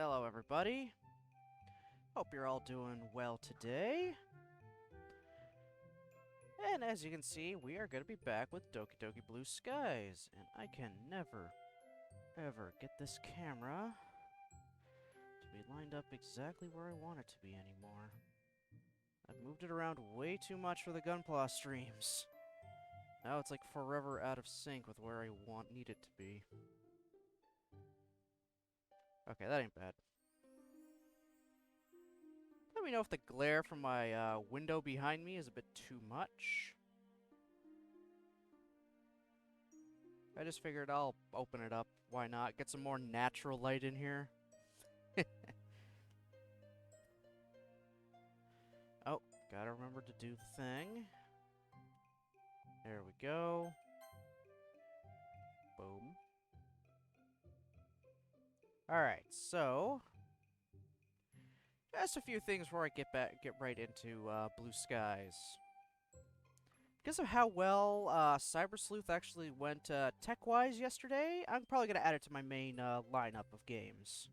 Hello, everybody. Hope you're all doing well today. And as you can see, we are going to be back with Doki Doki Blue Skies. And I can never, ever get this camera to be lined up exactly where I want it to be anymore. I've moved it around way too much for the Gunpla streams. Now it's like forever out of sync with where I need it to be. Okay, that ain't bad. Let me know if the glare from my window behind me is a bit too much. I just figured I'll open it up. Why not? Get some more natural light in here. Oh, gotta remember to do the thing. There we go. Boom. Alright, so just a few things before I get right into Blue Skies. Because of how well Cyber Sleuth actually went tech-wise yesterday, I'm probably going to add it to my main lineup of games.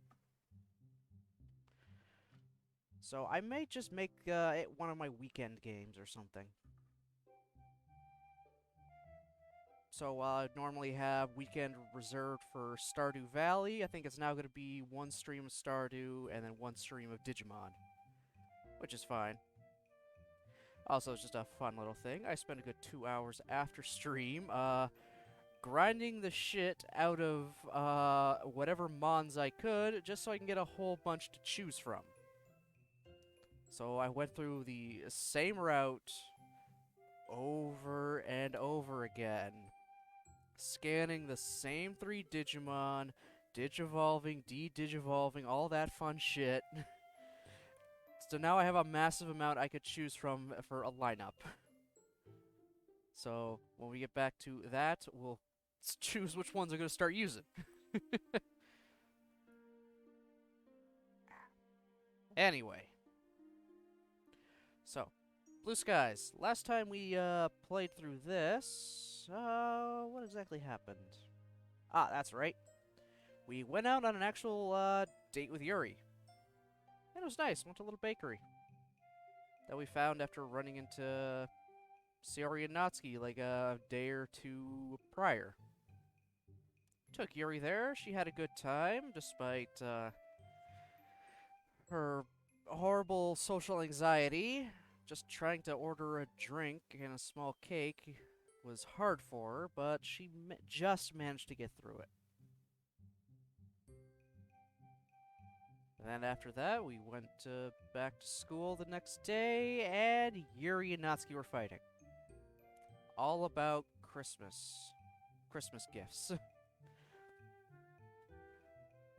So I may just make it one of my weekend games or something. So I'd normally have weekend reserved for Stardew Valley. I think it's now going to be one stream of Stardew and then one stream of Digimon, which is fine. Also, it's just a fun little thing. I spent a good 2 hours after stream, grinding the shit out of, whatever mons I could, just so I can get a whole bunch to choose from. So I went through the same route over and over again, scanning the same 3 Digimon, Digivolving, de-Digivolving, all that fun shit. So now I have a massive amount I could choose from for a lineup. So when we get back to that, we'll choose which ones I'm going to start using. Anyway. So, Blue Skies. Last time we played through this, what exactly happened? Ah, that's right. We went out on an actual date with Yuri. And it was nice. Went to a little bakery that we found after running into Sayori and Natsuki like a day or two prior. Took Yuri there. She had a good time, despite her horrible social anxiety. Just trying to order a drink and a small cake was hard for her, but she just managed to get through it. And then after that, we went back to school the next day, and Yuri and Natsuki were fighting. All about Christmas. Christmas gifts.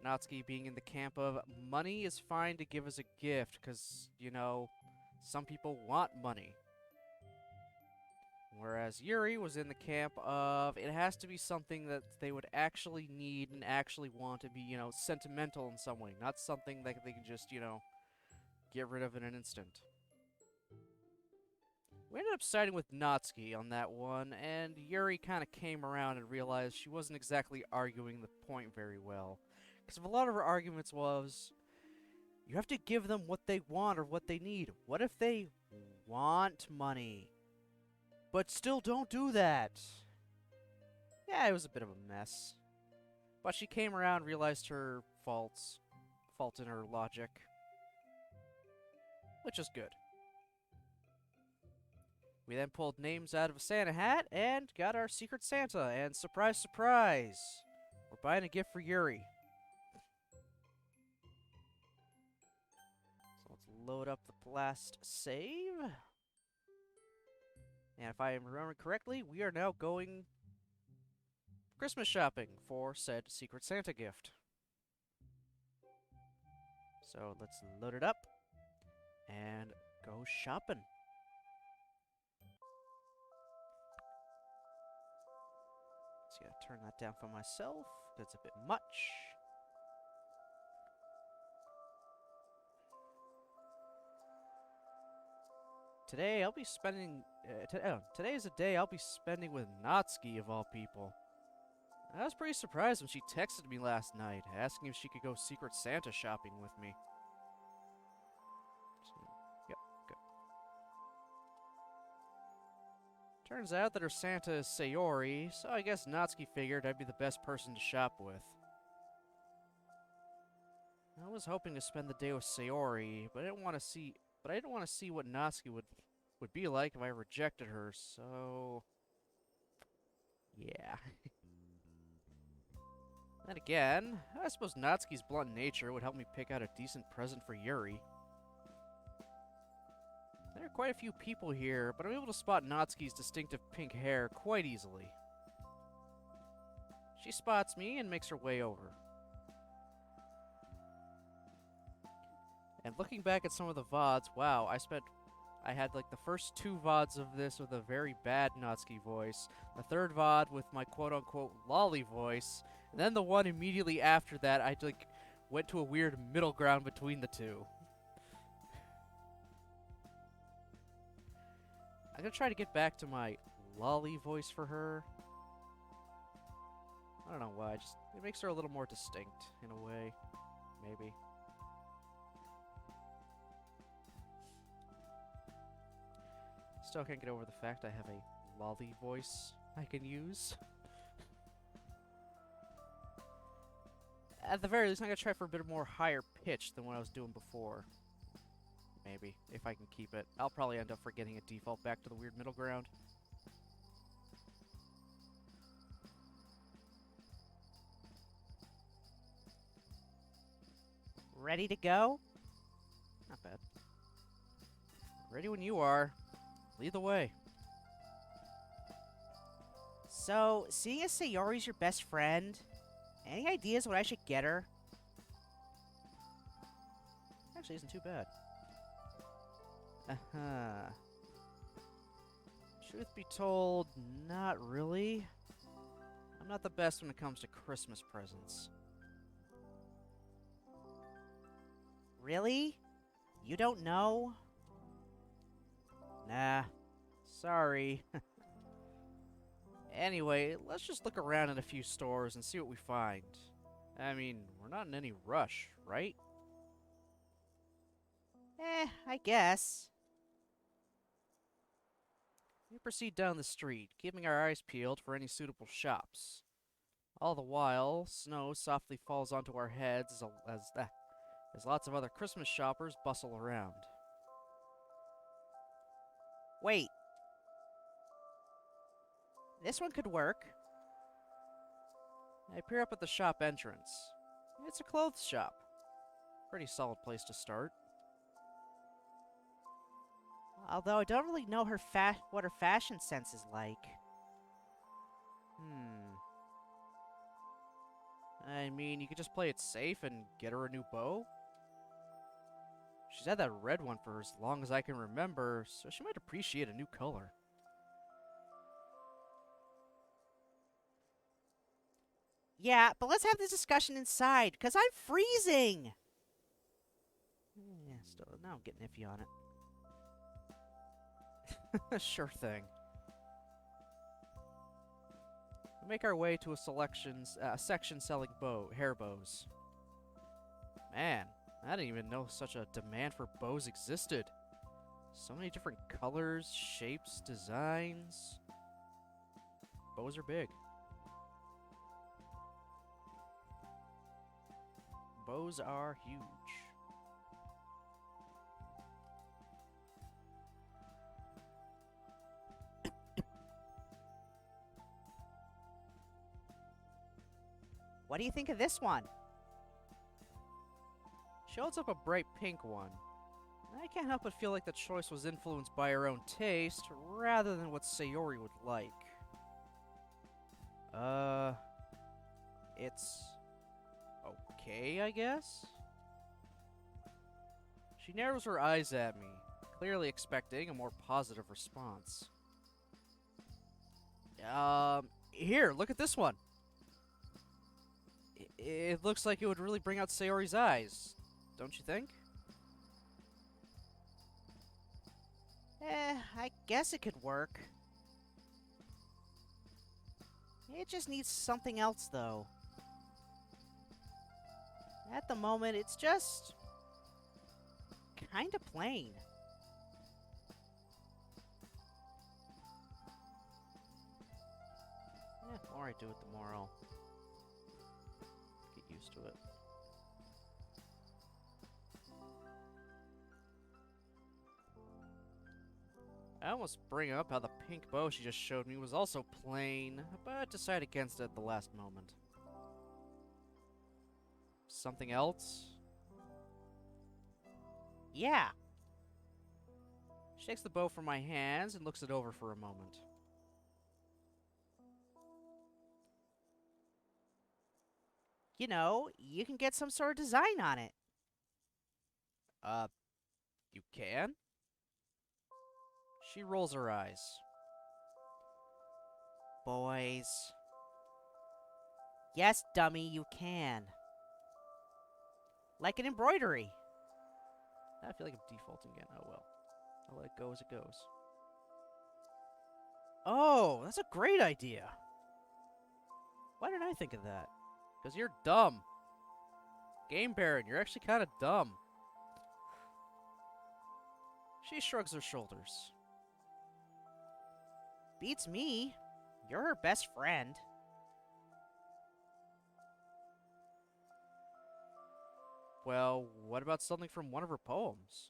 Natsuki being in the camp of, money is fine to give as a gift, because, you know, some people want money. Whereas Yuri was in the camp of, it has to be something that they would actually need and actually want to be, you know, sentimental in some way. Not something that they can just, you know, get rid of in an instant. We ended up siding with Natsuki on that one, and Yuri kind of came around and realized she wasn't exactly arguing the point very well. Because a lot of her arguments was, you have to give them what they want or what they need. What if they want money, but still don't do that? Yeah, it was a bit of a mess. But she came around, realized her fault in her logic, which is good. We then pulled names out of a Santa hat and got our Secret Santa, and surprise, surprise, we're buying a gift for Yuri. So let's load up the last save. And if I am remembering correctly, we are now going Christmas shopping for said Secret Santa gift. So let's load it up and go shopping. So yeah, turn that down for myself. That's a bit much. Today I'll be spending. Today is a day I'll be spending with Natsuki of all people. I was pretty surprised when she texted me last night, asking if she could go Secret Santa shopping with me. So, yep, good. Turns out that her Santa is Sayori, so I guess Natsuki figured I'd be the best person to shop with. I was hoping to spend the day with Sayori, but I didn't want to see what Natsuki would be like if I rejected her, so yeah. Then again, I suppose Natsuki's blunt nature would help me pick out a decent present for Yuri. There are quite a few people here, but I'm able to spot Natsuki's distinctive pink hair quite easily. She spots me and makes her way over. And looking back at some of the VODs, wow, I had like the first 2 VODs of this with a very bad Natsuki voice, the 3rd VOD with my quote-unquote lolly voice, and then the one immediately after that, I like went to a weird middle ground between the 2. I'm gonna try to get back to my lolly voice for her. I don't know why, it makes her a little more distinct in a way, maybe. Still can't get over the fact I have a lolly voice I can use. At the very least, I'm gonna try for a bit more higher pitch than what I was doing before. Maybe, if I can keep it. I'll probably end up forgetting a default back to the weird middle ground. Ready to go? Not bad. Ready when you are. Lead the way. So, seeing as Sayori's your best friend, any ideas what I should get her? Actually, isn't too bad. Uh-huh. Truth be told, not really. I'm not the best when it comes to Christmas presents. Really? You don't know? Nah. Sorry. Anyway, let's just look around in a few stores and see what we find. I mean, we're not in any rush, right? I guess. We proceed down the street, keeping our eyes peeled for any suitable shops. All the while, snow softly falls onto our heads as lots of other Christmas shoppers bustle around. Wait. This one could work. I peer up at the shop entrance. It's a clothes shop. Pretty solid place to start. Although I don't really know what her fashion sense is like. I mean, you could just play it safe and get her a new bow. She's had that red one for as long as I can remember, so she might appreciate a new color. Yeah, but let's have this discussion inside, because I'm freezing! Yeah, still, now I'm getting iffy on it. Sure thing. We make our way to a section selling hair bows. Man, I didn't even know such a demand for bows existed. So many different colors, shapes, designs. Bows are big. Bows are huge. What do you think of this one? She holds up a bright pink one. I can't help but feel like the choice was influenced by her own taste, rather than what Sayori would like. It's okay, I guess? She narrows her eyes at me, clearly expecting a more positive response. Here, look at this one. It looks like it would really bring out Sayori's eyes, don't you think? I guess it could work. It just needs something else, though. At the moment, it's just kind of plain. Yeah, the more I do it, the more I'll get used to it. I almost bring up how the pink bow she just showed me was also plain, but decided against it at the last moment. Something else? Yeah. She takes the bow from my hands and looks it over for a moment. You know, you can get some sort of design on it. You can? She rolls her eyes. Boys. Yes, dummy, you can. Like an embroidery. I feel like I'm defaulting again. Oh well. I'll let it go as it goes. Oh, that's a great idea. Why didn't I think of that? Because you're dumb. Game Baron, you're actually kind of dumb. She shrugs her shoulders. Beats me. You're her best friend. Well, what about something from one of her poems?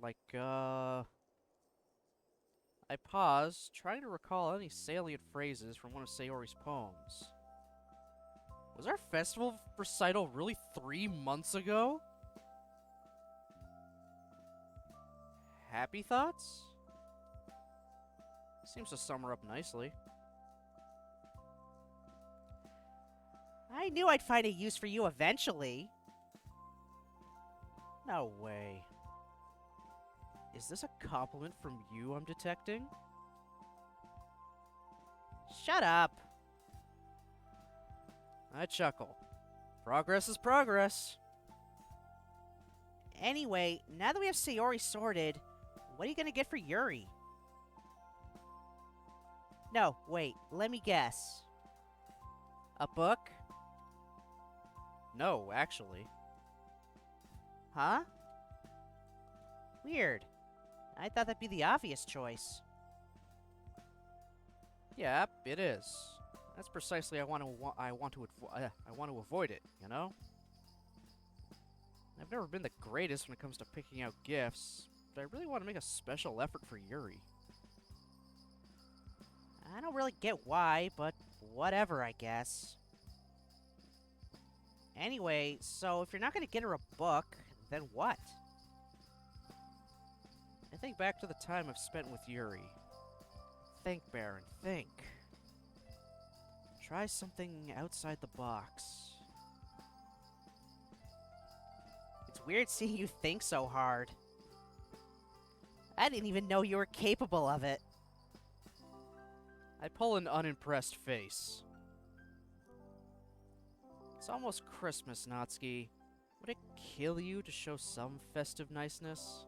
Like, I pause, trying to recall any salient phrases from one of Sayori's poems. Was our festival recital really 3 months ago? Happy thoughts? Seems to sum her up nicely. I knew I'd find a use for you eventually. No way. Is this a compliment from you I'm detecting? Shut up. I chuckle. Progress is progress. Anyway, now that we have Sayori sorted, what are you gonna get for Yuri? No, wait, let me guess. A book? No, actually. Huh? Weird. I thought that'd be the obvious choice. Yeah, it is. That's precisely I want to avoid it, you know? I've never been the greatest when it comes to picking out gifts, but I really want to make a special effort for Yuri. I don't really get why, but whatever, I guess. Anyway, so if you're not going to get her a book, then what? I think back to the time I've spent with Yuri. Think, Baron, think. Try something outside the box. It's weird seeing you think so hard. I didn't even know you were capable of it. I pull an unimpressed face. It's almost Christmas, Natsuki. Would it kill you to show some festive niceness?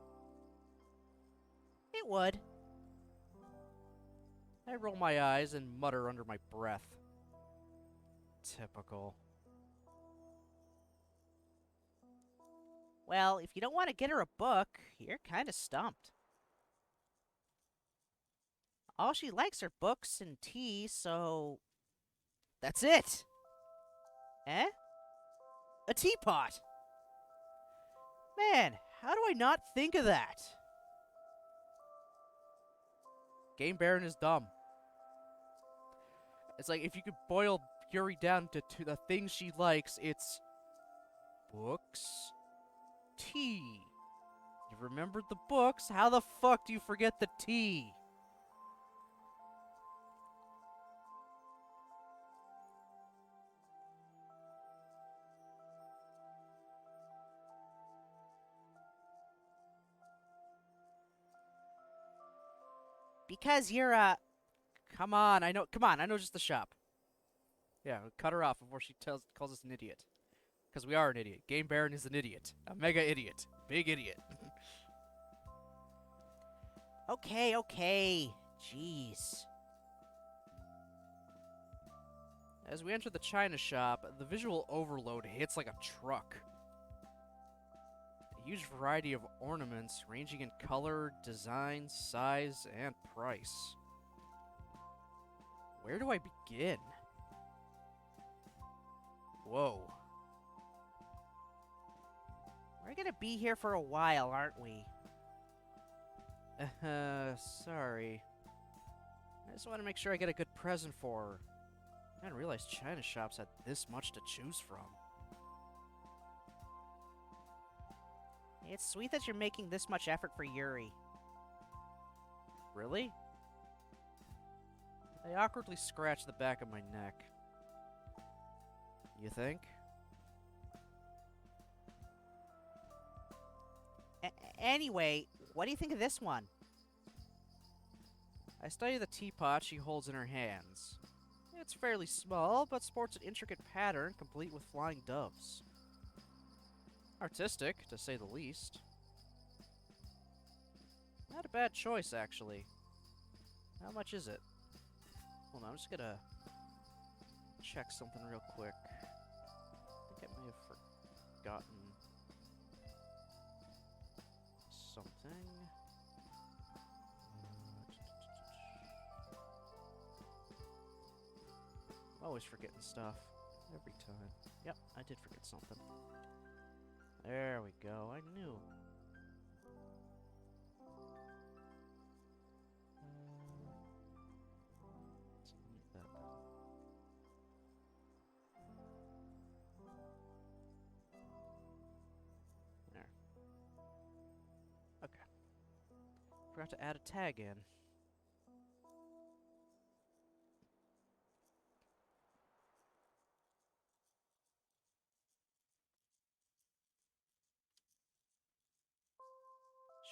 It would. I roll my eyes and mutter under my breath. Typical. Well, if you don't want to get her a book, you're kind of stumped. All she likes are books and tea, so... That's it! Eh? A teapot! Man, how do I not think of that? Game Baron is dumb. It's like, if you could boil Yuri down to the things she likes, it's... books? Tea. You remembered the books, how the fuck do you forget the tea? Because you're come on, I know just the shop. Yeah, cut her off before she calls us an idiot. Because we are an idiot. Game Baron is an idiot. A mega idiot. Big idiot. Okay. Jeez. As we enter the china shop, the visual overload hits like a truck. A huge variety of ornaments ranging in color, design, size, and price. Where do I begin? Whoa. We're gonna be here for a while, aren't we? Sorry. I just want to make sure I get a good present for her. I didn't realize china shops had this much to choose from. It's sweet that you're making this much effort for Yuri. Really? I awkwardly scratch the back of my neck. You think? Anyway, what do you think of this one? I study the teapot she holds in her hands. It's fairly small, but sports an intricate pattern complete with flying doves. Artistic, to say the least. Not a bad choice, actually. How much is it? Hold on, I'm just gonna check something real quick. I think I may have forgotten something. I'm always forgetting stuff. Every time. Yep, I did forget something. There we go. I knew. Let's leave that. There. Okay. Forgot to add a tag in.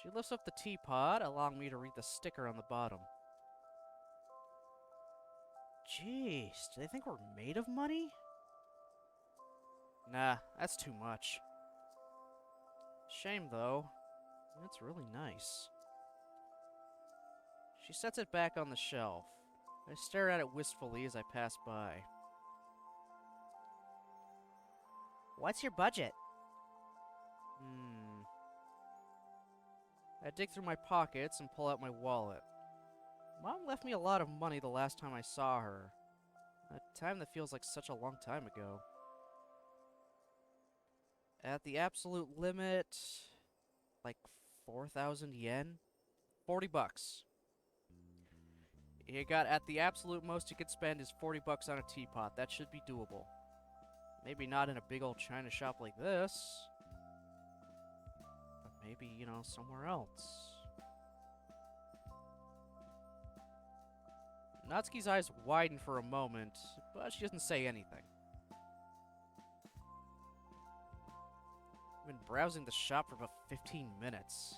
She lifts up the teapot, allowing me to read the sticker on the bottom. Jeez, do they think we're made of money? Nah, that's too much. Shame, though. It's really nice. She sets it back on the shelf. I stare at it wistfully as I pass by. What's your budget? I dig through my pockets and pull out my wallet. Mom left me a lot of money the last time I saw her. A time that feels like such a long time ago. At the absolute limit, like 4,000 yen? 40 bucks. You got at the absolute most you could spend is 40 bucks on a teapot. That should be doable. Maybe not in a big old china shop like this. But maybe, you know, somewhere else. Natsuki's eyes widen for a moment, but she doesn't say anything. I've been browsing the shop for about 15 minutes.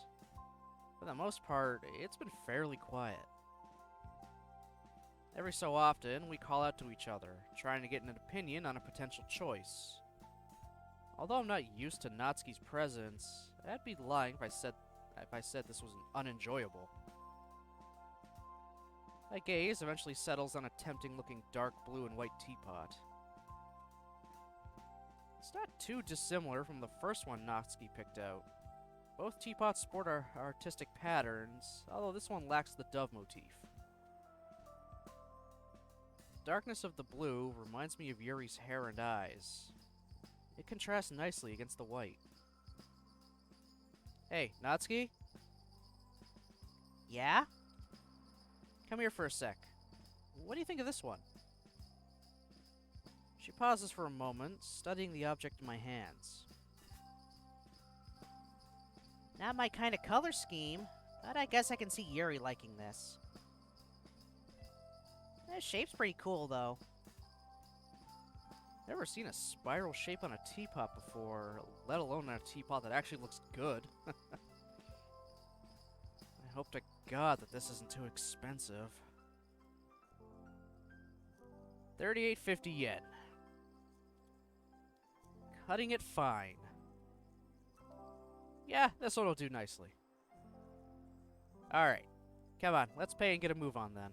For the most part, it's been fairly quiet. Every so often, we call out to each other, trying to get an opinion on a potential choice. Although I'm not used to Natsuki's presence, I'd be lying if I said this was unenjoyable. My gaze eventually settles on a tempting-looking dark blue and white teapot. It's not too dissimilar from the first one Natsuki picked out. Both teapots sport our artistic patterns, although this one lacks the dove motif. The darkness of the blue reminds me of Yuri's hair and eyes. It contrasts nicely against the white. Hey, Natsuki? Yeah? Come here for a sec. What do you think of this one? She pauses for a moment, studying the object in my hands. Not my kind of color scheme, but I guess I can see Yuri liking this. The shape's pretty cool, though. Never seen a spiral shape on a teapot before, let alone on a teapot that actually looks good. I hope to God that this isn't too expensive. 38.50 yen. Cutting it fine. Yeah, this one will do nicely. Alright. Come on, let's pay and get a move on then.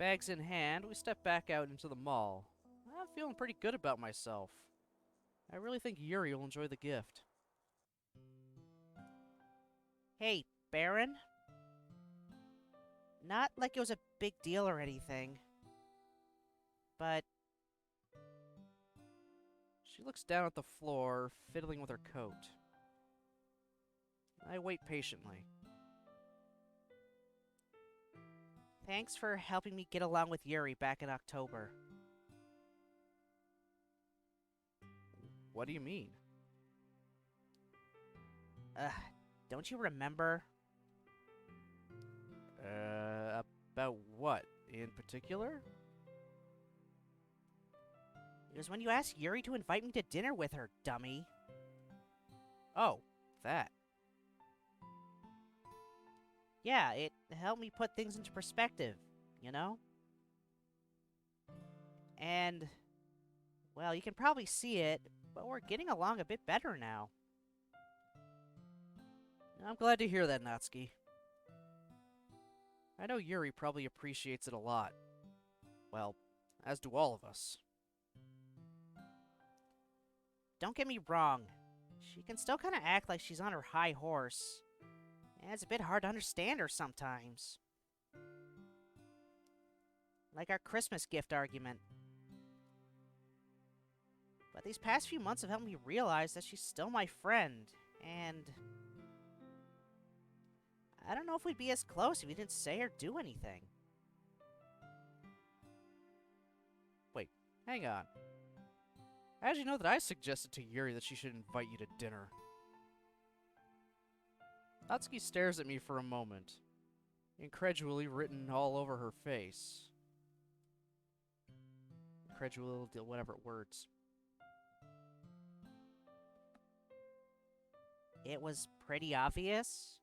Bags in hand, we step back out into the mall. I'm feeling pretty good about myself. I really think Yuri will enjoy the gift. Hey, Baron? Not like it was a big deal or anything. But She looks down at the floor, fiddling with her coat. I wait patiently. thanks for helping me get along with Yuri back in October. What do you mean? Don't you remember? About what in particular? It was when you asked Yuri to invite me to dinner with her, dummy. Oh, that. Yeah, it helped me put things into perspective, you know? And, well, you can probably see it, but we're getting along a bit better now. I'm glad to hear that, Natsuki. I know Yuri probably appreciates it a lot. Well, as do all of us. Don't get me wrong. She can still kind of act like she's on her high horse. And it's a bit hard to understand her sometimes. Like our Christmas gift argument. But these past few months have helped me realize that she's still my friend, and I don't know if we'd be as close if you didn't say or do anything. Hang on. How did you know that I suggested to Yuri that she should invite you to dinner? Natsuki stares at me for a moment, incredulity written all over her face. Incredulity, whatever words. It was pretty obvious.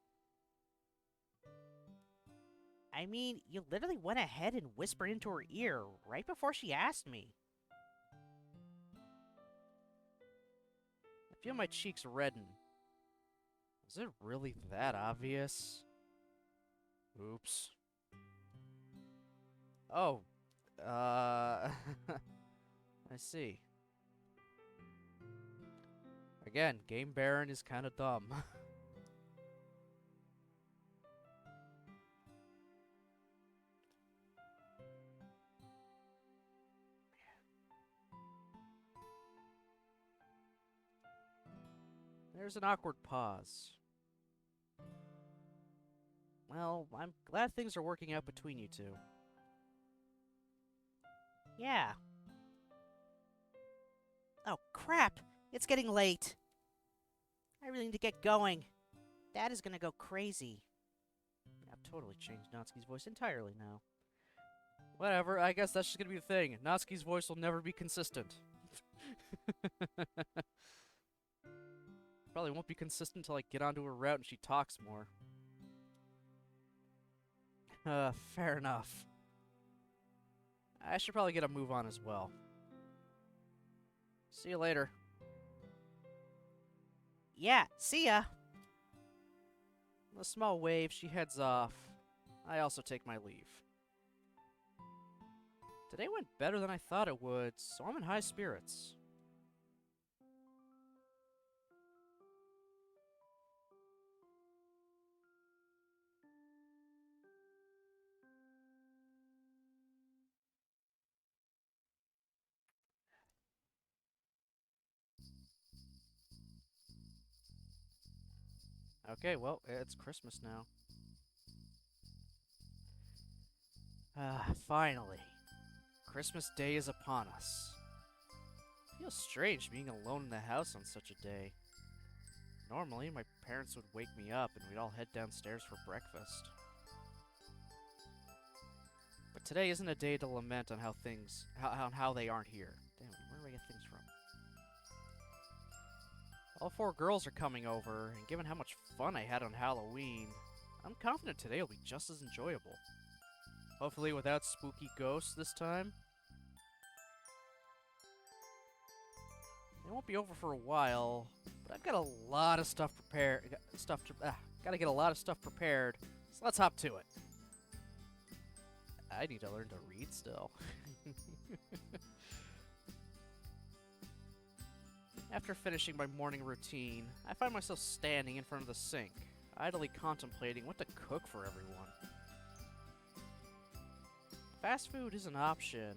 I mean, you literally went ahead and whispered into her ear right before she asked me. I feel my cheeks redden. Is it really that obvious? Oops. Oh, I see. Again, Game Baron is kind of dumb. There's an awkward pause. Well, I'm glad things are working out between you two. Yeah. Oh, crap! It's getting late. I really need to get going. Dad is gonna go crazy. I've totally changed Natsuki's voice entirely now. Whatever, I guess that's just gonna be the thing. Natsuki's voice will never be consistent. Probably won't be consistent until I get onto her route and she talks more. Fair enough. I should probably get a move on as well. See you later. Yeah, see ya! With a small wave, she heads off. I also take my leave. Today went better than I thought it would, so I'm in high spirits. Okay, well, it's Christmas now. Finally. Christmas Day is upon us. Feels strange being alone in the house on such a day. Normally, my parents would wake me up and we'd all head downstairs for breakfast. But today isn't a day to lament on how they aren't here. Damn, where do I get things from? All four girls are coming over, and given how much fun I had on Halloween, I'm confident today will be just as enjoyable. Hopefully without spooky ghosts this time. It won't be over for a while, but I've got a lot of stuff prepared. Gotta get a lot of stuff prepared, so let's hop to it. I need to learn to read still. After finishing my morning routine, I find myself standing in front of the sink, idly contemplating what to cook for everyone. Fast food is an option,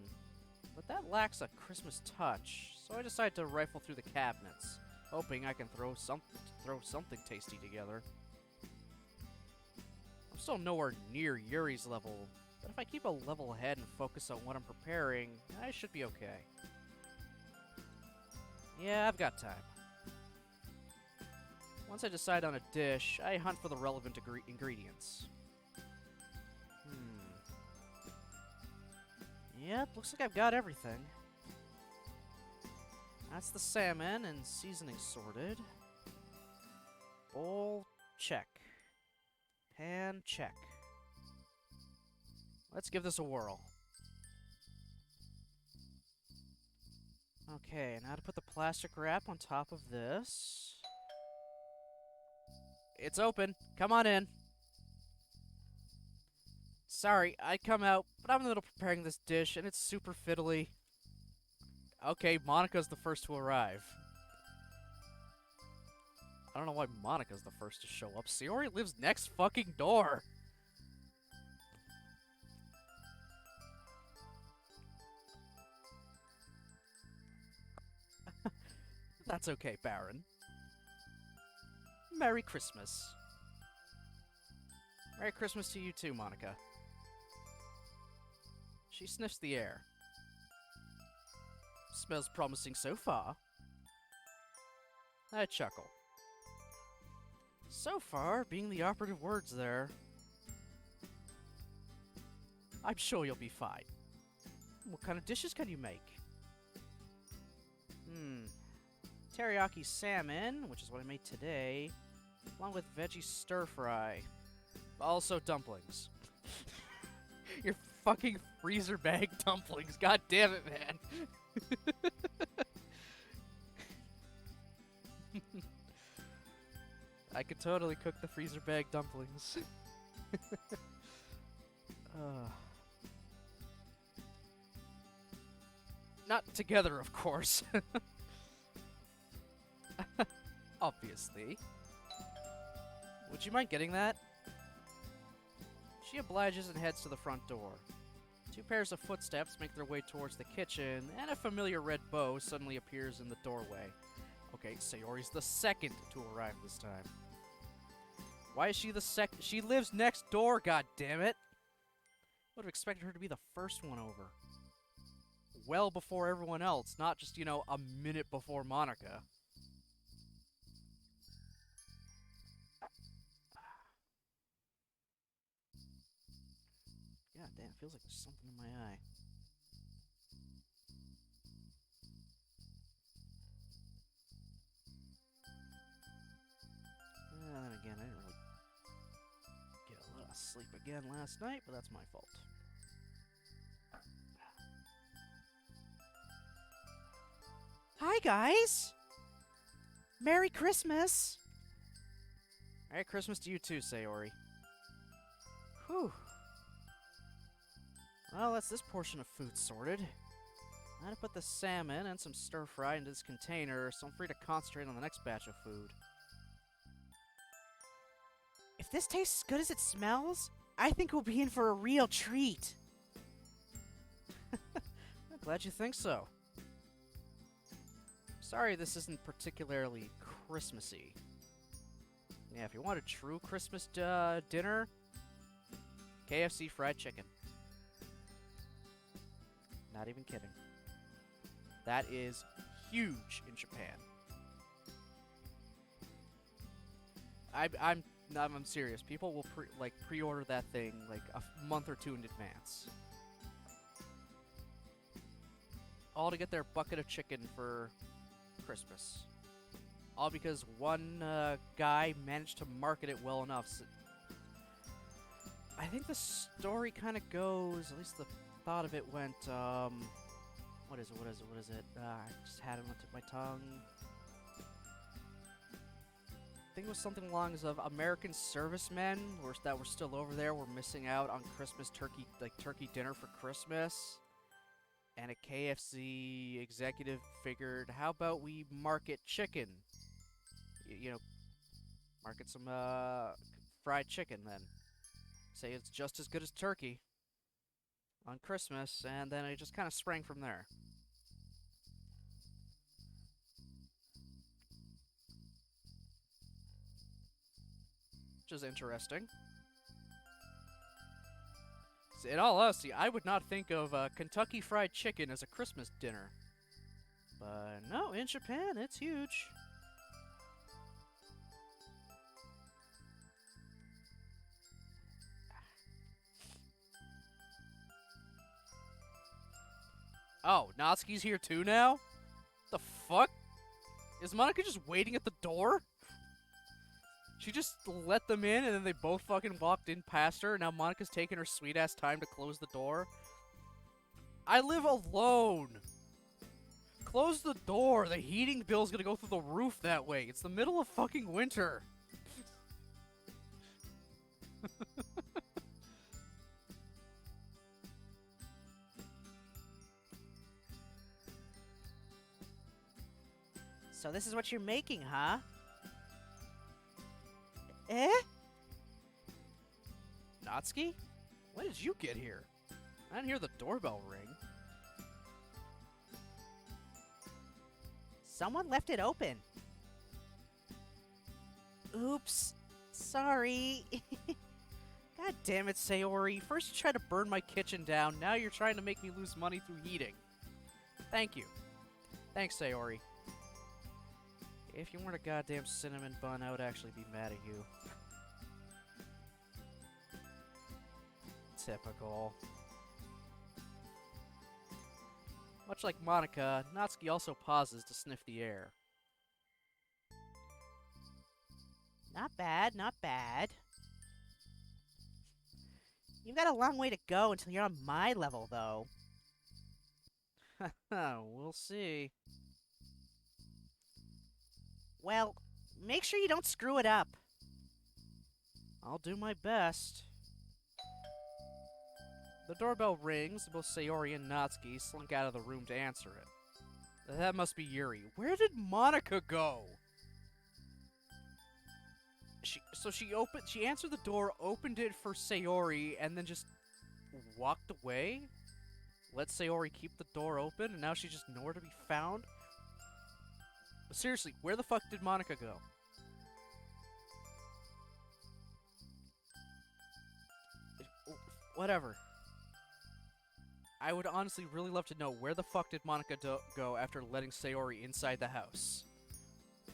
but that lacks a Christmas touch, so I decide to rifle through the cabinets, hoping I can throw something tasty together. I'm still nowhere near Yuri's level, but if I keep a level head and focus on what I'm preparing, I should be okay. Yeah, I've got time. Once I decide on a dish, I hunt for the relevant ingredients. Yep, looks like I've got everything. That's the salmon and seasoning sorted. Bowl, check. Pan, check. Let's give this a whirl. Okay, now to put the plastic wrap on top of this. It's open. Come on in. Sorry, I come out, but I'm in the middle of preparing this dish, and it's super fiddly. Okay, Monica's the first to arrive. I don't know why Monica's the first to show up. Sayori lives next fucking door. That's okay, Baron. Merry Christmas. Merry Christmas to you too, Monica. She sniffs the air. Smells promising so far. I chuckle. So far, being the operative words there. I'm sure you'll be fine. What kind of dishes can you make? Teriyaki salmon, which is what I made today, along with veggie stir-fry. Also dumplings. Your fucking freezer bag dumplings. God damn it, man. I could totally cook the freezer bag dumplings. Not together, of course. Obviously. Would you mind getting that? She obliges and heads to the front door. Two pairs of footsteps make their way towards the kitchen, and a familiar red bow suddenly appears in the doorway. Okay, Sayori's the second to arrive this time. Why is she the second? She lives next door, goddammit! Would have expected her to be the first one over. Well before everyone else, not just, you know, a minute before Monica. God damn, it feels like there's something in my eye. And then again, I didn't really get a lot of sleep again last night, but that's my fault. Hi, guys! Merry Christmas! Merry Christmas to you too, Sayori. Whew. Well, that's this portion of food sorted. I'm gonna put the salmon and some stir-fry into this container, so I'm free to concentrate on the next batch of food. If this tastes as good as it smells, I think we'll be in for a real treat. I'm glad you think so. Sorry this isn't particularly Christmassy. Yeah, if you want a true Christmas dinner, KFC fried chicken. Not even kidding. That is huge in Japan. I'm serious. People will pre-order that thing like a month or two in advance. All to get their bucket of chicken for Christmas. All because one guy managed to market it well enough. So I think the story kind of goes, at least the thought of it went, what is it? I just had it on the tip of my tongue. think it was something along as of American servicemen that were still over there were missing out on Christmas turkey, like turkey dinner for Christmas. And a KFC executive figured, how about we market chicken? You know, market some fried chicken then. Say it's just as good as turkey on Christmas, and then it just kind of sprang from there. Which is interesting. In all honesty, I would not think of Kentucky Fried Chicken as a Christmas dinner. But no, in Japan, it's huge. Oh, Natsuki's here too now? The fuck? Is Monica just waiting at the door? She just let them in, and then they both fucking walked in past her, and now Monica's taking her sweet-ass time to close the door. I live alone! Close the door! The heating bill's gonna go through the roof that way. It's the middle of fucking winter. So this is what you're making, huh? Eh? Natsuki? When did you get here? I didn't hear the doorbell ring. Someone left it open. Oops. Sorry. God damn it, Sayori. First you tried to burn my kitchen down, now you're trying to make me lose money through heating. Thank you. Thanks, Sayori. If you weren't a goddamn cinnamon bun, I would actually be mad at you. Typical. Much like Monica, Natsuki also pauses to sniff the air. Not bad, not bad. You've got a long way to go until you're on my level, though. We'll see. Well, make sure you don't screw it up. I'll do my best. The doorbell rings, and both Sayori and Natsuki slunk out of the room to answer it. That must be Yuri. Where did Monica go? She answered the door, opened it for Sayori, and then just walked away? Let Sayori keep the door open, and now she's just nowhere to be found? But seriously, where the fuck did Monica go? Whatever. I would honestly really love to know where the fuck did Monica go after letting Sayori inside the house.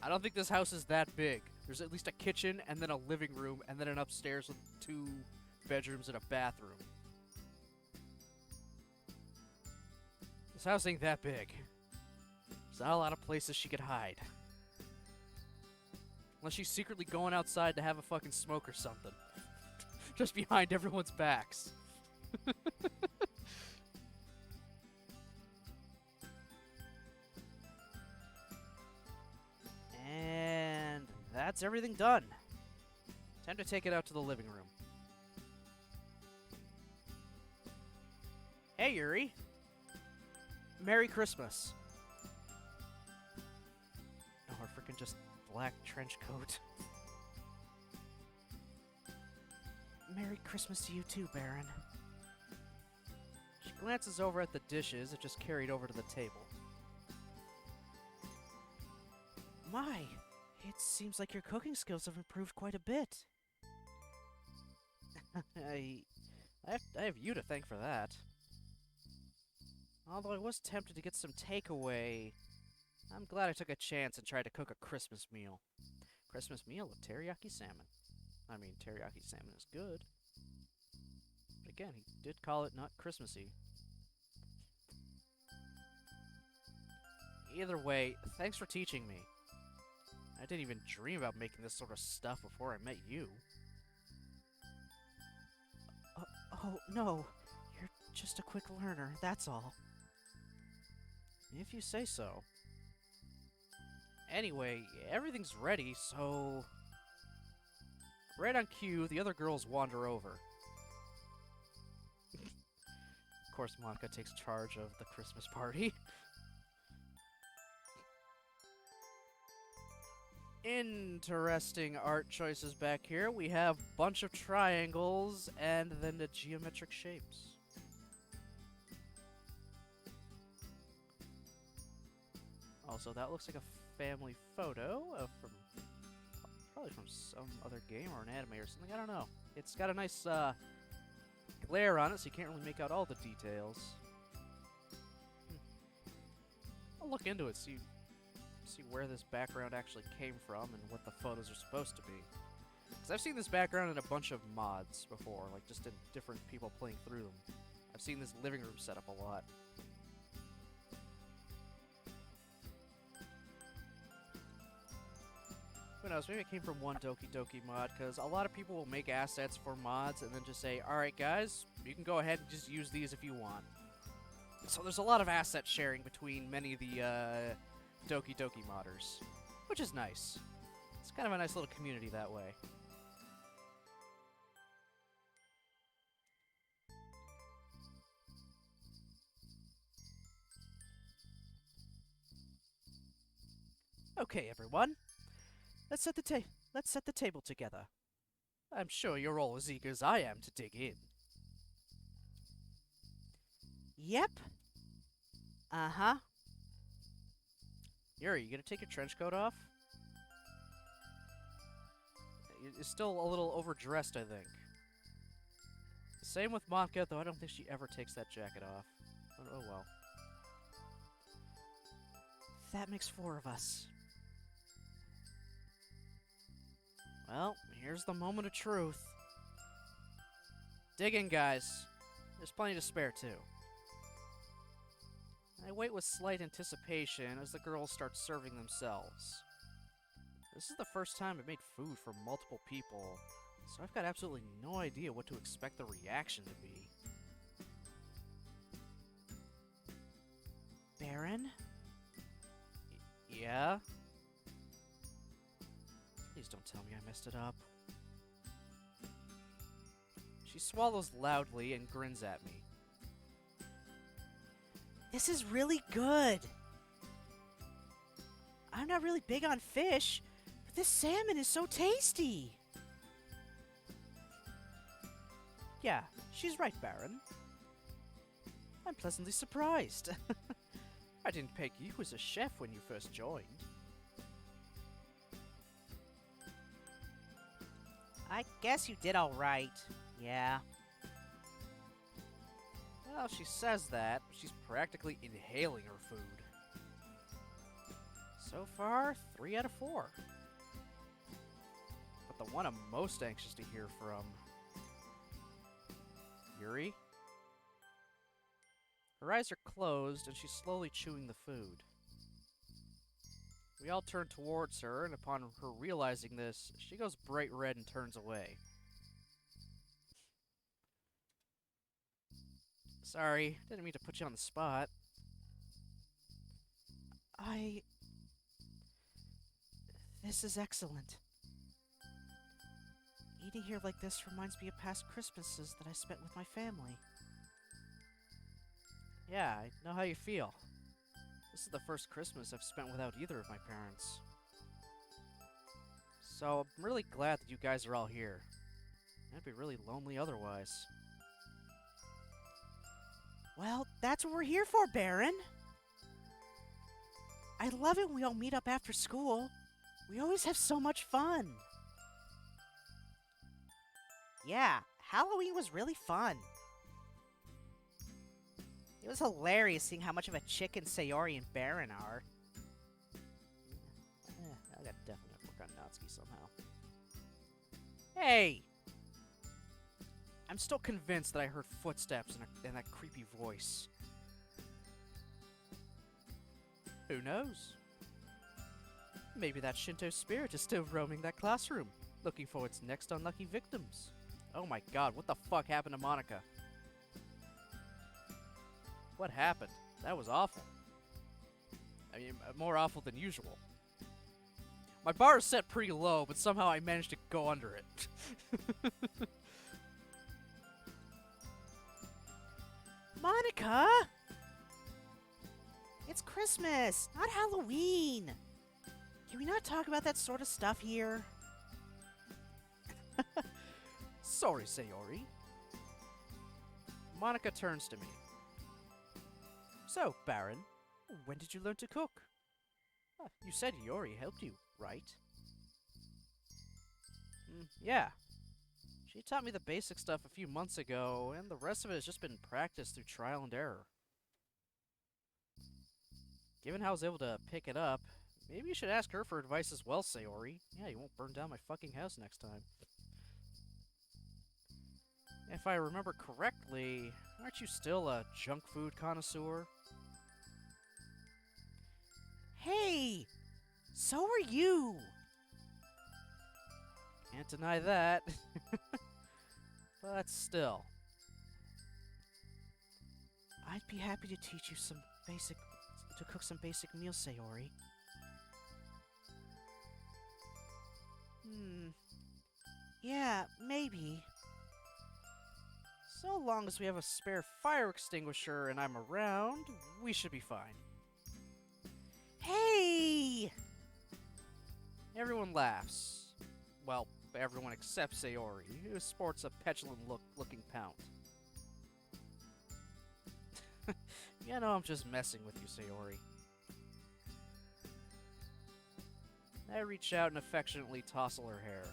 I don't think this house is that big. There's at least a kitchen, and then a living room, and then an upstairs with 2 bedrooms and a bathroom. This house ain't that big. There's not a lot of places she could hide. Unless she's secretly going outside to have a fucking smoke or something. Just behind everyone's backs. And that's everything done. Time to take it out to the living room. Hey, Yuri. Merry Christmas. Oh, her freaking just black trench coat. Merry Christmas to you too, Baron. She glances over at the dishes that just carried over to the table. My, it seems like your cooking skills have improved quite a bit. I have you to thank for that. Although I was tempted to get some takeaway, I'm glad I took a chance and tried to cook a Christmas meal. Christmas meal with teriyaki salmon. I mean, teriyaki salmon is good. But again, he did call it not Christmassy. Either way, thanks for teaching me. I didn't even dream about making this sort of stuff before I met you. Oh, no. You're just a quick learner, that's all. If you say so. Anyway, everything's ready, so right on cue, the other girls wander over. Of course, Monica takes charge of the Christmas party. Interesting art choices back here. We have a bunch of triangles and then the geometric shapes. Also, that looks like a family photo from probably from some other game or an anime or something. I don't know. It's got a nice glare on it, so you can't really make out all the details. I'll look into it, see where this background actually came from and what the photos are supposed to be. Because I've seen this background in a bunch of mods before, like just in different people playing through them. I've seen this living room setup a lot. Who knows, maybe it came from one Doki Doki mod, because a lot of people will make assets for mods and then just say, alright guys, you can go ahead and just use these if you want. So there's a lot of asset sharing between many of the Doki Doki modders, which is nice. It's kind of a nice little community that way. Okay, everyone. Let's set the table together. I'm sure you're all as eager as I am to dig in. Yep. Uh-huh. Yuri, you gonna take your trench coat off? It's still a little overdressed, I think. Same with Monica, though I don't think she ever takes that jacket off. Oh well. That makes 4 of us. Well, here's the moment of truth. Dig in, guys. There's plenty to spare, too. I wait with slight anticipation as the girls start serving themselves. This is the first time I've made food for multiple people, so I've got absolutely no idea what to expect the reaction to be. Baron? Yeah? Please don't tell me I messed it up. She swallows loudly and grins at me. This is really good. I'm not really big on fish, but this salmon is so tasty. Yeah, she's right, Baron. I'm pleasantly surprised. I didn't peg you as a chef when you first joined. I guess you did all right. Yeah. Well, she says that, but she's practically inhaling her food. So far, 3 out of 4. But the one I'm most anxious to hear from... Yuri? Her eyes are closed, and she's slowly chewing the food. We all turn towards her, and upon her realizing this, she goes bright red and turns away. Sorry, didn't mean to put you on the spot. This is excellent. Eating here like this reminds me of past Christmases that I spent with my family. Yeah, I know how you feel. This is the first Christmas I've spent without either of my parents. So I'm really glad that you guys are all here. I'd be really lonely otherwise. Well, that's what we're here for, Baron. I love it when we all meet up after school. We always have so much fun. Yeah, Halloween was really fun. It was hilarious seeing how much of a chicken Sayori and Baron are. I gotta definitely work on Natsuki somehow. Hey! I'm still convinced that I heard footsteps and that creepy voice. Who knows? Maybe that Shinto spirit is still roaming that classroom, looking for its next unlucky victims. Oh my god, what the fuck happened to Monica? What happened? That was awful. I mean, more awful than usual. My bar is set pretty low, but somehow I managed to go under it. Monica! It's Christmas, not Halloween. Can we not talk about that sort of stuff here? Sorry, Sayori. Monica turns to me. So, Baron, when did you learn to cook? You said Yuri helped you, right? Yeah. She taught me the basic stuff a few months ago, and the rest of it has just been practice through trial and error. Given how I was able to pick it up, maybe you should ask her for advice as well, Sayori. Yeah, you won't burn down my fucking house next time. If I remember correctly, aren't you still a junk food connoisseur? Hey! So are you! Can't deny that. But still. I'd be happy to teach you to cook some basic meals, Sayori. Yeah, maybe. So long as we have a spare fire extinguisher and I'm around, we should be fine. Hey! Everyone laughs. Well, everyone except Sayori, who sports a petulant looking pout. You know I'm just messing with you, Sayori. I reach out and affectionately tousle her hair.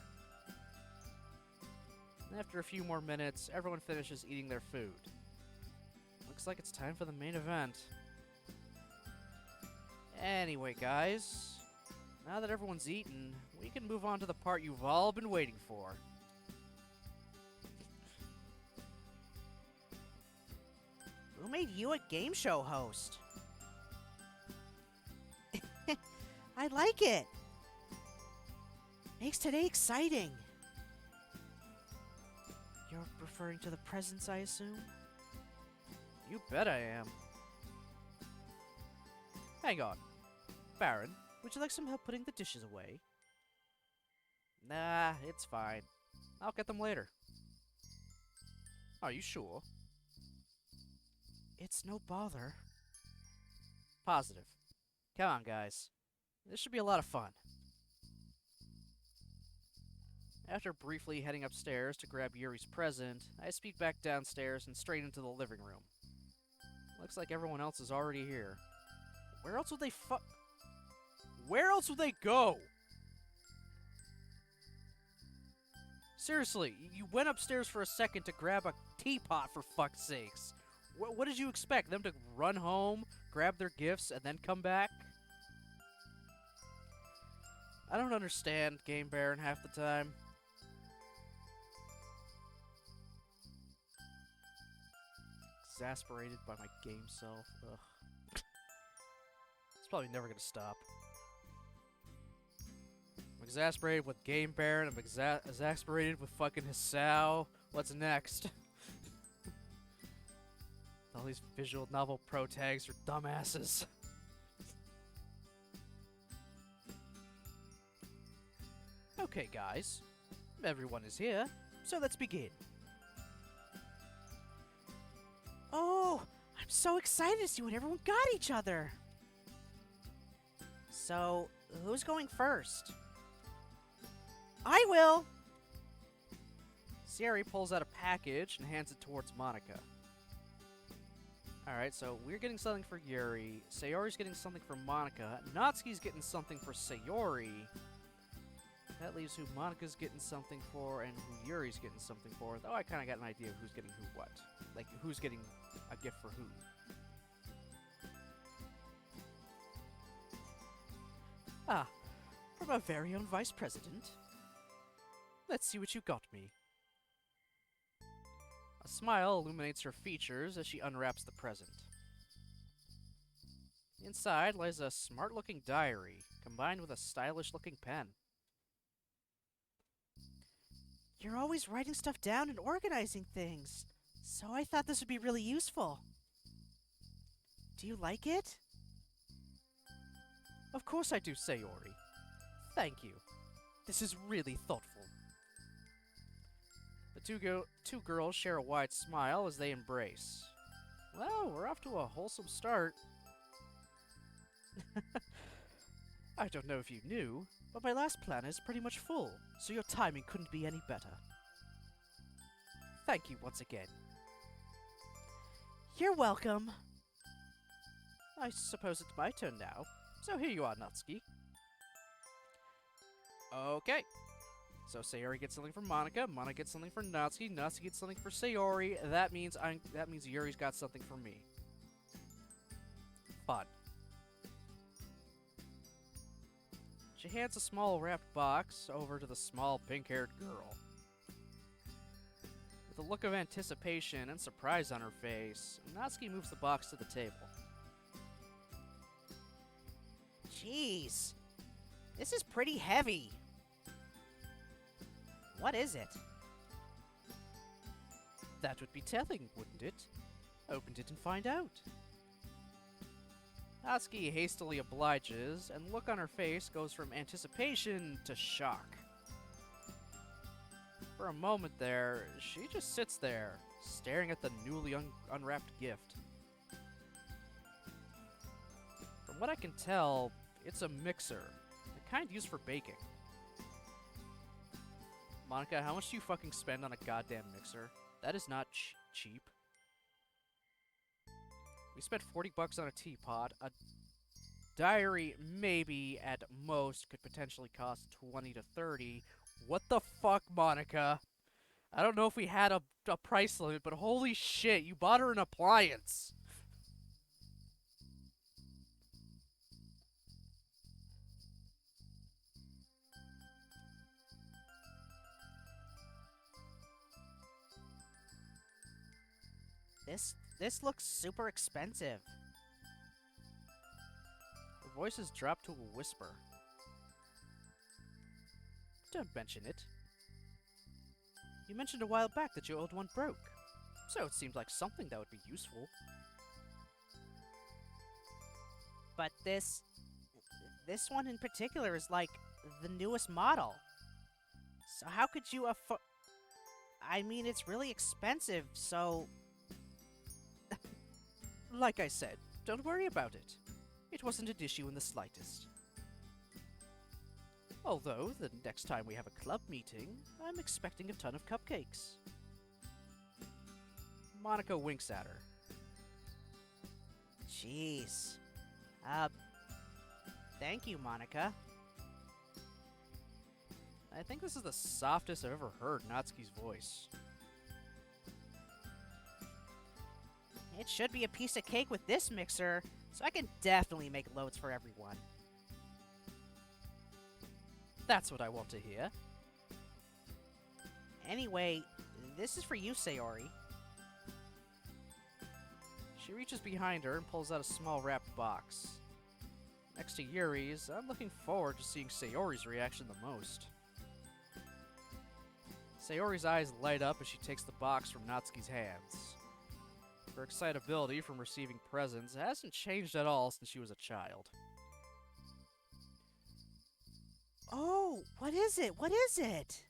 After a few more minutes, everyone finishes eating their food. Looks like it's time for the main event. Anyway, guys, now that everyone's eaten, we can move on to the part you've all been waiting for. Who made you a game show host? I like it. Makes today exciting. You're referring to the presents, I assume? You bet I am. Hang on. Baron, would you like some help putting the dishes away? Nah, it's fine. I'll get them later. Are you sure? It's no bother. Positive. Come on, guys. This should be a lot of fun. After briefly heading upstairs to grab Yuri's present, I speed back downstairs and straight into the living room. Looks like everyone else is already here. Where else would they Where else would they go? Seriously, you went upstairs for a second to grab a teapot, for fuck's sakes. What did you expect? Them to run home, grab their gifts, and then come back? I don't understand Game Baron half the time. Exasperated by my game self. Ugh. It's probably never gonna stop. I'm exasperated with Game Baron. I'm exasperated with fucking Hisao. What's next? All these visual novel pro tags are dumbasses. Okay, guys. Everyone is here, so let's begin. Oh, I'm so excited to see what everyone got each other. So, who's going first? I will! Sayori pulls out a package and hands it towards Monica. Alright, so we're getting something for Yuri, Sayori's getting something for Monica, Natsuki's getting something for Sayori. That leaves who Monica's getting something for and who Yuri's getting something for, though I kind of got an idea of who's getting who what. Like, who's getting a gift for who. Ah, from our very own Vice President. Let's see what you got me. A smile illuminates her features as she unwraps the present. Inside lies a smart-looking diary, combined with a stylish-looking pen. You're always writing stuff down and organizing things, so I thought this would be really useful. Do you like it? Of course I do, Sayori. Thank you. This is really thoughtful. The two girls share a wide smile as they embrace. Well, we're off to a wholesome start. I don't know if you knew, but my last plan is pretty much full, so your timing couldn't be any better. Thank you once again. You're welcome. I suppose it's my turn now, so here you are, Natsuki. Okay. So Sayori gets something from Monica, Monica gets something for Natsuki, Natsuki gets something for Sayori. That means Yuri's got something for me. Fun. She hands a small wrapped box over to the small pink-haired girl. With a look of anticipation and surprise on her face, Natsuki moves the box to the table. Jeez. This is pretty heavy. What is it? That would be telling, wouldn't it? Open it and find out. Natsuki hastily obliges, and the look on her face goes from anticipation to shock. For a moment there, she just sits there, staring at the newly unwrapped gift. From what I can tell, it's a mixer, the kind used for baking. Monica, how much do you fucking spend on a goddamn mixer? That is not cheap. We spent 40 bucks on a teapot. A diary, maybe at most, could potentially cost 20 to 30. What the fuck, Monica? I don't know if we had a price limit, but holy shit, you bought her an appliance. This looks super expensive. Her voice has dropped to a whisper. Don't mention it. You mentioned a while back that your old one broke, so it seemed like something that would be useful. But this one in particular is like the newest model. So how could you I mean, it's really expensive, so... Like I said, don't worry about it. It wasn't an issue in the slightest. Although, the next time we have a club meeting, I'm expecting a ton of cupcakes. Monica winks at her. Jeez. Thank you, Monica. I think this is the softest I've ever heard Natsuki's voice. It should be a piece of cake with this mixer, so I can definitely make loads for everyone. That's what I want to hear. Anyway, this is for you, Sayori. She reaches behind her and pulls out a small wrapped box. Next to Yuri's, I'm looking forward to seeing Sayori's reaction the most. Sayori's eyes light up as she takes the box from Natsuki's hands. Her excitability from receiving presents hasn't changed at all since she was a child. Oh, what is it? What is it?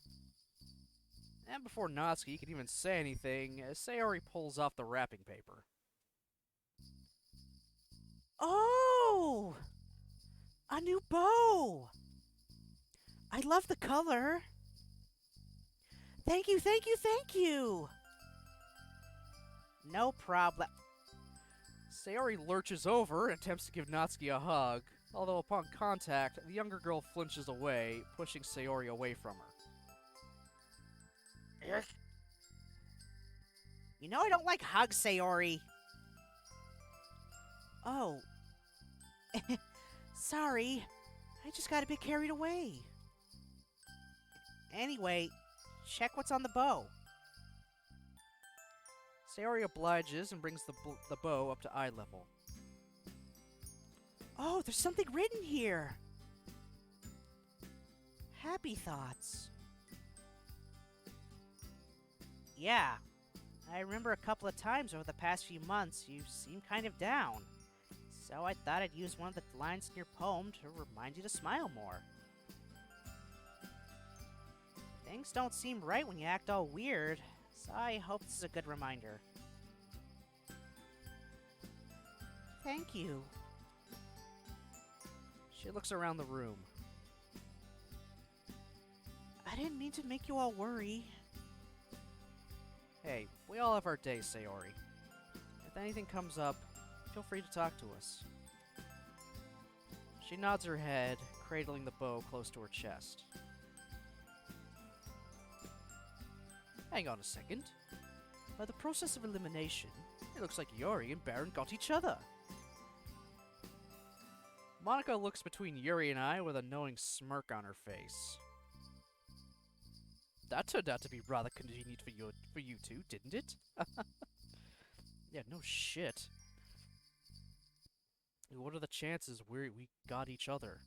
And before Natsuki can even say anything, Sayori pulls off the wrapping paper. Oh! A new bow! I love the color. Thank you, thank you, thank you! No problem. Sayori lurches over and attempts to give Natsuki a hug, although upon contact, the younger girl flinches away, pushing Sayori away from her. You know I don't like hugs, Sayori. Oh. Sorry. I just got a bit carried away. Anyway, check what's on the bow. Sayori obliges and brings the bow up to eye level. Oh, there's something written here. Happy thoughts. Yeah. I remember a couple of times over the past few months you seemed kind of down. So I thought I'd use one of the lines in your poem to remind you to smile more. Things don't seem right when you act all weird, so I hope this is a good reminder. Thank you. She looks around the room. I didn't mean to make you all worry. Hey, we all have our days, Sayori. If anything comes up, feel free to talk to us. She nods her head, cradling the bow close to her chest. Hang on a second. By the process of elimination, it looks like Yuri and Baron got each other. Monica looks between Yuri and I with a knowing smirk on her face. That turned out to be rather convenient for you two, didn't it? Yeah, no shit. What are the chances we got each other?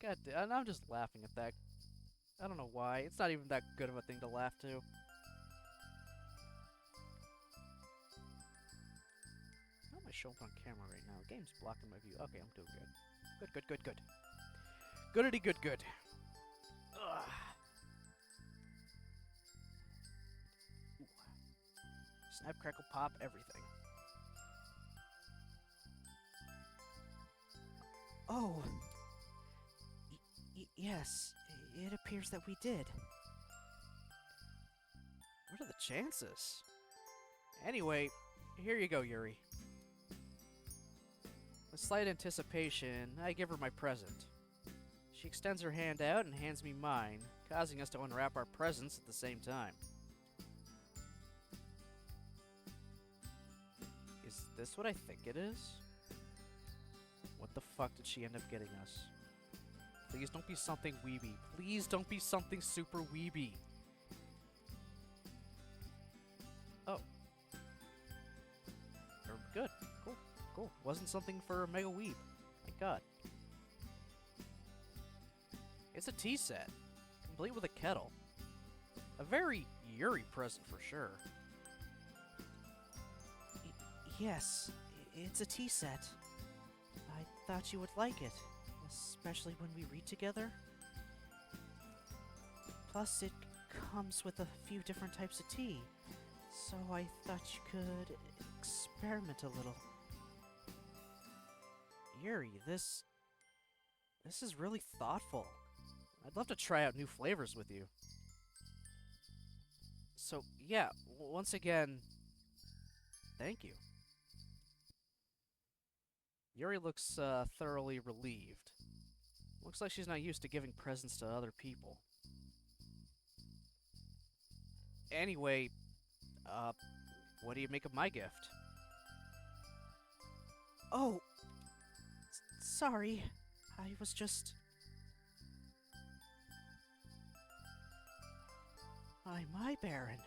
God damn, I'm just laughing at that. I don't know why. It's not even that good of a thing to laugh to. How am I showing up on camera right now? The game's blocking my view. Okay, I'm doing good. Good, good, good, good. Goodity good, good. Ugh. Ooh. Snap, crackle, pop, everything. Oh. Yes, it appears that we did. What are the chances? Anyway, here you go, Yuri. With slight anticipation, I give her my present. She extends her hand out and hands me mine, causing us to unwrap our presents at the same time. Is this what I think it is? What the fuck did she end up getting us? Please don't be something weeby. Please don't be something super weeby. Oh. Good. Cool. Cool. Wasn't something for a mega weeb. Thank God. It's a tea set, complete with a kettle. A very Yuri present for sure. Yes, it's a tea set. I thought you would like it, especially when we read together. Plus, it comes with a few different types of tea, so I thought you could experiment a little. Yuri, this is really thoughtful. I'd love to try out new flavors with you. So, yeah, once again, thank you. Yuri looks thoroughly relieved. Looks like she's not used to giving presents to other people. Anyway, what do you make of my gift? Oh, sorry. I was just... My Baron.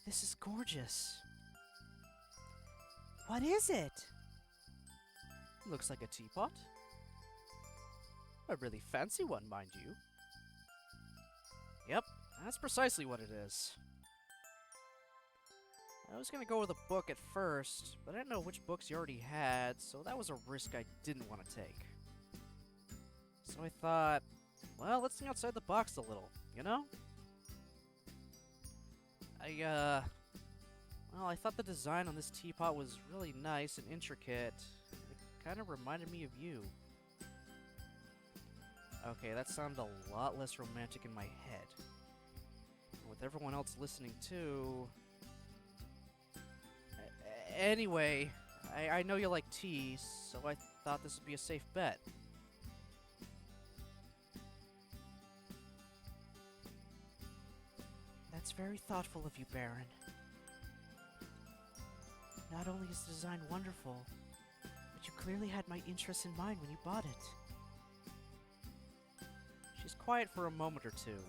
This is gorgeous. What is it? Looks like a teapot. A really fancy one, mind you. Yep, that's precisely what it is. I was gonna go with a book at first, but I didn't know which books you already had, so that was a risk I didn't want to take. So I thought, well, let's think outside the box a little, you know? I thought the design on this teapot was really nice and intricate. It kind of reminded me of you. Okay, that sounded a lot less romantic in my head. And with everyone else listening too... Anyway, I know you like tea, so I thought this would be a safe bet. That's very thoughtful of you, Baron. Not only is the design wonderful, but you clearly had my interests in mind when you bought it. She's quiet for a moment or two.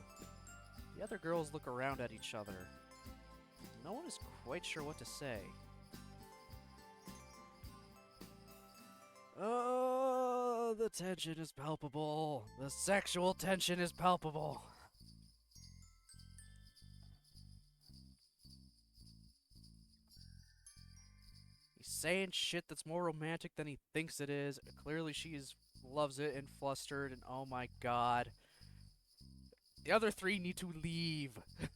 The other girls look around at each other. No one is quite sure what to say. Oh, the tension is palpable. The sexual tension is palpable. saying shit that's more romantic than he thinks it is. Clearly loves it and flustered, and oh my god. The other three need to leave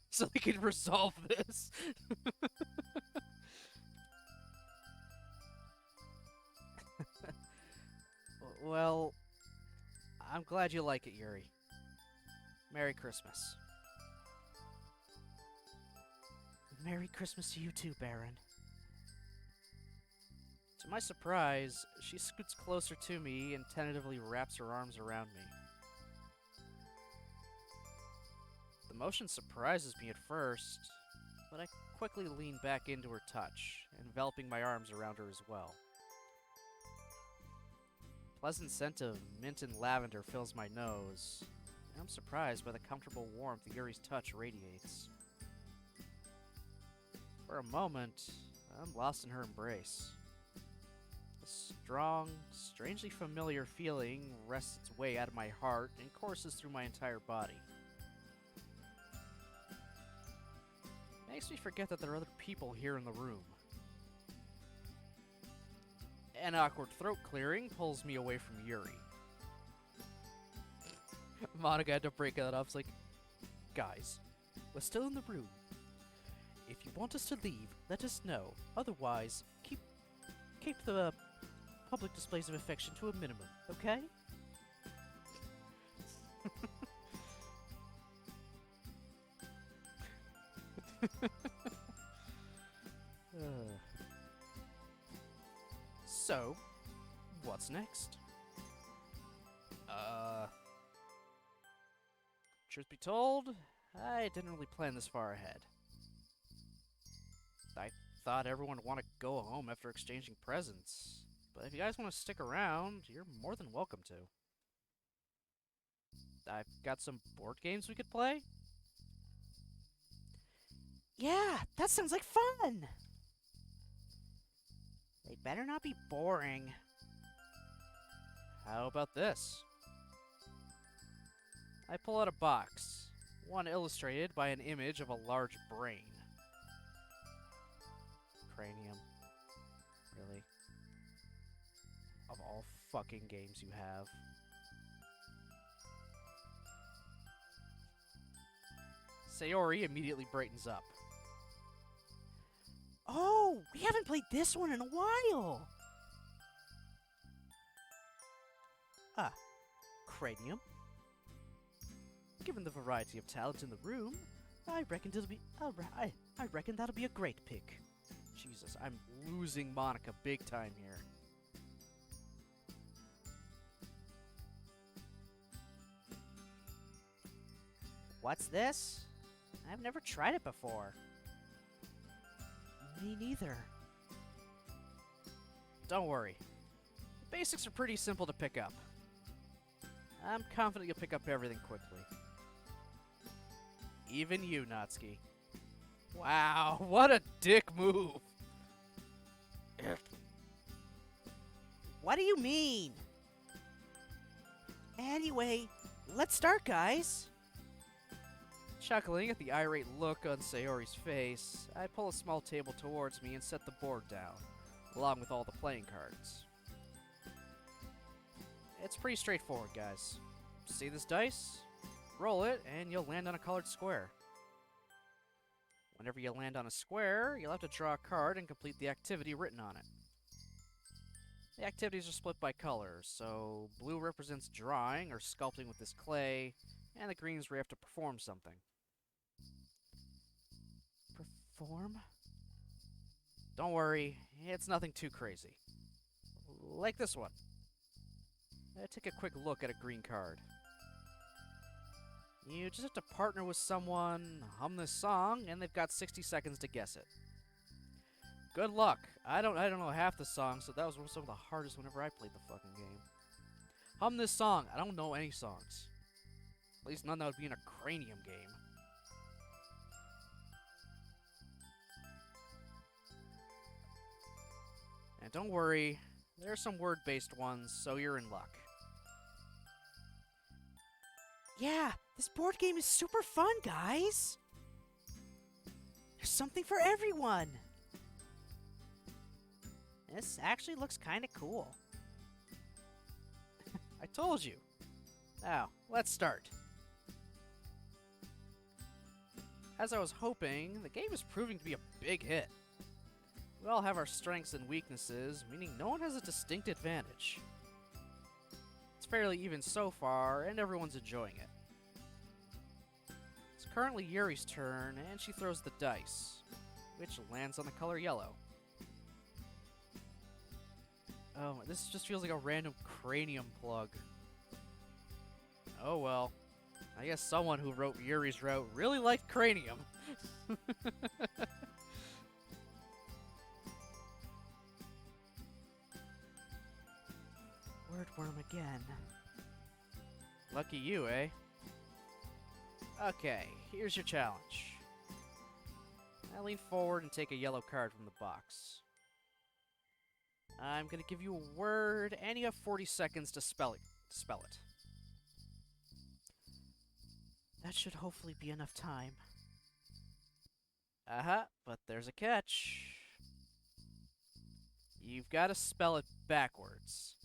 so they can resolve this. Well, I'm glad you like it, Yuri. Merry Christmas. Merry Christmas to you too, Baron. To my surprise, she scoots closer to me and tentatively wraps her arms around me. The motion surprises me at first, but I quickly lean back into her touch, enveloping my arms around her as well. Pleasant scent of mint and lavender fills my nose, and I'm surprised by the comfortable warmth Yuri's touch radiates. For a moment, I'm lost in her embrace. A strong, strangely familiar feeling wrests its way out of my heart and courses through my entire body. Makes me forget that there are other people here in the room. An awkward throat clearing pulls me away from Yuri. Monica had to break that up. It's like, guys, we're still in the room. If you want us to leave, let us know. Otherwise, keep the public displays of affection to a minimum, okay? So, what's next? Truth be told, I didn't really plan this far ahead. I thought everyone would want to go home after exchanging presents, but if you guys want to stick around, you're more than welcome to. I've got some board games we could play. Yeah, that sounds like fun! They better not be boring. How about this? I pull out a box, one illustrated by an image of a large brain. Cranium. Really? Of all fucking games you have. Sayori immediately brightens up. Oh, we haven't played this one in a while! Cranium. Given the variety of talent in the room, I reckon I reckon that'll be a great pick. Jesus, I'm losing Monica big time here. What's this? I've never tried it before. Me neither. Don't worry. The basics are pretty simple to pick up. I'm confident you'll pick up everything quickly. Even you, Natsuki. Wow, what a dick move! What do you mean? Anyway, let's start, guys. Chuckling at the irate look on Sayori's face, I pull a small table towards me and set the board down, along with all the playing cards. It's pretty straightforward, guys. See this dice? Roll it, and you'll land on a colored square. Whenever you land on a square, you'll have to draw a card and complete the activity written on it. The activities are split by color, so blue represents drawing or sculpting with this clay, and the green's where you have to perform something. Perform? Don't worry, it's nothing too crazy. Like this one. Take a quick look at a green card. You just have to partner with someone, hum this song, and they've got 60 seconds to guess it. Good luck. I don't know half the songs, so that was some of the hardest whenever I played the fucking game. Hum this song. I don't know any songs. At least none that would be in a cranium game. And don't worry, there are some word-based ones, so you're in luck. Yeah, this board game is super fun, guys. There's something for everyone. This actually looks kind of cool. I told you. Now, let's start. As I was hoping, the game is proving to be a big hit. We all have our strengths and weaknesses, meaning no one has a distinct advantage. It's fairly even so far, and everyone's enjoying it. It's currently Yuri's turn, and she throws the dice, which lands on the color yellow. Oh, this just feels like a random cranium plug. Oh well. I guess someone who wrote Yuri's route really liked cranium. Wordworm again. Lucky you, eh? Okay, here's your challenge. I lean forward and take a yellow card from the box. I'm gonna give you a word, and you have 40 seconds to spell it. That should hopefully be enough time. But there's a catch. You've got to spell it backwards.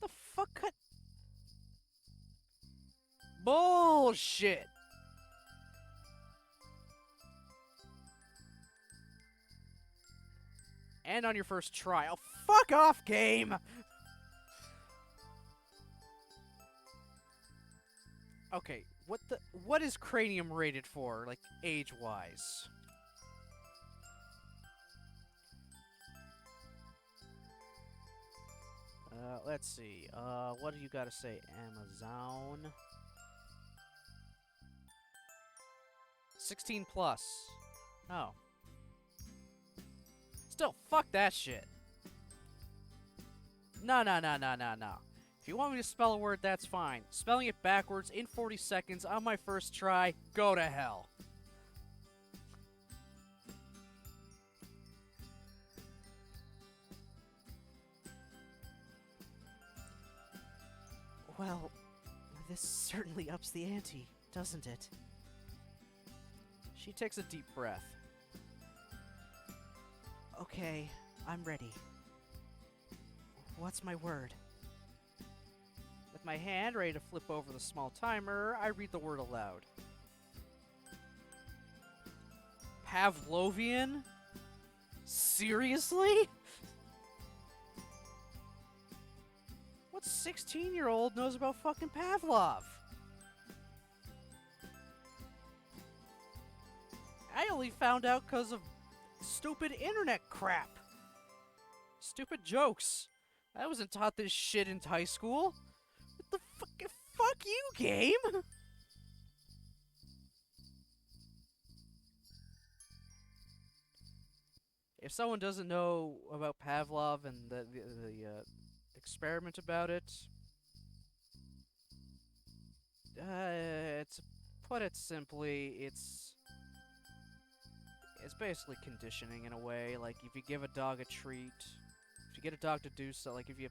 The fuck could... Bullshit! And on your first try. Oh, fuck off, game! Okay, what is cranium rated for, like, age-wise? Let's see. What do you gotta say? Amazon. 16 plus. Oh. Still, fuck that shit. No. If you want me to spell a word, that's fine. Spelling it backwards in 40 seconds on my first try, go to hell. Well, this certainly ups the ante, doesn't it? She takes a deep breath. Okay, I'm ready. What's my word? With my hand ready to flip over the small timer, I read the word aloud. Pavlovian? Seriously? What 16-year-old knows about fucking Pavlov? I only found out because of stupid internet crap. Stupid jokes. I wasn't taught this shit in high school. What the fuck you, game? If someone doesn't know about Pavlov and the experiment about it, to put it simply, it's basically conditioning in a way. Like, if you give a dog a treat, if you get a dog to do so, like if you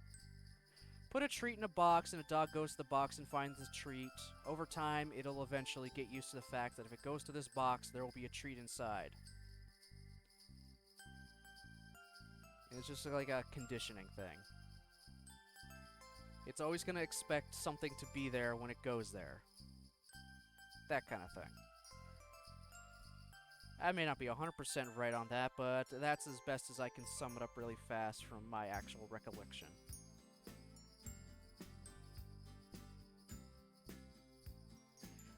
put a treat in a box and a dog goes to the box and finds the treat, over time it'll eventually get used to the fact that if it goes to this box, there will be a treat inside. It's just like a conditioning thing. It's always going to expect something to be there when it goes there. That kind of thing. I may not be 100% right on that, but that's as best as I can sum it up really fast from my actual recollection.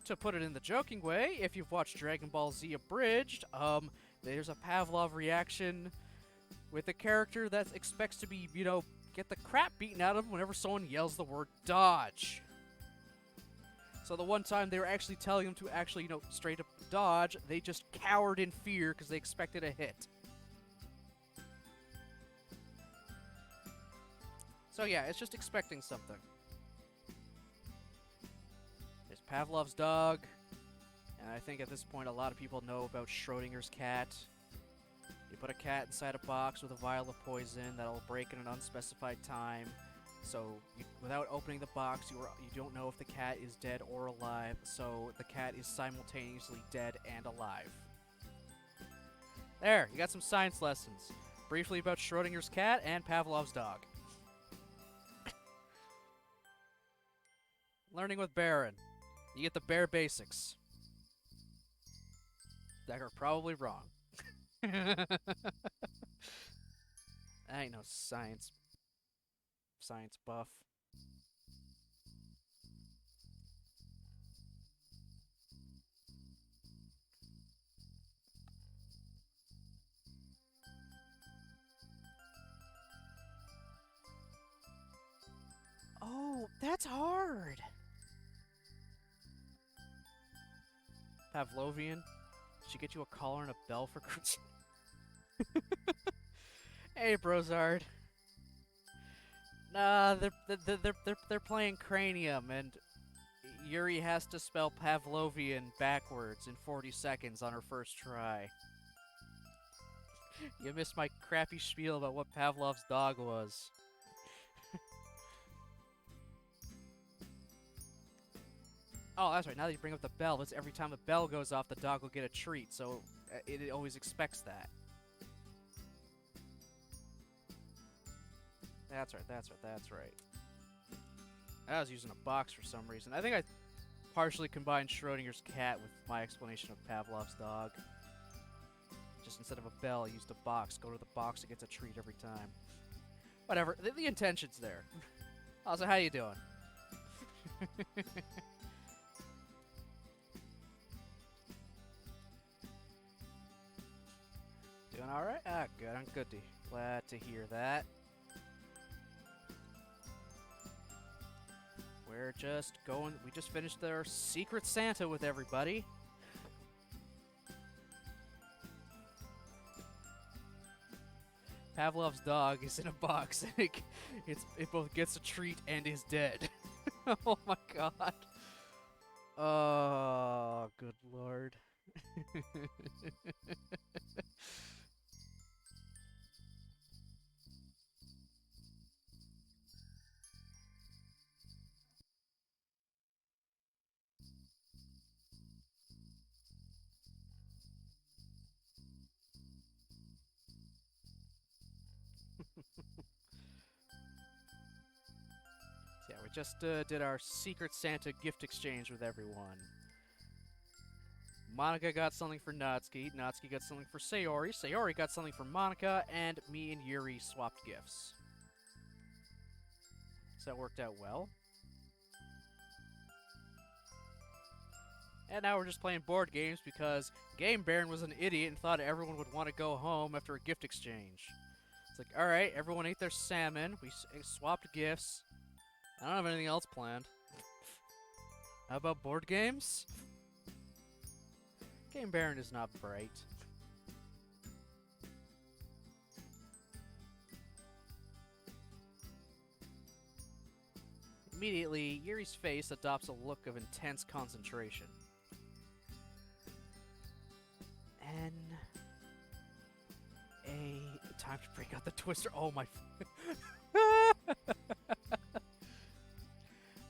To put it in the joking way, if you've watched Dragon Ball Z Abridged, there's a Pavlov reaction with a character that expects to be, get the crap beaten out of him whenever someone yells the word dodge. So the one time they were actually telling him to actually, straight up dodge, they just cowered in fear because they expected a hit. So yeah, it's just expecting something. There's Pavlov's dog, and I think at this point a lot of people know about Schrodinger's cat. You put a cat inside a box with a vial of poison that'll break in an unspecified time. So, without opening the box, you don't know if the cat is dead or alive, so the cat is simultaneously dead and alive. There, you got some science lessons. briefly about Schrodinger's cat and Pavlov's dog. Learning with Baron. You get the bare basics. That are probably wrong. I ain't no science buff. Oh, that's hard. Pavlovian. Should get you a collar and a bell for Christmas. Hey, Brozard. Nah, they're playing Cranium, and Yuri has to spell Pavlovian backwards in 40 seconds on her first try. You missed my crappy spiel about what Pavlov's dog was. Oh, that's right. Now that you bring up the bell, that's every time the bell goes off, the dog will get a treat, so it always expects that. That's right, that's right, that's right. I was using a box for some reason. I think I partially combined Schrodinger's cat with my explanation of Pavlov's dog. Just instead of a bell, I used a box. Go to the box, it gets a treat every time. Whatever, the intention's there. Also, how you doing? Doing alright? Ah, good. I'm glad to hear that. We're just going... We just finished our Secret Santa with everybody. Pavlov's dog is in a box. It both gets a treat and is dead. Oh my god. Oh, good lord. Yeah, we just did our Secret Santa gift exchange with everyone. Monica got something for Natsuki, Natsuki got something for Sayori, Sayori got something for Monica, and me and Yuri swapped gifts. So that worked out well. And now we're just playing board games because Game Baron was an idiot and thought everyone would want to go home after a gift exchange. It's like, alright, everyone ate their salmon, we swapped gifts. I don't have anything else planned. How about board games? Game Baron is not bright. Immediately, Yuri's face adopts a look of intense concentration. Time to break out the twister. Oh my...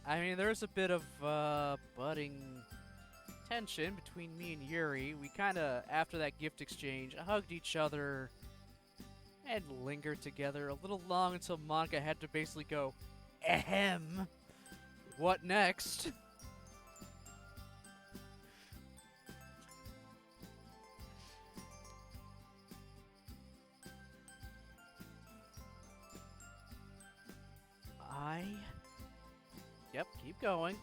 I mean, there's a bit of budding tension between me and Yuri. We kind of, after that gift exchange, hugged each other and lingered together a little long until Monica had to basically go, ahem. What next? Yep, keep going.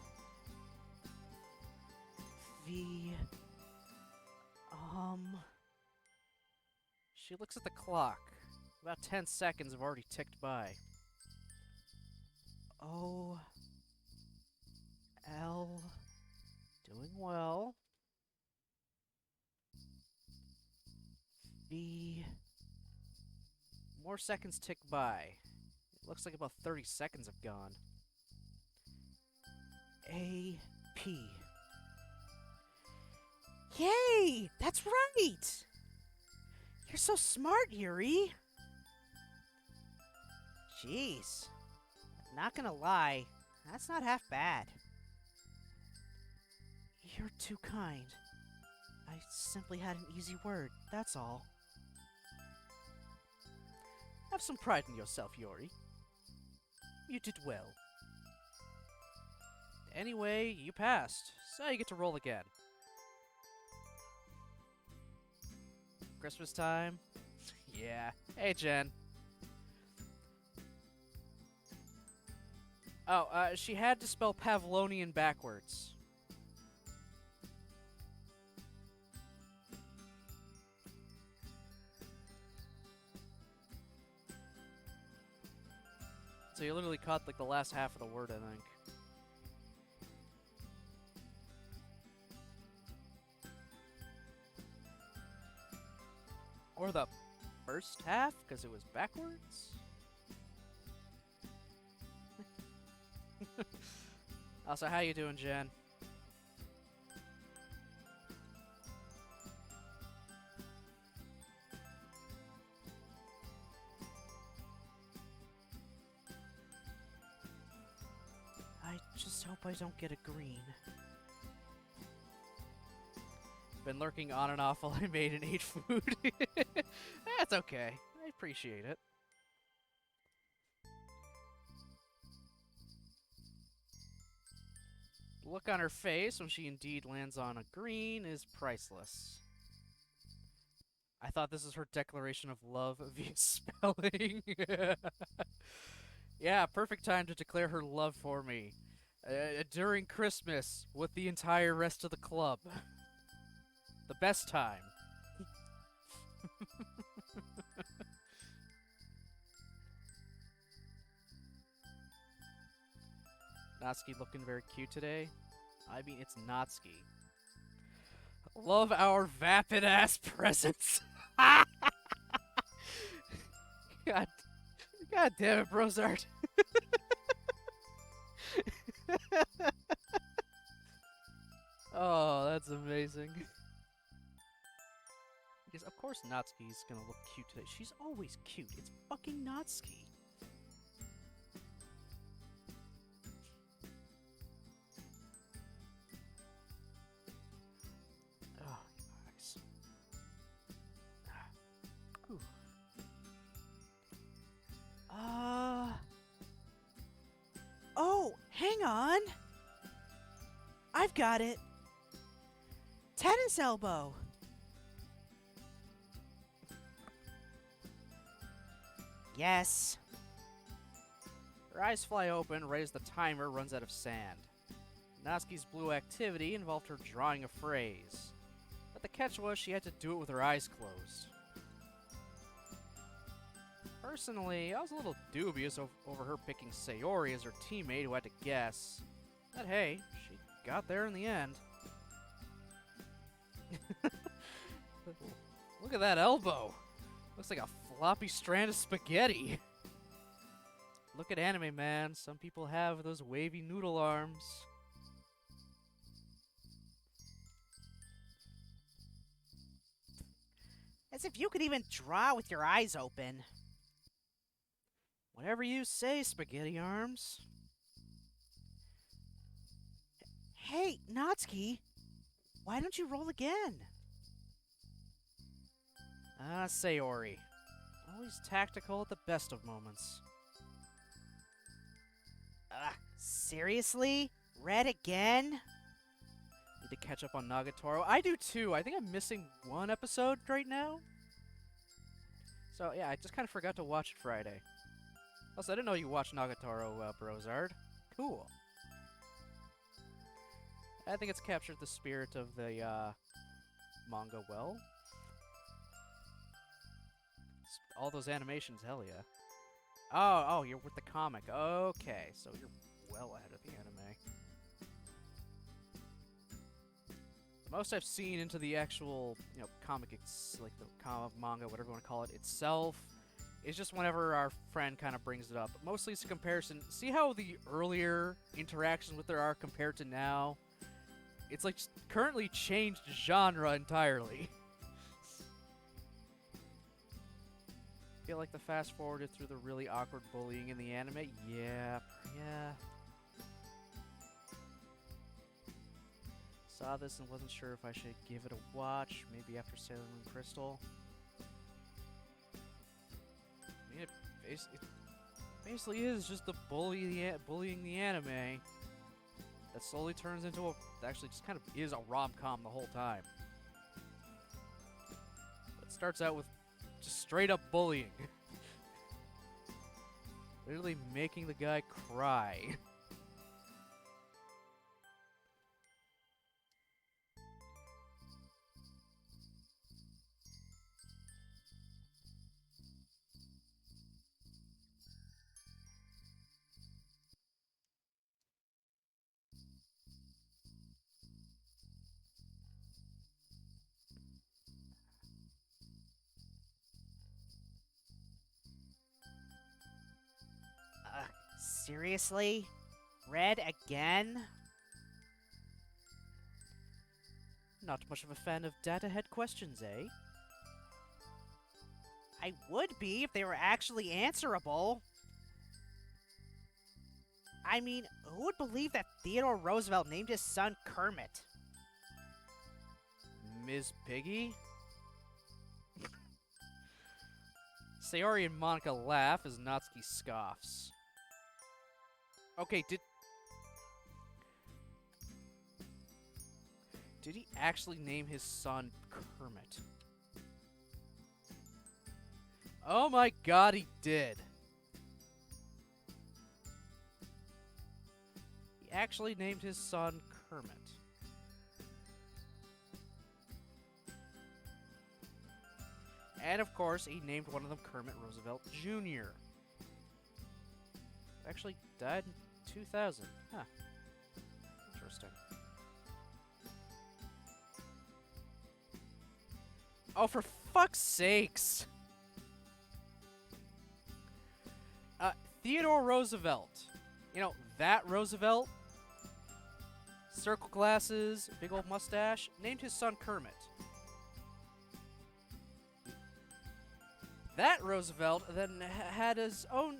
She looks at the clock. About 10 seconds have already ticked by. O... L... Doing well. V... More seconds tick by. It looks like about 30 seconds have gone. A... P... Yay! That's right! You're so smart, Yuri! Jeez. Not gonna lie, that's not half bad. You're too kind. I simply had an easy word, that's all. Have some pride in yourself, Yuri. You did well. Anyway, you passed, so you get to roll again. Christmas time? Yeah. Hey, Jen. Oh, she had to spell Pavlonian backwards. So you literally caught like the last half of the word, I think. Or the first half, because it was backwards? Also, how you doing, Jen? I just hope I don't get a green. Been lurking on and off while I made and ate food. That's okay. I appreciate it. The look on her face when she indeed lands on a green is priceless. I thought this was her declaration of love via spelling. Yeah, perfect time to declare her love for me. During Christmas with the entire rest of the club. The best time. Natsuki looking very cute today. I mean, it's Natsuki. Love our vapid ass presents. God, God damn it, Brozart. Oh, that's amazing. Because of course Natsuki's gonna look cute today. She's always cute. It's fucking Natsuki. Oh, eyes. Whew. Oh, hang on. I've got it. Tennis elbow. Yes. Her eyes fly open, right as the timer runs out of sand. Natsuki's blue activity involved her drawing a phrase. But the catch was she had to do it with her eyes closed. Personally, I was a little dubious over her picking Sayori as her teammate who had to guess. But hey, she got there in the end. Look at that elbow. Looks like a floppy strand of spaghetti. Look at anime, man. Some people have those wavy noodle arms. As if you could even draw with your eyes open. Whatever you say, spaghetti arms. Hey, Natsuki. Why don't you roll again? Ah, Sayori. Always tactical at the best of moments. Seriously? Red again? Need to catch up on Nagatoro. I do too. I think I'm missing one episode right now. So yeah, I just kind of forgot to watch it Friday. Also, I didn't know you watched Nagatoro, Brozard. Cool. I think it's captured the spirit of the manga well. All those animations, hell yeah. Oh, you're with the comic. Okay, so you're well ahead of the anime. Most I've seen into the actual, comic, like the comic, manga, whatever you want to call it, itself, is just whenever our friend kind of brings it up. But mostly it's a comparison. See how the earlier interactions with her are compared to now? It's like currently changed genre entirely. Feel like the fast forwarded through the really awkward bullying in the anime? Yeah. Saw this and wasn't sure if I should give it a watch, maybe after Sailor Moon Crystal. I mean, it it basically is just the bullying the anime that slowly turns into a actually just kind of is a rom-com the whole time. It starts out with just straight up bullying. Literally making the guy cry. Seriously? Red again? Not much of a fan of data-head questions, eh? I would be if they were actually answerable. I mean, who would believe that Theodore Roosevelt named his son Kermit? Ms. Piggy? Sayori and Monica laugh as Natsuki scoffs. Okay, did he actually name his son Kermit? Oh my god, he did. He actually named his son Kermit. And of course, he named one of them Kermit Roosevelt Jr. Actually died in 2000. Huh. Interesting. Oh, for fuck's sakes! Theodore Roosevelt. You know, that Roosevelt? Circle glasses, big old mustache. Named his son Kermit. That Roosevelt then had his own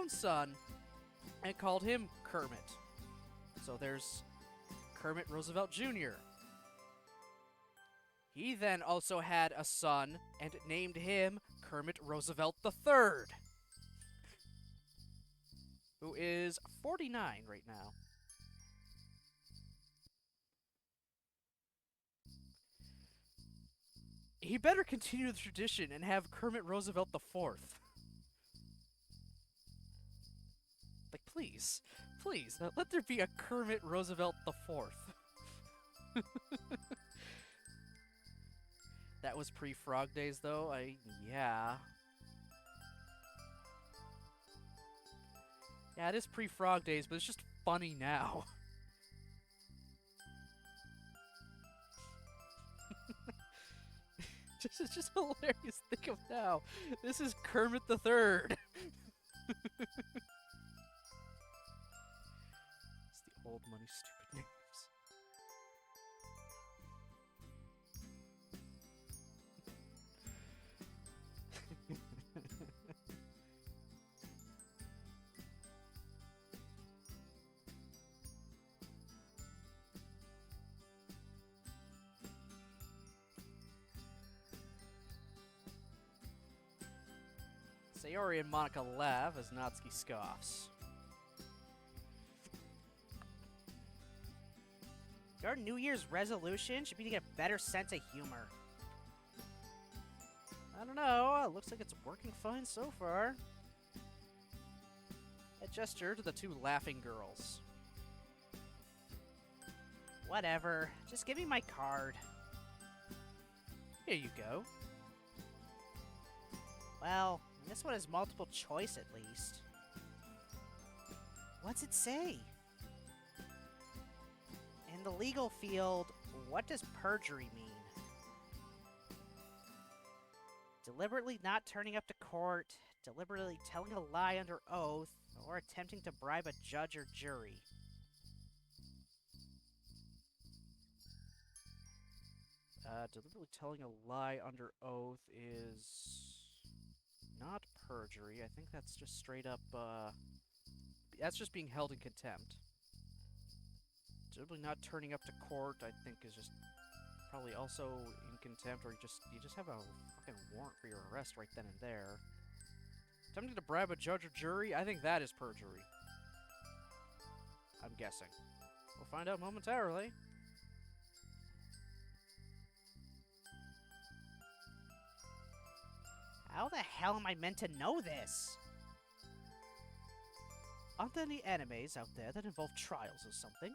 son and called him Kermit. So there's Kermit Roosevelt Jr. He then also had a son and named him Kermit Roosevelt III, who is 49 right now. He better continue the tradition and have Kermit Roosevelt IV. Like, please, let there be a Kermit Roosevelt IV. That was pre-Frog Days, though. Yeah. Yeah, it is pre-Frog Days, but it's just funny now. It's just hilarious. Think of now. This is Kermit the Third. It's the old money stupid names. Sayori and Monica laugh as Natsuki scoffs. Your New Year's resolution should be to get a better sense of humor. I don't know. Looks like it's working fine so far. A gesture to the two laughing girls. Whatever. Just give me my card. Here you go. Well, this one has multiple choice at least. What's it say? In the legal field, what does perjury mean? Deliberately not turning up to court, deliberately telling a lie under oath, or attempting to bribe a judge or jury. Deliberately telling a lie under oath is not perjury. I think that's just straight up, that's just being held in contempt. Deliberately not turning up to court, I think, is just probably also in contempt, or you just have a fucking warrant for your arrest right then and there. Attempting to bribe a judge or jury? I think that is perjury. I'm guessing. We'll find out momentarily. How the hell am I meant to know this? Aren't there any animes out there that involve trials or something?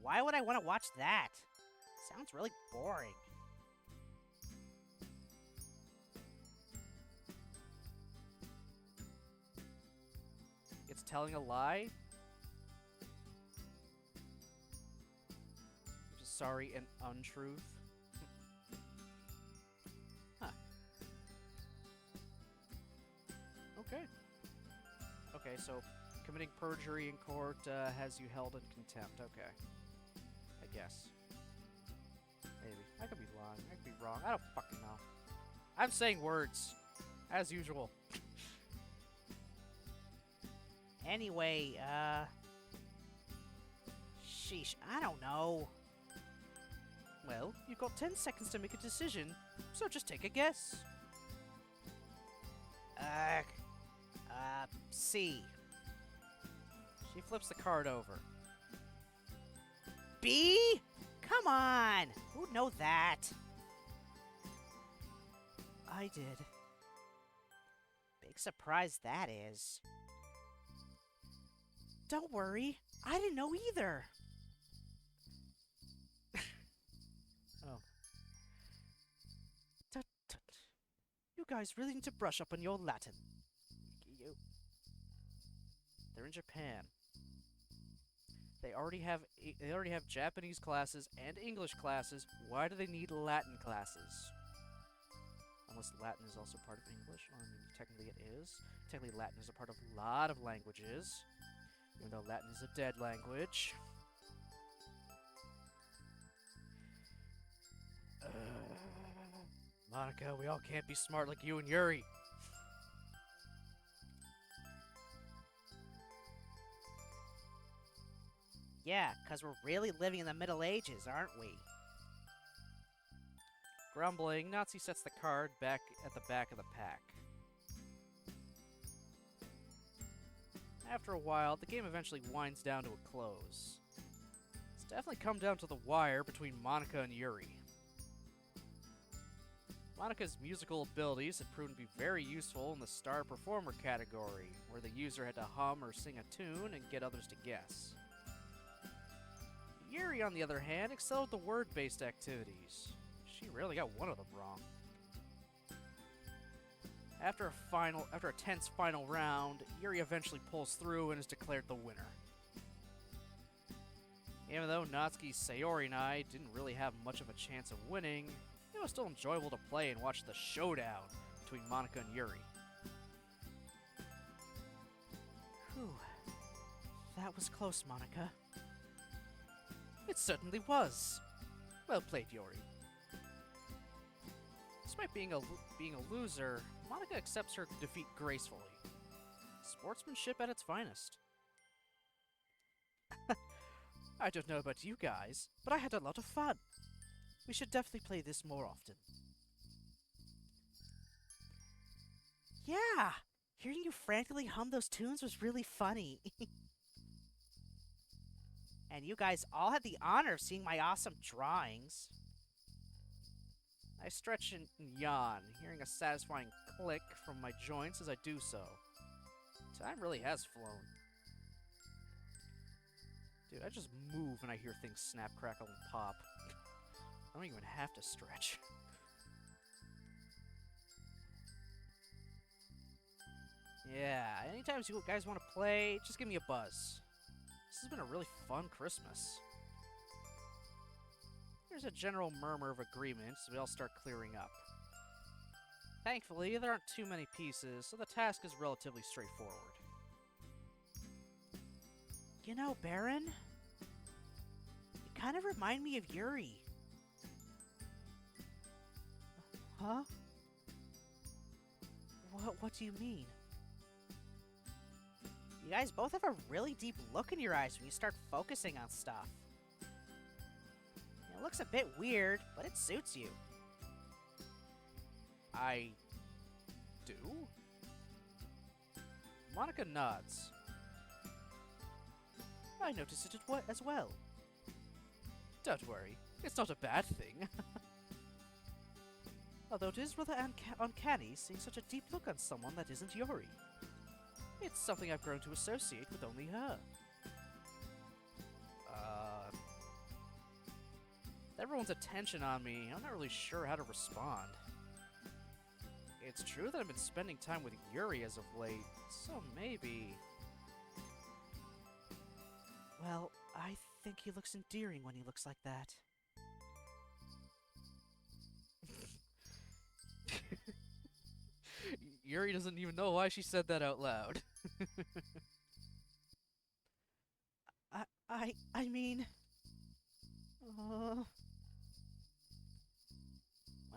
Why would I want to watch that? Sounds really boring. It's telling a lie? Which is sorry, an untruth. Huh. Okay. Okay, so committing perjury in court has you held in contempt. Okay. I guess. Maybe. I could be wrong. I could be wrong. I don't fucking know. I'm saying words. As usual. Anyway, sheesh, I don't know. Well, you've got 10 seconds to make a decision, so just take a guess. C. She flips the card over. B? Come on! Who'd know that? I did. Big surprise that is. Don't worry, I didn't know either. Oh. Tut tut. You guys really need to brush up on your Latin. They're in Japan. They already have Japanese classes and English classes. Why do they need Latin classes? Unless Latin is also part of English. Well, I mean, technically it is. Technically Latin is a part of a lot of languages. Even though Latin is a dead language. Monica, we all can't be smart like you and Yuri. Yeah, 'cause we're really living in the Middle Ages, aren't we? Grumbling, Nazi sets the card back at the back of the pack. After a while, the game eventually winds down to a close. It's definitely come down to the wire between Monica and Yuri. Monica's musical abilities had proven to be very useful in the star performer category, where the user had to hum or sing a tune and get others to guess. Yuri, on the other hand, excelled at the word-based activities. She rarely got one of them wrong. After a tense final round, Yuri eventually pulls through and is declared the winner. Even though Natsuki's Sayori and I didn't really have much of a chance of winning, it was still enjoyable to play and watch the showdown between Monica and Yuri. Whew. That was close, Monica. It certainly was. Well played, Yuri. Despite being a loser, Monica accepts her defeat gracefully. Sportsmanship at its finest. I don't know about you guys, but I had a lot of fun. We should definitely play this more often. Yeah! Hearing you frantically hum those tunes was really funny. And you guys all had the honor of seeing my awesome drawings. I stretch and yawn, hearing a satisfying click from my joints as I do so. Time really has flown. Dude, I just move and I hear things snap, crackle, and pop. I don't even have to stretch. Yeah, anytime you guys want to play, just give me a buzz. This has been a really fun Christmas. There's a general murmur of agreement, so we all start clearing up. Thankfully, there aren't too many pieces, so the task is relatively straightforward. You know, Baron, you kind of remind me of Yuri. Huh? What do you mean? You guys both have a really deep look in your eyes when you start focusing on stuff. It looks a bit weird, but it suits you. I do? Monica nods. I noticed it as well. Don't worry, it's not a bad thing. Although it is rather uncanny seeing such a deep look on someone that isn't Yuri. It's something I've grown to associate with only her. Everyone's attention on me, I'm not really sure how to respond. It's true that I've been spending time with Yuri as of late, so maybe... Well, I think he looks endearing when he looks like that. Yuri doesn't even know why she said that out loud. I mean...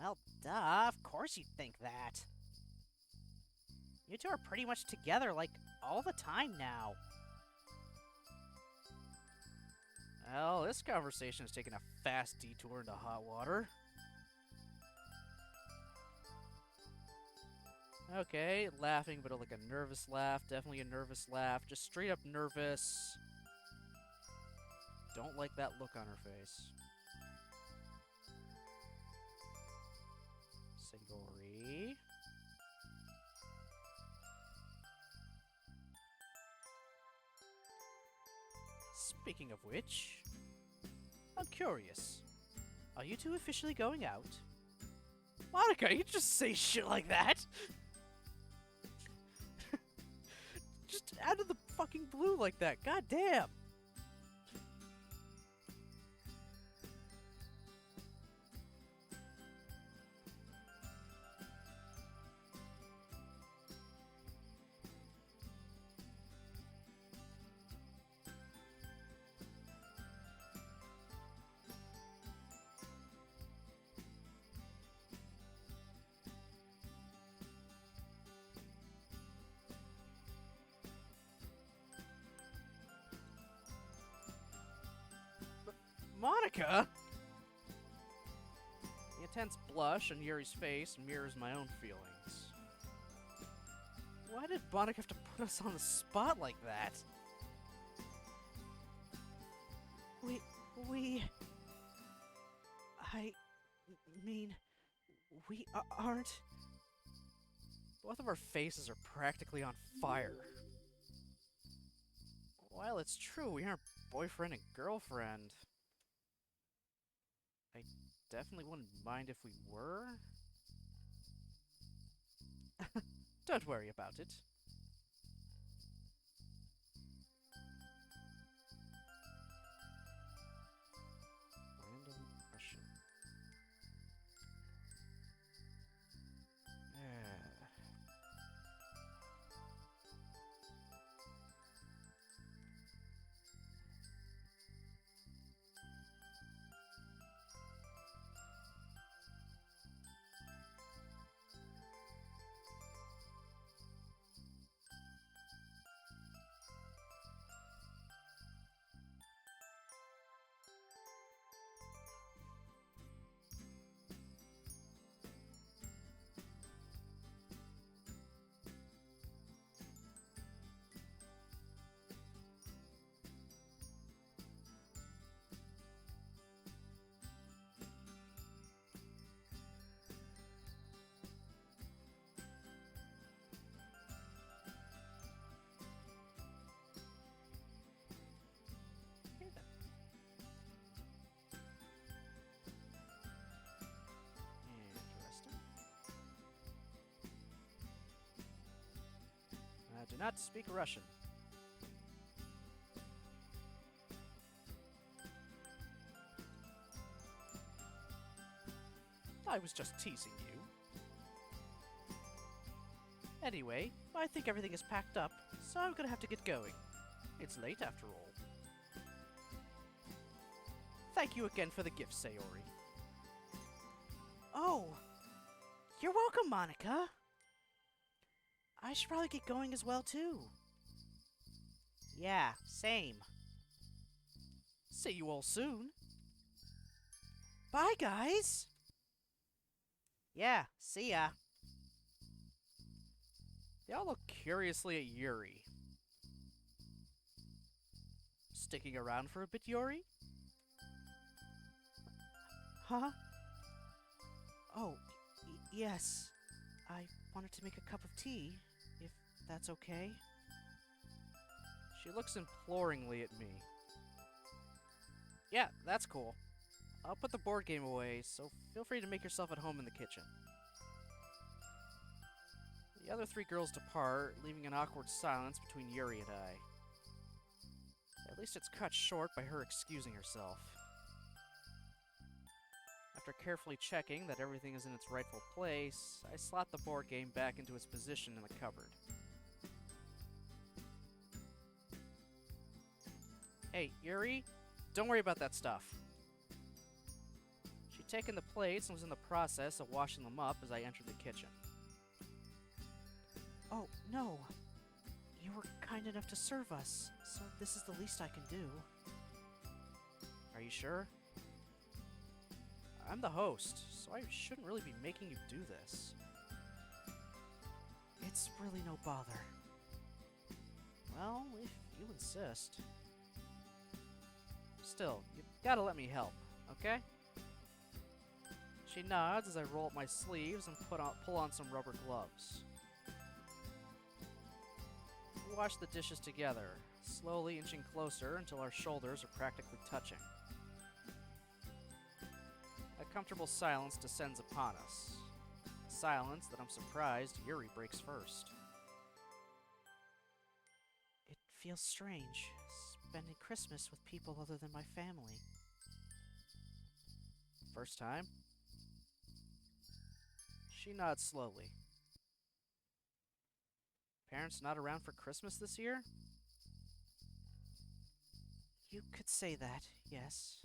Well, duh, of course you'd think that. You two are pretty much together, like, all the time now. Well, this conversation is taking a fast detour into hot water. Okay, laughing, but like a nervous laugh. Definitely a nervous laugh. Just straight up nervous. Don't like that look on her face. Sayori. Speaking of which, I'm curious. Are you two officially going out? Monica, you just say shit like that? Just out of the fucking blue like that. God damn. Monica? The intense blush on Yuri's face mirrors my own feelings. Why did Monica have to put us on the spot like that? I mean, we aren't... Both of our faces are practically on fire. While it's true we aren't boyfriend and girlfriend, I definitely wouldn't mind if we were. Don't worry about it. Random Russian. Do not speak Russian. I was just teasing you. Anyway, I think everything is packed up, so I'm gonna have to get going. It's late after all. Thank you again for the gift, Sayori. Oh, you're welcome, Monica. I should probably get going as well, too. Yeah, same. See you all soon. Bye, guys. Yeah, see ya. They all look curiously at Yuri. Sticking around for a bit, Yuri? Huh? Oh, yes. I wanted to make a cup of tea, if that's okay. She looks imploringly at me. Yeah, that's cool. I'll put the board game away, so feel free to make yourself at home in the kitchen. The other three girls depart, leaving an awkward silence between Yuri and I. At least it's cut short by her excusing herself. After carefully checking that everything is in its rightful place, I slot the board game back into its position in the cupboard. Hey, Yuri, don't worry about that stuff. She'd taken the plates and was in the process of washing them up as I entered the kitchen. Oh, no. You were kind enough to serve us, so this is the least I can do. Are you sure? I'm the host, so I shouldn't really be making you do this. It's really no bother. Well, if you insist. Still, you gotta let me help, okay? She nods as I roll up my sleeves and pull on some rubber gloves. We wash the dishes together, slowly inching closer until our shoulders are practically touching. A comfortable silence descends upon us. Silence that I'm surprised Yuri breaks first. It feels strange, spending Christmas with people other than my family. First time? She nods slowly. Parents not around for Christmas this year? You could say that, yes.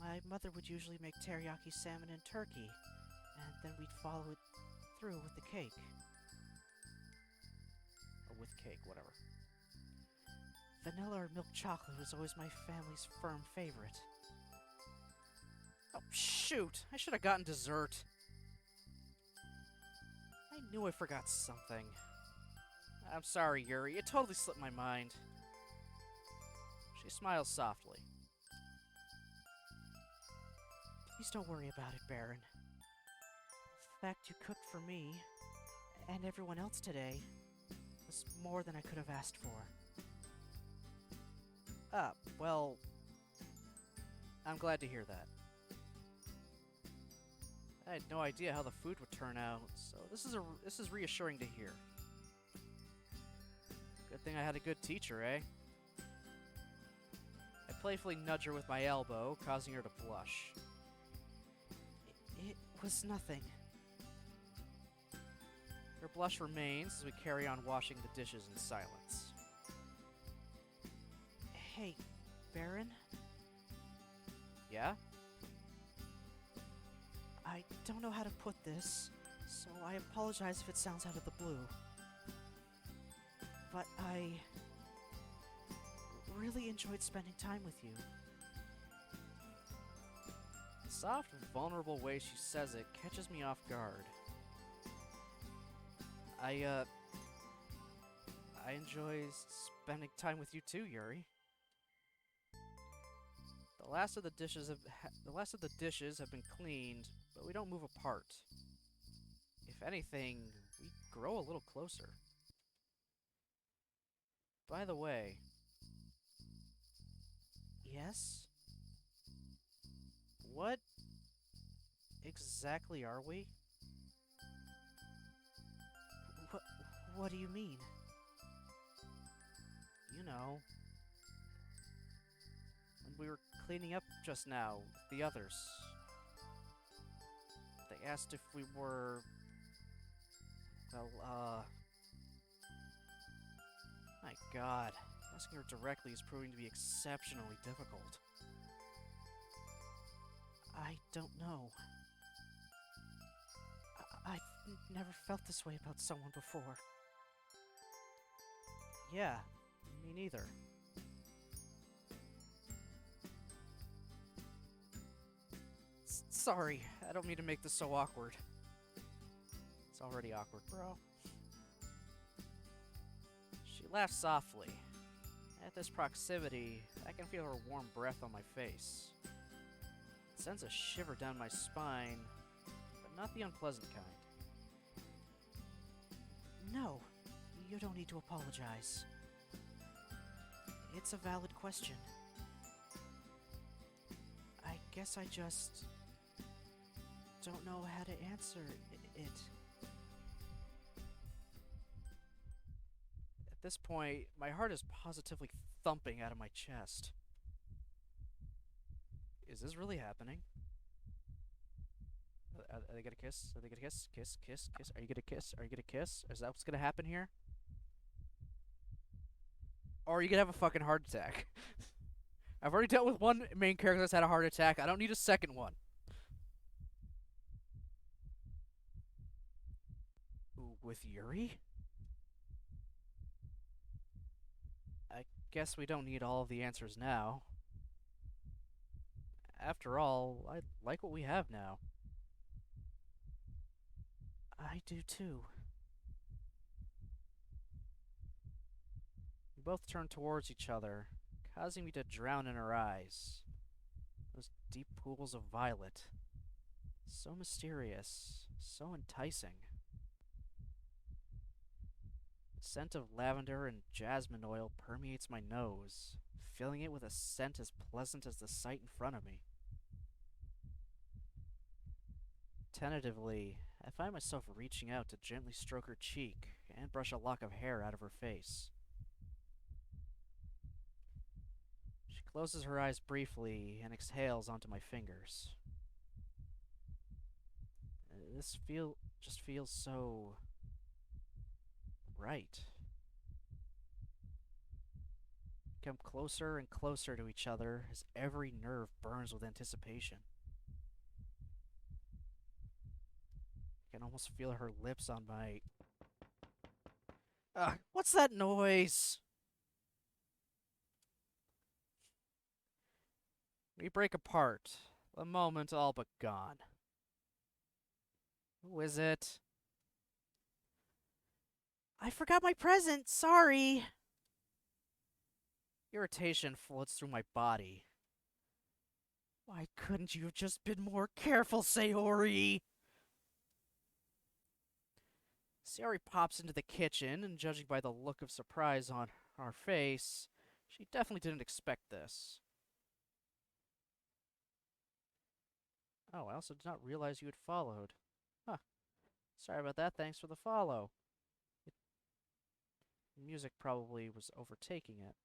My mother would usually make teriyaki salmon and turkey, and then we'd follow it through with the cake. Or with cake, whatever. Vanilla or milk chocolate was always my family's firm favorite. Oh, shoot! I should have gotten dessert. I knew I forgot something. I'm sorry, Yuri. It totally slipped my mind. She smiles softly. Please don't worry about it, Baron. The fact you cooked for me, and everyone else today, was more than I could have asked for. Well, I'm glad to hear that. I had no idea how the food would turn out, so this is reassuring to hear. Good thing I had a good teacher, eh? I playfully nudge her with my elbow, causing her to blush. It was nothing. Her blush remains as we carry on washing the dishes in silence. Hey, Baron? Yeah? I don't know how to put this, so I apologize if it sounds out of the blue. But I really enjoyed spending time with you. The soft, vulnerable way she says it catches me off guard. I enjoy spending time with you too, Yuri. The last of the dishes have been cleaned, but we don't move apart. If anything, we grow a little closer. By the way, Yes? what exactly are we? What do you mean? You know, when we were cleaning up just now, the others. They asked if we were... Well, my god. Asking her directly is proving to be exceptionally difficult. I don't know. I've never felt this way about someone before. Yeah, me neither. Sorry, I don't mean to make this so awkward. It's already awkward, bro. She laughs softly. At this proximity, I can feel her warm breath on my face. It sends a shiver down my spine, but not the unpleasant kind. No, you don't need to apologize. It's a valid question. I guess I just don't know how to answer it. At this point, my heart is positively thumping out of my chest. Is this really happening? Are they gonna kiss? Are they gonna kiss? Kiss, kiss, kiss. Are you gonna kiss? Are you gonna kiss? Is that what's gonna happen here? Or are you gonna have a fucking heart attack? I've already dealt with one main character that's had a heart attack. I don't need a second one. Ooh, with Yuri? I guess we don't need all of the answers now. After all, I like what we have now. I do too. We both turn towards each other, causing me to drown in her eyes. Those deep pools of violet. So mysterious, so enticing. The scent of lavender and jasmine oil permeates my nose, filling it with a scent as pleasant as the sight in front of me. Tentatively, I find myself reaching out to gently stroke her cheek and brush a lock of hair out of her face. She closes her eyes briefly and exhales onto my fingers. This just feels so right. We come closer and closer to each other as every nerve burns with anticipation. I can almost feel her lips on my... What's that noise? We break apart, the moment all but gone. Who is it? I forgot my present, sorry! Irritation floods through my body. Why couldn't you have just been more careful, Sayori? Sayori pops into the kitchen, and judging by the look of surprise on our face, she definitely didn't expect this. Oh, I also did not realize you had followed. Huh. Sorry about that, thanks for the follow. Music probably was overtaking it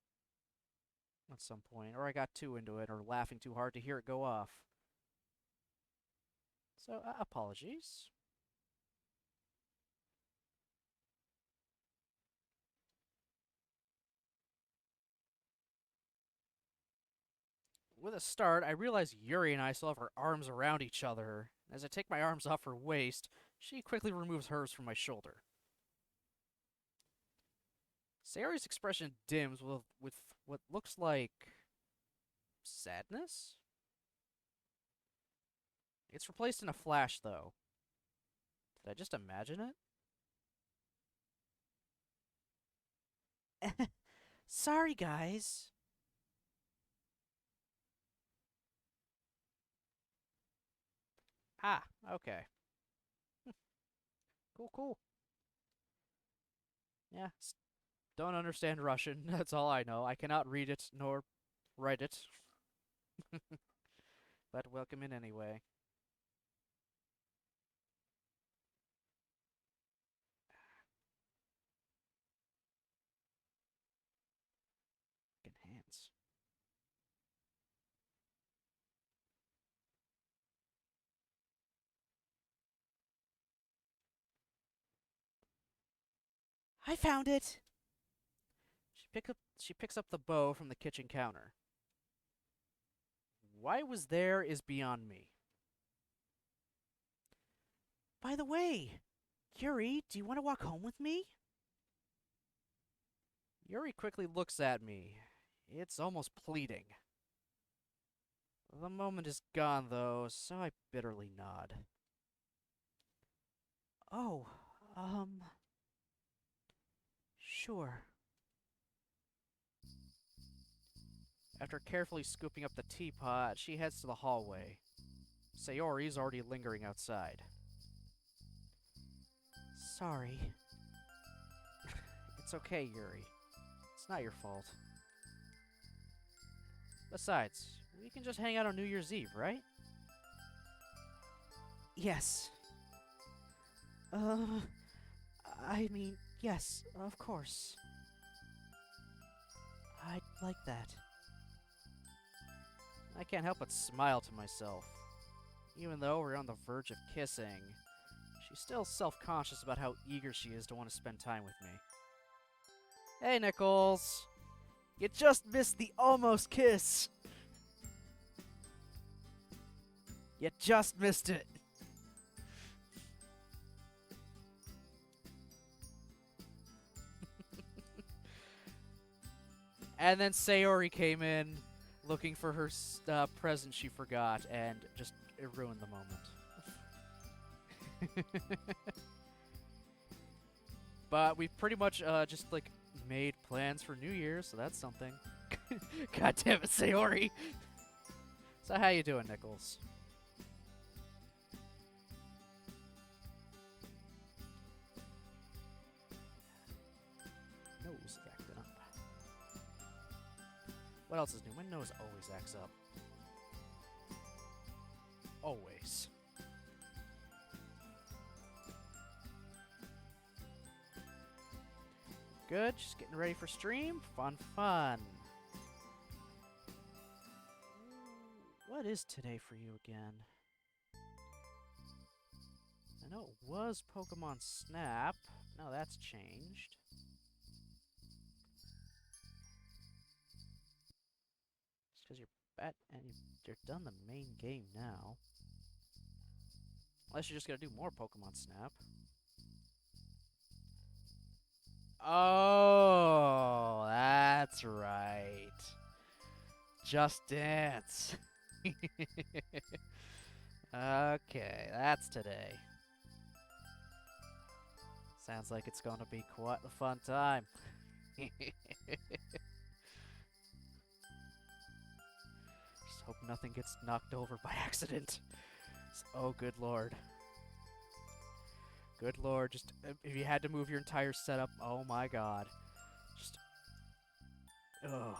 at some point, or I got too into it, or laughing too hard to hear it go off. So, apologies. With a start, I realize Yuri and I still have our arms around each other. As I take my arms off her waist, she quickly removes hers from my shoulder. Sayori's expression dims with what looks like sadness? It's replaced in a flash, though. Did I just imagine it? Sorry, guys. Ah, okay. Cool, cool. Yeah, don't understand Russian. That's all I know. I cannot read it nor write it. But welcome in anyway. Fucking hands. I found it! She picks up the bow from the kitchen counter. Why it was there is beyond me. By the way, Yuri, do you want to walk home with me? Yuri quickly looks at me. It's almost pleading. The moment is gone, though, so I bitterly nod. Oh, Sure. After carefully scooping up the teapot, she heads to the hallway. Sayori's already lingering outside. Sorry. It's okay, Yuri. It's not your fault. Besides, we can just hang out on New Year's Eve, right? Yes. I mean, yes, of course. I'd like that. I can't help but smile to myself. Even though we're on the verge of kissing, she's still self-conscious about how eager she is to want to spend time with me. Hey, Nichols! You just missed the almost kiss! You just missed it! And then Sayori came in, looking for her present she forgot, and just it ruined the moment. But we've pretty much just like made plans for New Year's, so that's something. God damn it, Sayori! So how you doing, Nichols? Nose is acting up. What else is new? My nose always acts up. Always. Good, just getting ready for stream. Fun, fun. What is today for you again? I know it was Pokemon Snap. Now that's changed. Just because you're you're done the main game now. Unless you're just gonna do more Pokemon Snap. Oh, that's right. Just Dance. Okay, that's today. Sounds like it's gonna be quite a fun time. Just hope nothing gets knocked over by accident. Oh, good lord. Good lord, just if you had to move your entire setup, oh my god. Just ugh.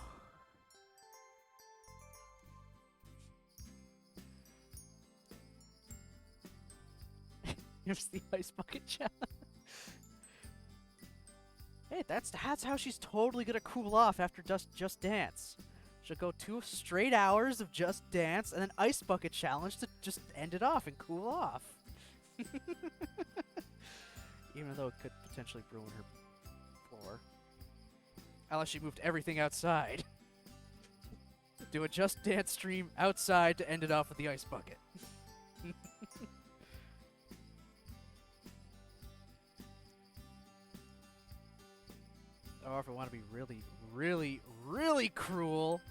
Here's the ice bucket challenge. Hey, that's how she's totally gonna cool off after Just Dance. She'll go 2 straight hours of Just Dance and then ice bucket challenge to just end it off and cool off. Even though it could potentially ruin her floor. Unless she moved everything outside. Do a Just Dance stream outside to end it off with the ice bucket. Or if I want to be really, really, really cruel.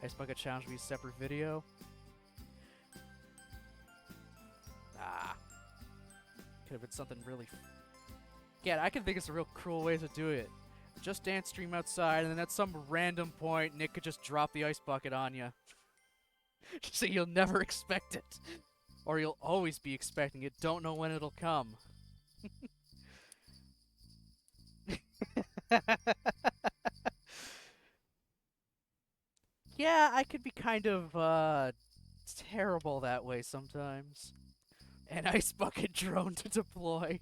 Ice bucket challenge will be a separate video. Could have been something really. Yeah, I can think of some real cruel ways to do it. Just Dance stream outside, and then at some random point, Nick could just drop the ice bucket on you. So you'll never expect it. Or you'll always be expecting it, don't know when it'll come. Yeah, I could be kind of, terrible that way sometimes. An ice bucket drone to deploy.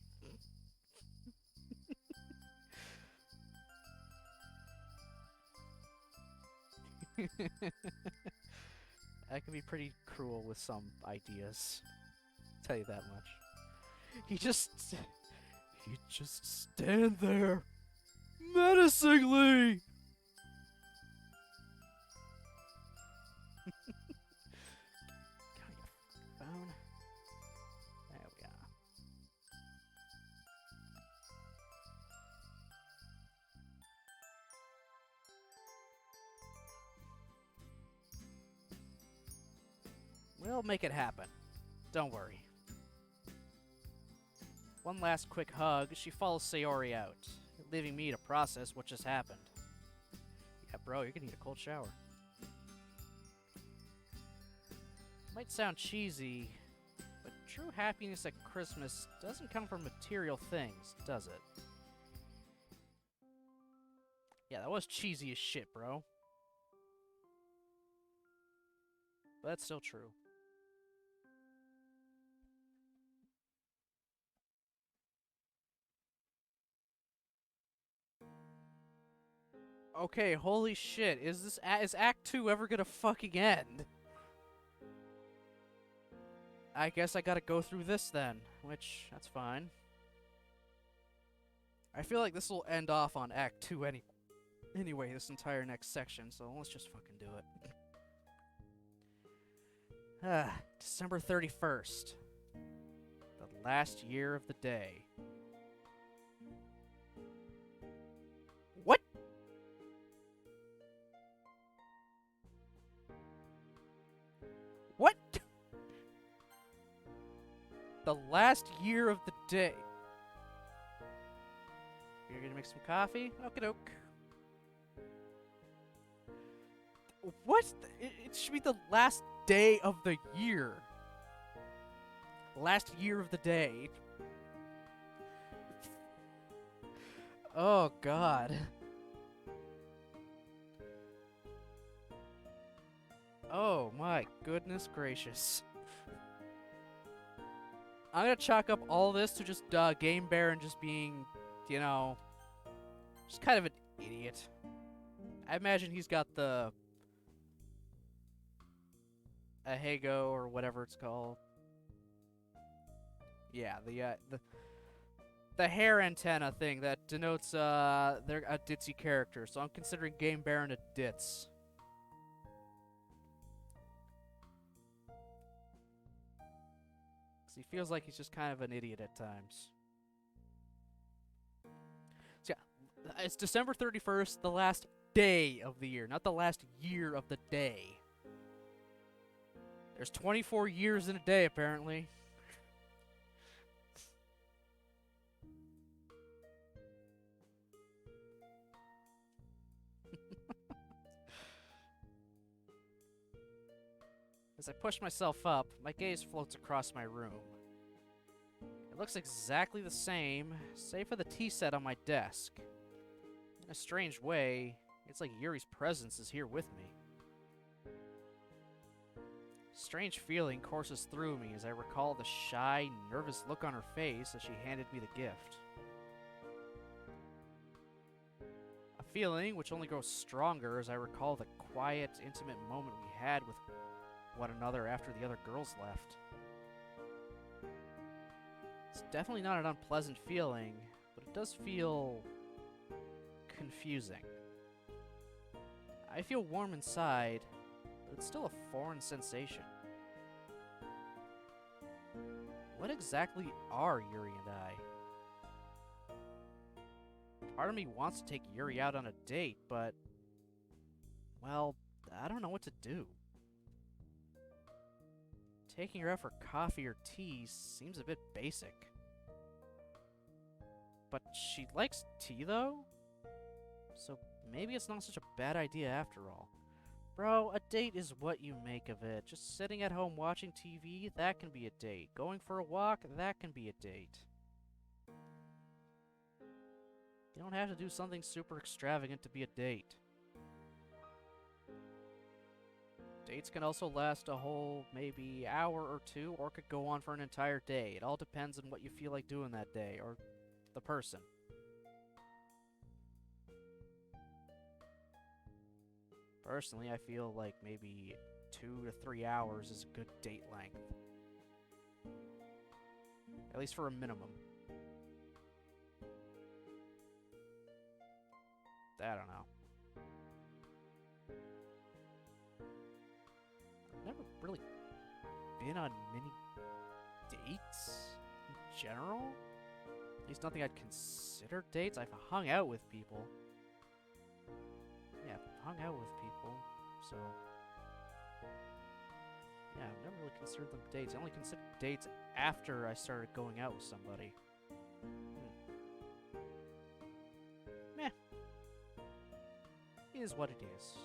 I can be pretty cruel with some ideas. Tell you that much. He just stand there menacingly. Phone. There we are. We'll make it happen. Don't worry. One last quick hug, she follows Sayori out, leaving me to process what just happened. Yeah, bro, you're gonna need a cold shower. Might sound cheesy, but true happiness at Christmas doesn't come from material things, does it? Yeah, that was cheesy as shit, bro. But that's still true. Okay, holy shit. Is Act 2 ever gonna fucking end? I guess I gotta go through this then, which, that's fine. I feel like this will end off on Act 2 anyway, this entire next section, so let's just fucking do it. December 31st. The last year of the day. What? What? The last year of the day. You're gonna make some coffee? Okie doke. What? It should be the last day of the year. Last year of the day. Oh, God. Oh, my goodness gracious. I'm gonna chalk up all this to just Game Baron just being, you know, just kind of an idiot. I imagine he's got the Ahego or whatever it's called. Yeah, the hair antenna thing that denotes they're a ditzy character. So I'm considering Game Baron a ditz. He feels like he's just kind of an idiot at times. So yeah, it's December 31st, the last day of the year, not the last year of the day. There's 24 years in a day, apparently. As I push myself up, my gaze floats across my room. It looks exactly the same, save for the tea set on my desk. In a strange way, it's like Yuri's presence is here with me. Strange feeling courses through me as I recall the shy, nervous look on her face as she handed me the gift. A feeling which only grows stronger as I recall the quiet, intimate moment we had with one another after the other girls left. It's definitely not an unpleasant feeling, but it does feel confusing. I feel warm inside, but it's still a foreign sensation. What exactly are Yuri and I? Part of me wants to take Yuri out on a date, but, well, I don't know what to do. Taking her out for coffee or tea seems a bit basic. But she likes tea, though? So maybe it's not such a bad idea after all. Bro, a date is what you make of it. Just sitting at home watching TV, that can be a date. Going for a walk, that can be a date. You don't have to do something super extravagant to be a date. Dates can also last a whole, maybe, hour or two, or could go on for an entire day. It all depends on what you feel like doing that day, or the person. Personally, I feel like maybe 2 to 3 hours is a good date length. At least for a minimum. I don't know. I've never really been on many dates in general. At least nothing I'd consider dates. I've hung out with people. Yeah, I've hung out with people, so... Yeah, I've never really considered them dates. I only considered dates after I started going out with somebody. Meh. It is what it is.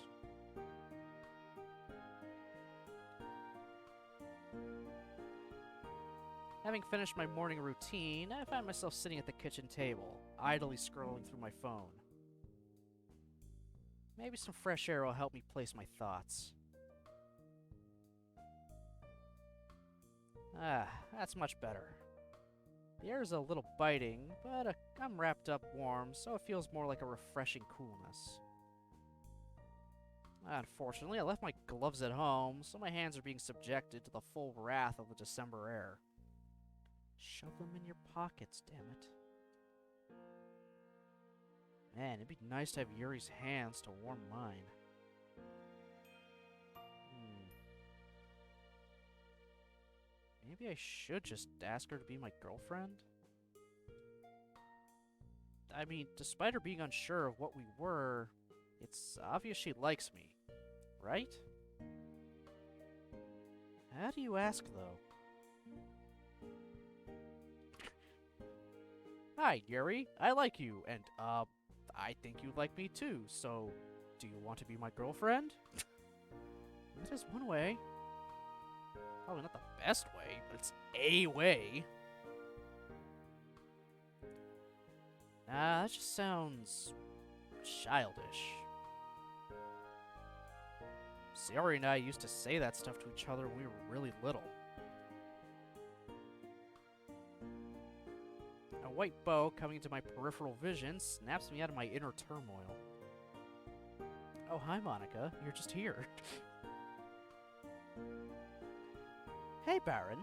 Having finished my morning routine, I found myself sitting at the kitchen table, idly scrolling through my phone. Maybe some fresh air will help me place my thoughts. Ah, that's much better. The air is a little biting, but I'm wrapped up warm, so it feels more like a refreshing coolness. Unfortunately, I left my gloves at home, so my hands are being subjected to the full wrath of the December air. Shove them in your pockets, damn it. Man, it'd be nice to have Yuri's hands to warm mine. Maybe I should just ask her to be my girlfriend? I mean, despite her being unsure of what we were, it's obvious she likes me, right? How do you ask, though? Hi, Yuri. I like you, and, I think you like me too, so do you want to be my girlfriend? That is one way. Probably not the best way, but it's a way. Nah, that just sounds childish. Yuri and I used to say that stuff to each other when we were really little. A white bow coming into my peripheral vision snaps me out of my inner turmoil. Oh, hi, Monica. You're just here. Hey, Baron.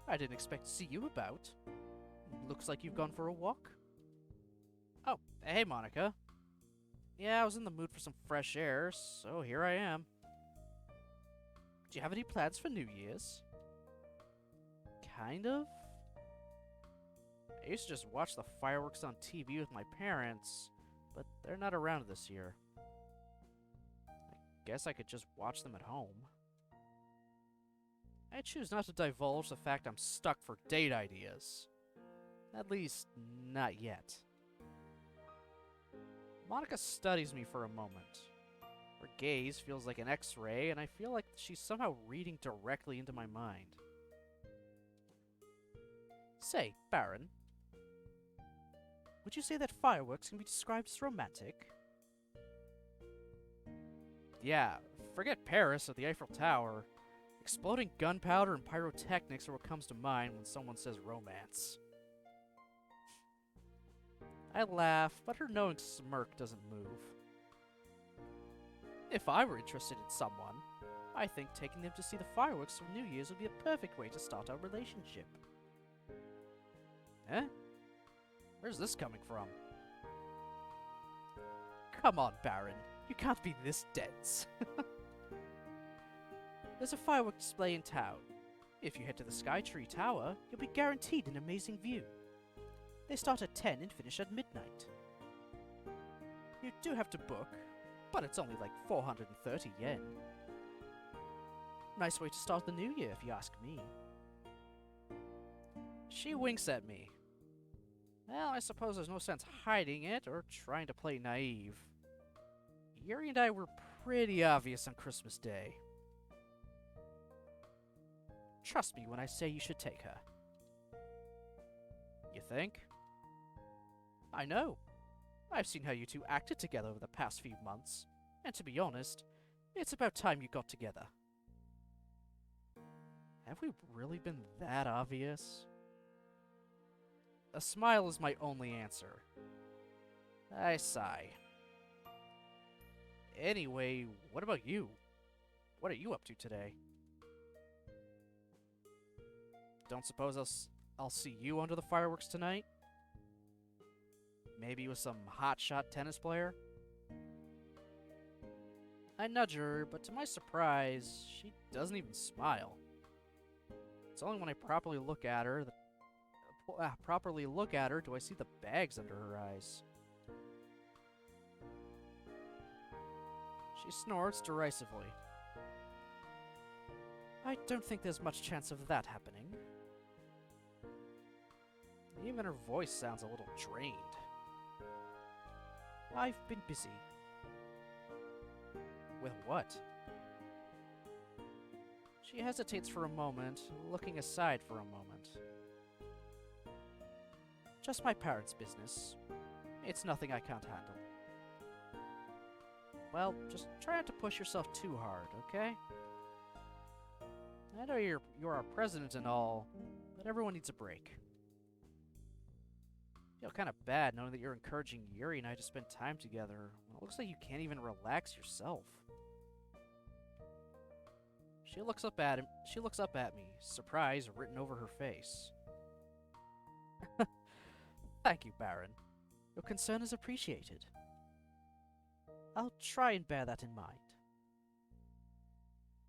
I didn't expect to see you about. Looks like you've gone for a walk. Oh, hey, Monica. Yeah, I was in the mood for some fresh air, so here I am. Do you have any plans for New Year's? Kind of. I used to just watch the fireworks on TV with my parents, but they're not around this year. I guess I could just watch them at home. I choose not to divulge the fact I'm stuck for date ideas. At least, not yet. Monica studies me for a moment. Her gaze feels like an X-ray, and I feel like she's somehow reading directly into my mind. Say, Baron, would you say that fireworks can be described as romantic? Yeah, forget Paris or the Eiffel Tower. Exploding gunpowder and pyrotechnics are what comes to mind when someone says romance. I laugh, but her knowing smirk doesn't move. If I were interested in someone, I think taking them to see the fireworks for New Year's would be a perfect way to start our relationship. Eh? Where's this coming from? Come on, Baron. You can't be this dense. There's a firework display in town. If you head to the Skytree Tower, you'll be guaranteed an amazing view. They start at 10 and finish at midnight. You do have to book, but it's only like 430 yen. Nice way to start the new year, if you ask me. She winks at me. Well, I suppose there's no sense hiding it or trying to play naive. Yuri and I were pretty obvious on Christmas Day. Trust me when I say you should take her. You think? I know. I've seen how you two acted together over the past few months, and to be honest, it's about time you got together. Have we really been that obvious? A smile is my only answer. I sigh. Anyway, what about you? What are you up to today? Don't suppose I'll see you under the fireworks tonight? Maybe with some hotshot tennis player? I nudge her, but to my surprise, she doesn't even smile. It's only when I properly look at her do I see the bags under her eyes. She snorts derisively. I don't think there's much chance of that happening. Even her voice sounds a little drained. I've been busy. With what? She hesitates for a moment, looking aside for a moment. Just my parents' business. It's nothing I can't handle. Well, just try not to push yourself too hard, okay? I know you're our president and all, but everyone needs a break. I feel kind of bad knowing that you're encouraging Yuri and I to spend time together when it looks like you can't even relax yourself. She looks up at me, surprise written over her face. Thank you, Baron. Your concern is appreciated. I'll try and bear that in mind.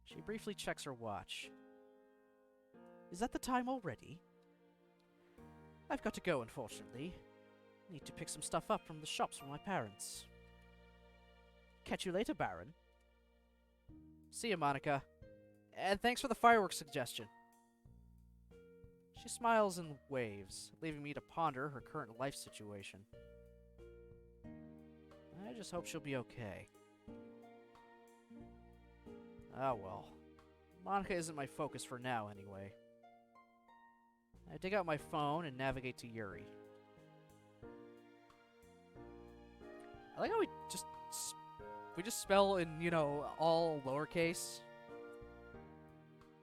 She briefly checks her watch. Is that the time already? I've got to go, unfortunately. Need to pick some stuff up from the shops for my parents. Catch you later, Baron. See you, Monica. And thanks for the fireworks suggestion. She smiles and waves, leaving me to ponder her current life situation. I just hope she'll be okay. Ah well. Monica isn't my focus for now, anyway. I dig out my phone and navigate to Yuri. I like how we just spell in, you know, all lowercase.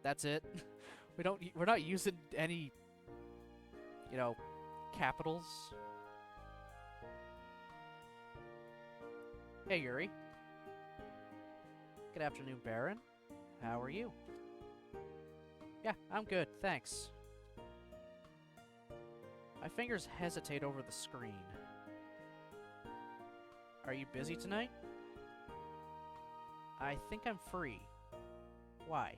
That's it. We're not using any, you know, capitals. Hey, Yuri. Good afternoon, Baron. How are you? Yeah, I'm good, thanks. My fingers hesitate over the screen. Are you busy tonight? I think I'm free. Why?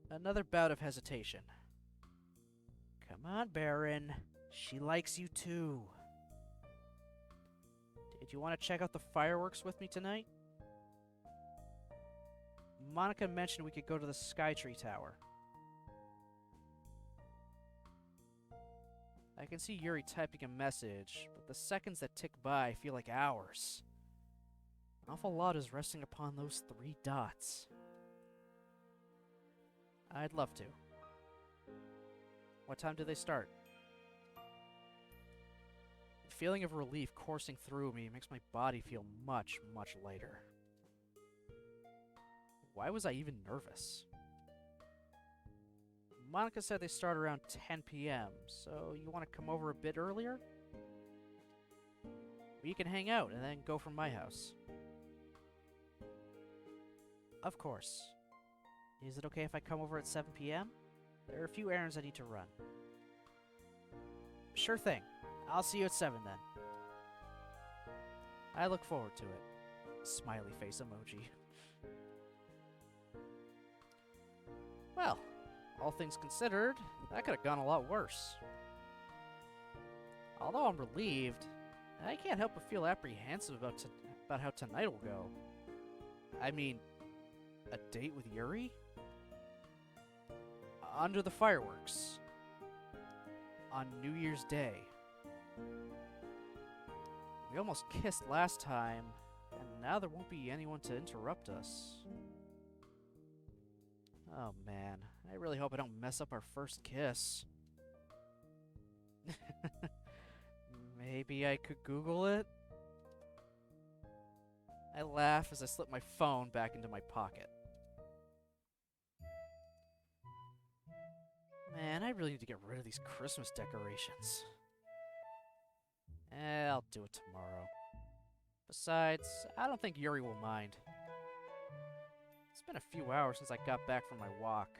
Another bout of hesitation. Come on, Baron. She likes you too. Did you want to check out the fireworks with me tonight? Monica mentioned we could go to the Skytree Tower. I can see Yuri typing a message, but the seconds that tick by feel like hours. An awful lot is resting upon those 3 dots. I'd love to. What time do they start? The feeling of relief coursing through me makes my body feel much, much lighter. Why was I even nervous? Monica said they start around 10 p.m., so you want to come over a bit earlier? We can hang out and then go from my house. Of course. Is it okay if I come over at 7 p.m.? There are a few errands I need to run. Sure thing. I'll see you at 7 then. I look forward to it. Smiley face emoji. Well, all things considered, that could have gone a lot worse. Although I'm relieved, I can't help but feel apprehensive about how tonight will go. I mean, a date with Yuri? Under the fireworks. On New Year's Day. We almost kissed last time, and now there won't be anyone to interrupt us. Oh man, I really hope I don't mess up our first kiss. Maybe I could Google it? I laugh as I slip my phone back into my pocket. Man, I really need to get rid of these Christmas decorations. I'll do it tomorrow. Besides, I don't think Yuri will mind. It's been a few hours since I got back from my walk.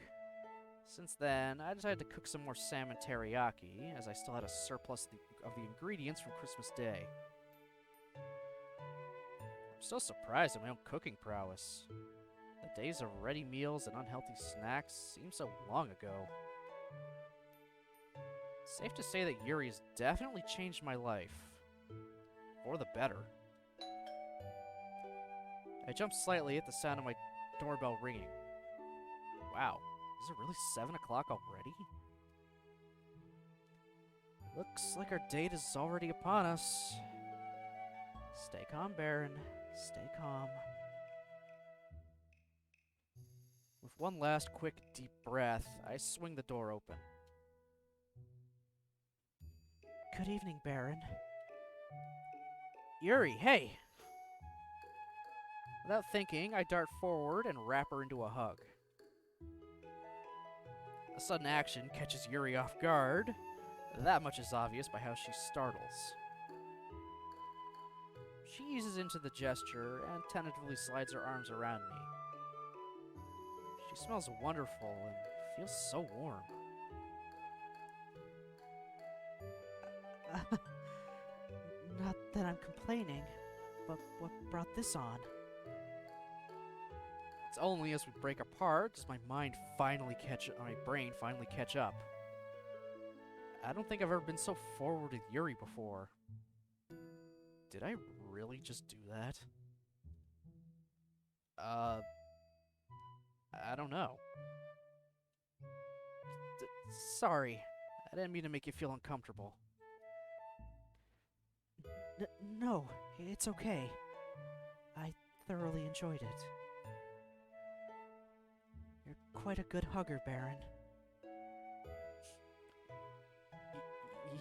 Since then, I decided to cook some more salmon teriyaki, as I still had a surplus of the ingredients from Christmas Day. I'm still surprised at my own cooking prowess. The days of ready meals and unhealthy snacks seem so long ago. Safe to say that Yuri has definitely changed my life. For the better. I jumped slightly at the sound of my doorbell ringing. Wow, is it really 7 o'clock already? Looks like our date is already upon us. Stay calm, Baron. Stay calm. With one last quick deep breath, I swing the door open. Good evening, Baron. Yuri, hey! Without thinking, I dart forward and wrap her into a hug. A sudden action catches Yuri off guard. That much is obvious by how she startles. She eases into the gesture and tentatively slides her arms around me. She smells wonderful and feels so warm. Not that I'm complaining, but what brought this on? It's only as we break apart does my brain finally catch up. I don't think I've ever been so forward with Yuri before. Did I really just do that? I don't know. Sorry. I didn't mean to make you feel uncomfortable. No, it's okay. I thoroughly enjoyed it. You're quite a good hugger, Baron.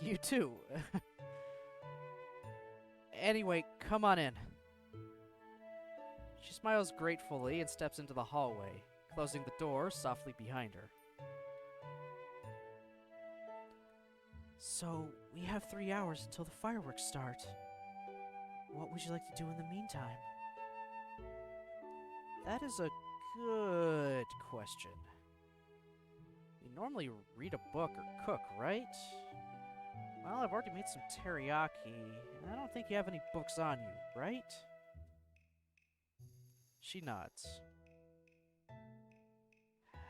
You too. Anyway, come on in. She smiles gratefully and steps into the hallway, closing the door softly behind her. So, we have 3 hours until the fireworks start. What would you like to do in the meantime? That is a good question. You normally read a book or cook, right? Well, I've already made some teriyaki, and I don't think you have any books on you, right? She nods.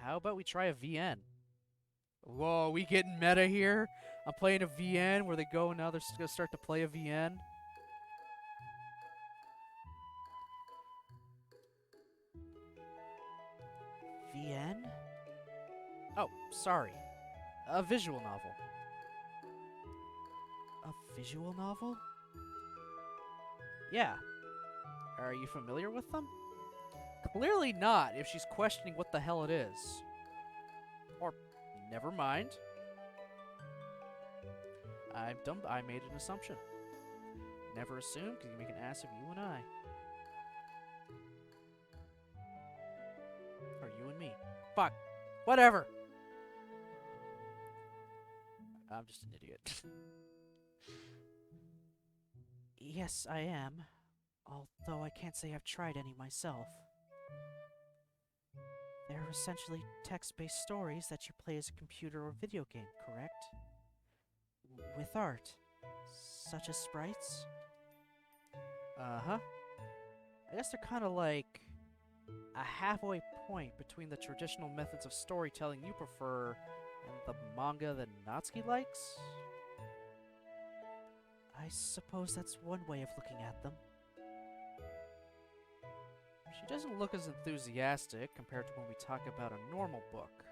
How about we try a VN? Whoa, we getting meta here? I'm playing a VN where they go now they're gonna start to play a VN. VN? Oh, sorry. A visual novel. A visual novel? Yeah. Are you familiar with them? Clearly not, if she's questioning what the hell it is. Or, never mind. I made an assumption. Never assume, because you make an ass of you and I. Or you and me. Fuck. Whatever. I'm just an idiot. Yes, I am. Although I can't say I've tried any myself. They're essentially text-based stories that you play as a computer or video game, correct? With art. Such as sprites? Uh-huh. I guess they're kind of like a halfway point between the traditional methods of storytelling you prefer and the manga that Natsuki likes? I suppose that's one way of looking at them. She doesn't look as enthusiastic compared to when we talk about a normal book,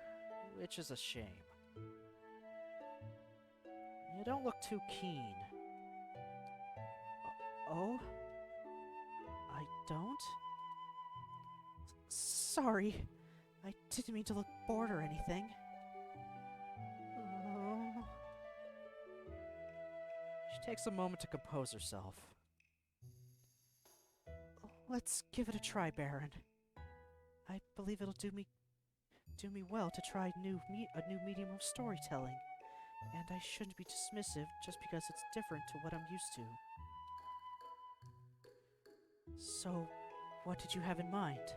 which is a shame. You don't look too keen. Oh? I don't? Sorry. I didn't mean to look bored or anything. Oh. She takes a moment to compose herself. Let's give it a try, Baron. I believe it'll do me well to try a new medium of storytelling, and I shouldn't be dismissive just because it's different to what I'm used to. So, what did you have in mind?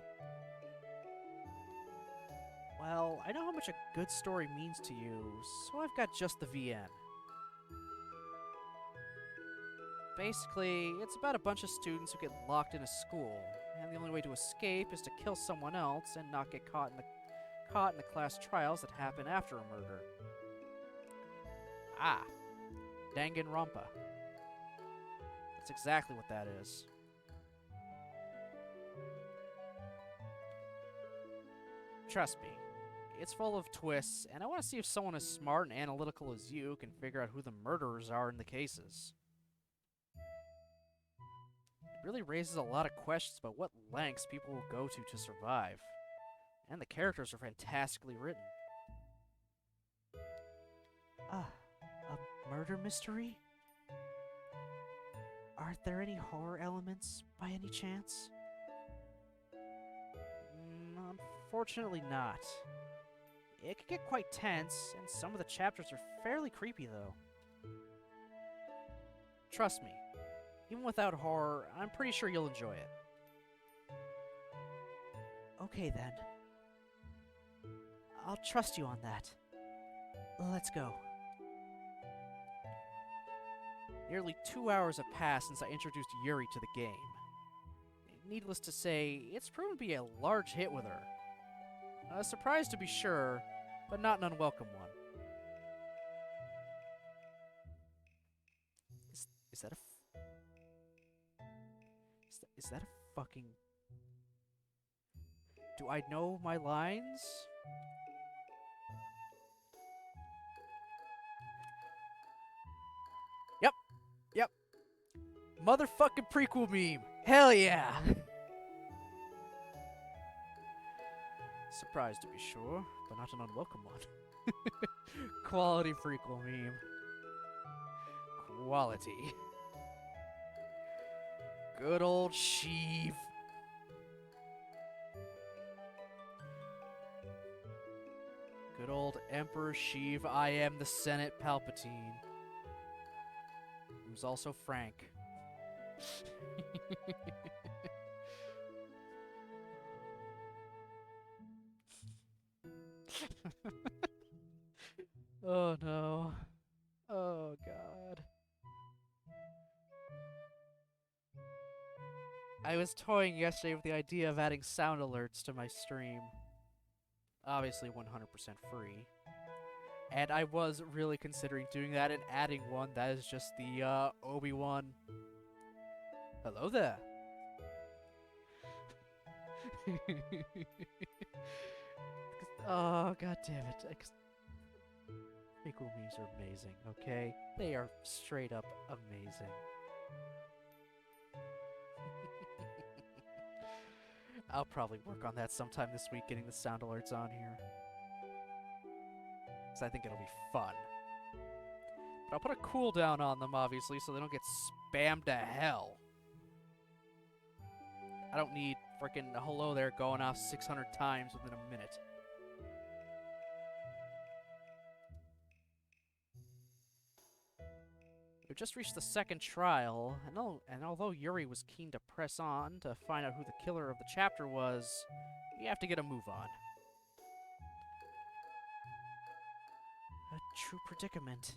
Well, I know how much a good story means to you, so I've got just the VN. Basically, it's about a bunch of students who get locked in a school, and the only way to escape is to kill someone else and not get caught in the class trials that happen after a murder. Ah, Danganronpa. That's exactly what that is. Trust me, it's full of twists, and I want to see if someone as smart and analytical as you can figure out who the murderers are in the cases. It really raises a lot of questions about what lengths people will go to survive. And the characters are fantastically written. Ah, a murder mystery? Aren't there any horror elements by any chance? Unfortunately not. It can get quite tense, and some of the chapters are fairly creepy though. Trust me, even without horror, I'm pretty sure you'll enjoy it. Okay then. I'll trust you on that. Let's go. Nearly 2 hours have passed since I introduced Yuri to the game. Needless to say, it's proven to be a large hit with her. A surprise to be sure, but not an unwelcome one. Is that a is that a fucking... Do I know my lines? Yep. Motherfucking prequel meme. Hell yeah. Surprised to be sure, but not an unwelcome one. Quality prequel meme. Quality. Good old Sheev. Good old Emperor Sheev, I am the Senate Palpatine. Who's also Frank. Oh no. Oh god. I was toying yesterday with the idea of adding sound alerts to my stream. Obviously 100% free. And I was really considering doing that and adding one that is just the Obi-Wan. Hello there. Oh god damn it. Prequel memes are amazing, okay? They are straight up amazing. I'll probably work on that sometime this week, getting the sound alerts on here. Because I think it'll be fun. But I'll put a cooldown on them, obviously, so they don't get spammed to hell. I don't need frickin' hello there going off 600 times within a minute. We've just reached the second trial, and although Yuri was keen to press on to find out who the killer of the chapter was, we have to get a move on. A true predicament.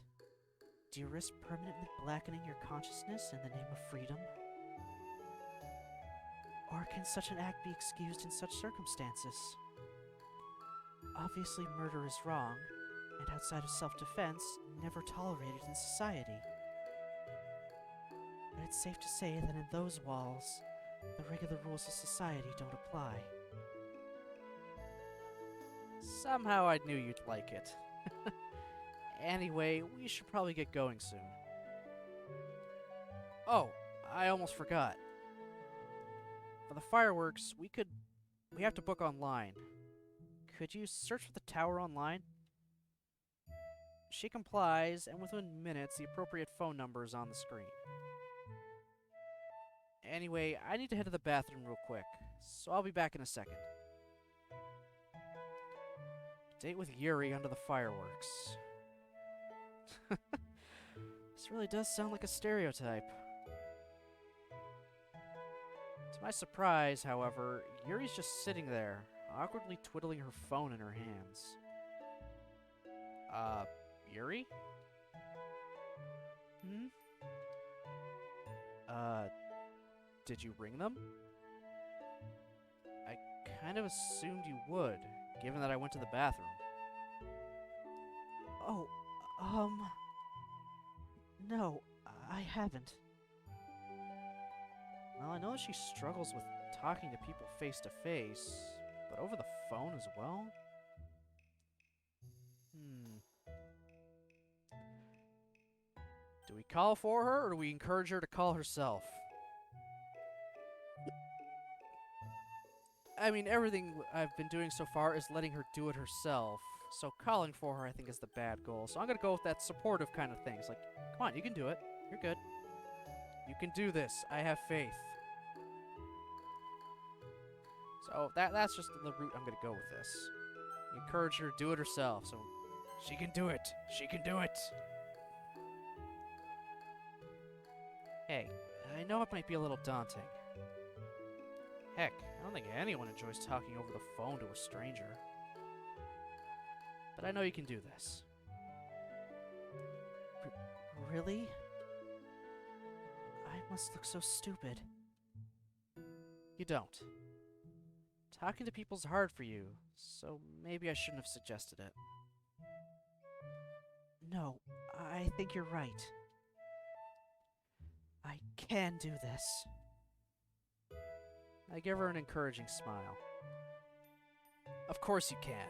Do you risk permanently blackening your consciousness in the name of freedom? Or can such an act be excused in such circumstances? Obviously murder is wrong, and outside of self-defense, never tolerated in society. But it's safe to say that in those walls, the regular rules of society don't apply. Somehow I knew you'd like it. Anyway, we should probably get going soon. Oh, I almost forgot. For the fireworks, we have to book online. Could you search for the tower online? She complies, and within minutes, the appropriate phone number is on the screen. Anyway, I need to head to the bathroom real quick, so I'll be back in a second. Date with Yuri under the fireworks. This really does sound like a stereotype. To my surprise, however, Yuri's just sitting there, awkwardly twiddling her phone in her hands. Yuri? Hmm? Did you ring them? I kind of assumed you would, given that I went to the bathroom. Oh, no, I haven't. Well, I know she struggles with talking to people face to face, but over the phone as well? Do we call for her, or do we encourage her to call herself? I mean, everything I've been doing so far is letting her do it herself. So calling for her, I think, is the bad goal. So I'm gonna go with that supportive kind of thing. It's like, come on, you can do it. You're good. You can do this. I have faith. So that's just the route I'm gonna go with this. Encourage her to do it herself. So she can do it. She can do it. Hey, I know it might be a little daunting. Heck, I don't think anyone enjoys talking over the phone to a stranger. But I know you can do this. Really? I must look so stupid. You don't. Talking to people's hard for you, so maybe I shouldn't have suggested it. No, I think you're right. I can do this. I give her an encouraging smile. Of course you can.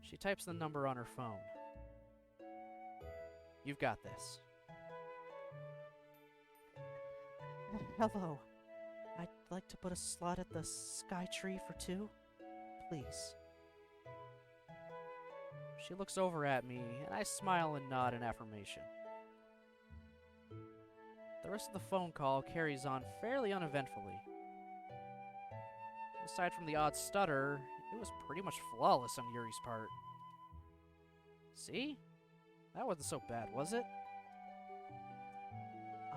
She types the number on her phone. You've got this. Hello. I'd like to put a slot at the Sky Tree for 2, please. She looks over at me, and I smile and nod in affirmation. The rest of the phone call carries on fairly uneventfully. Aside from the odd stutter, it was pretty much flawless on Yuri's part. See? That wasn't so bad, was it?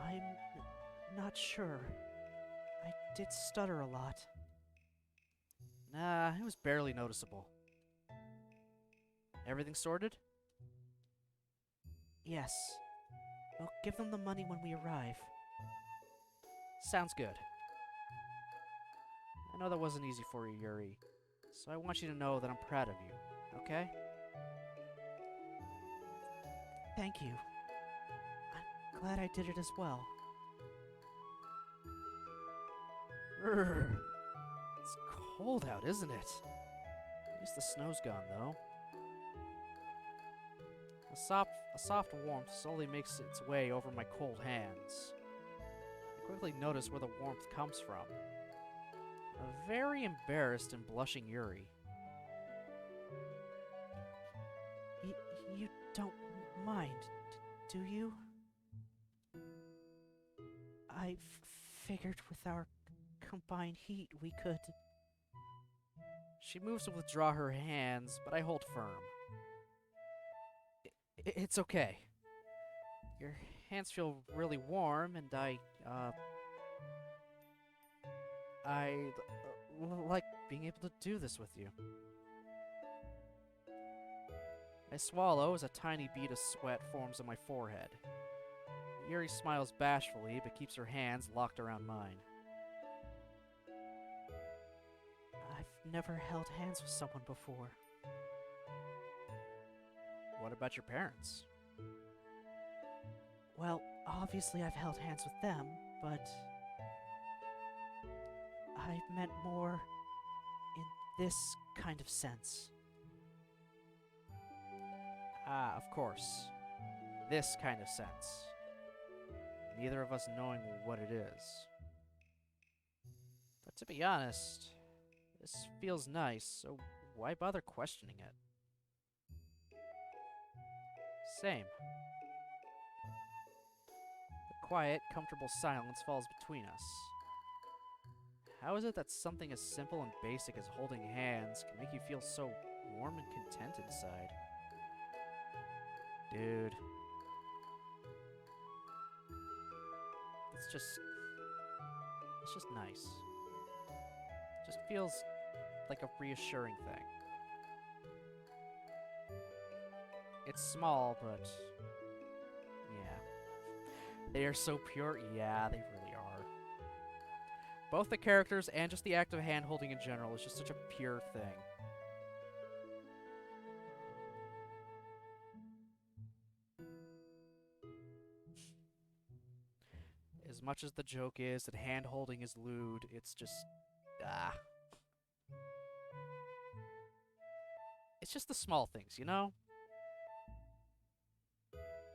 I'm not sure. I did stutter a lot. Nah, it was barely noticeable. Everything sorted? Yes. We'll give them the money when we arrive. Sounds good. I know that wasn't easy for you, Yuri, so I want you to know that I'm proud of you, okay? Thank you. I'm glad I did it as well. Urgh. It's cold out, isn't it? At least the snow's gone, though. A soft warmth slowly makes its way over my cold hands. I quickly notice where the warmth comes from. A very embarrassed and blushing Yuri. You don't mind, do you? I figured with our combined heat we could... She moves to withdraw her hands, but I hold firm. It's okay. Your hands feel really warm, and I like being able to do this with you. I swallow as a tiny bead of sweat forms on my forehead. Yuri smiles bashfully, but keeps her hands locked around mine. I've never held hands with someone before. What about your parents? Well, obviously I've held hands with them, but... I meant more in this kind of sense. Ah, of course. This kind of sense. Neither of us knowing what it is. But to be honest, this feels nice, so why bother questioning it? Same. The quiet, comfortable silence falls between us. How is it that something as simple and basic as holding hands can make you feel so warm and content inside? Dude. It's just nice. It just feels like a reassuring thing. It's small, but yeah. They are so pure. Yeah, they really are. Both the characters and just the act of hand-holding in general is just such a pure thing. As much as the joke is that hand-holding is lewd, it's just... It's just the small things, you know?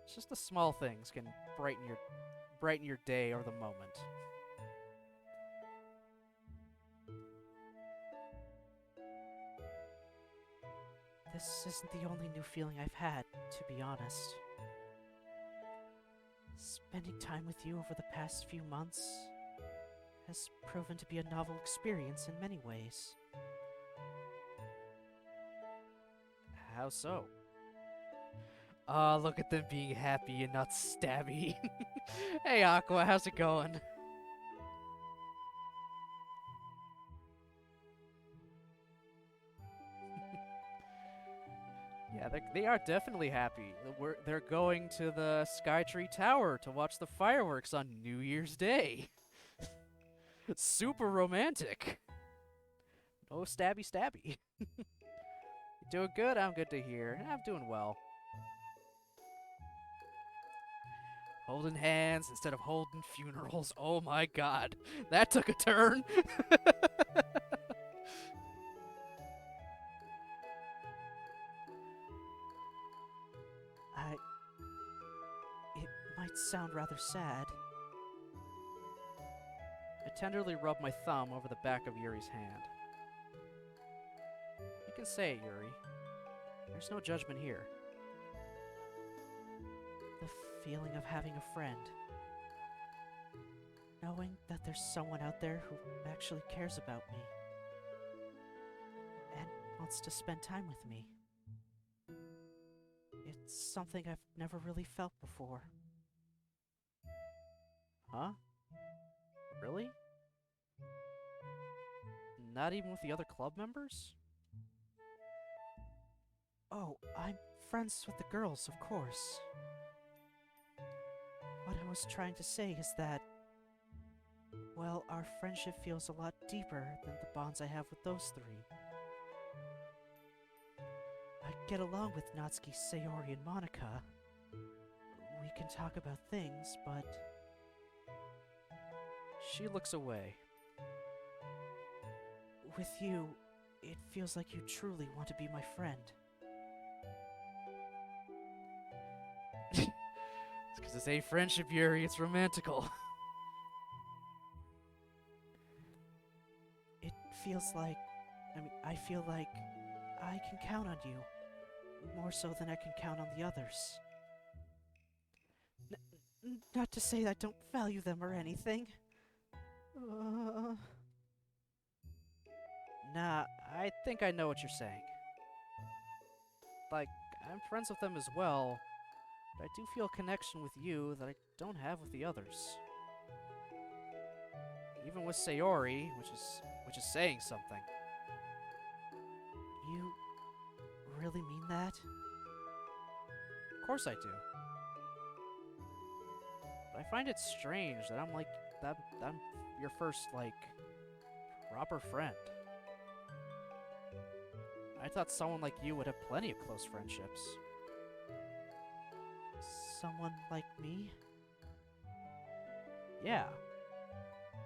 It's just the small things can brighten your day or the moment. This isn't the only new feeling I've had, to be honest. Spending time with you over the past few months has proven to be a novel experience in many ways. How so? Look at them being happy and not stabby. Hey, Aqua, how's it going? Yeah, they are definitely happy. They're going to the Skytree Tower to watch the fireworks on New Year's Day. Super romantic. No stabby. You doing good? I'm good to hear. I'm doing well. Holding hands instead of holding funerals. Oh my god. That took a turn. It might sound rather sad. I tenderly rub my thumb over the back of Yuri's hand. You can say it, Yuri. There's no judgment here. The feeling of having a friend. Knowing that there's someone out there who actually cares about me. And wants to spend time with me. It's something I've never really felt before. Huh? Really? Not even with the other club members? Oh, I'm friends with the girls, of course. What I was trying to say is that, well, our friendship feels a lot deeper than the bonds I have with those three. I get along with Natsuki, Sayori, and Monica. We can talk about things, but... She looks away. With you, it feels like you truly want to be my friend. It's because it's a friendship, Yuri. It's romantical. It feels like... I feel like I can count on you. More so than I can count on the others. Not to say I don't value them or anything. Nah, I think I know what you're saying. Like, I'm friends with them as well, but I do feel a connection with you that I don't have with the others. Even with Sayori, which is saying something. You really mean that? Of course I do. But I find it strange that I'm your first, like, proper friend. I thought someone like you would have plenty of close friendships. Someone like me? Yeah.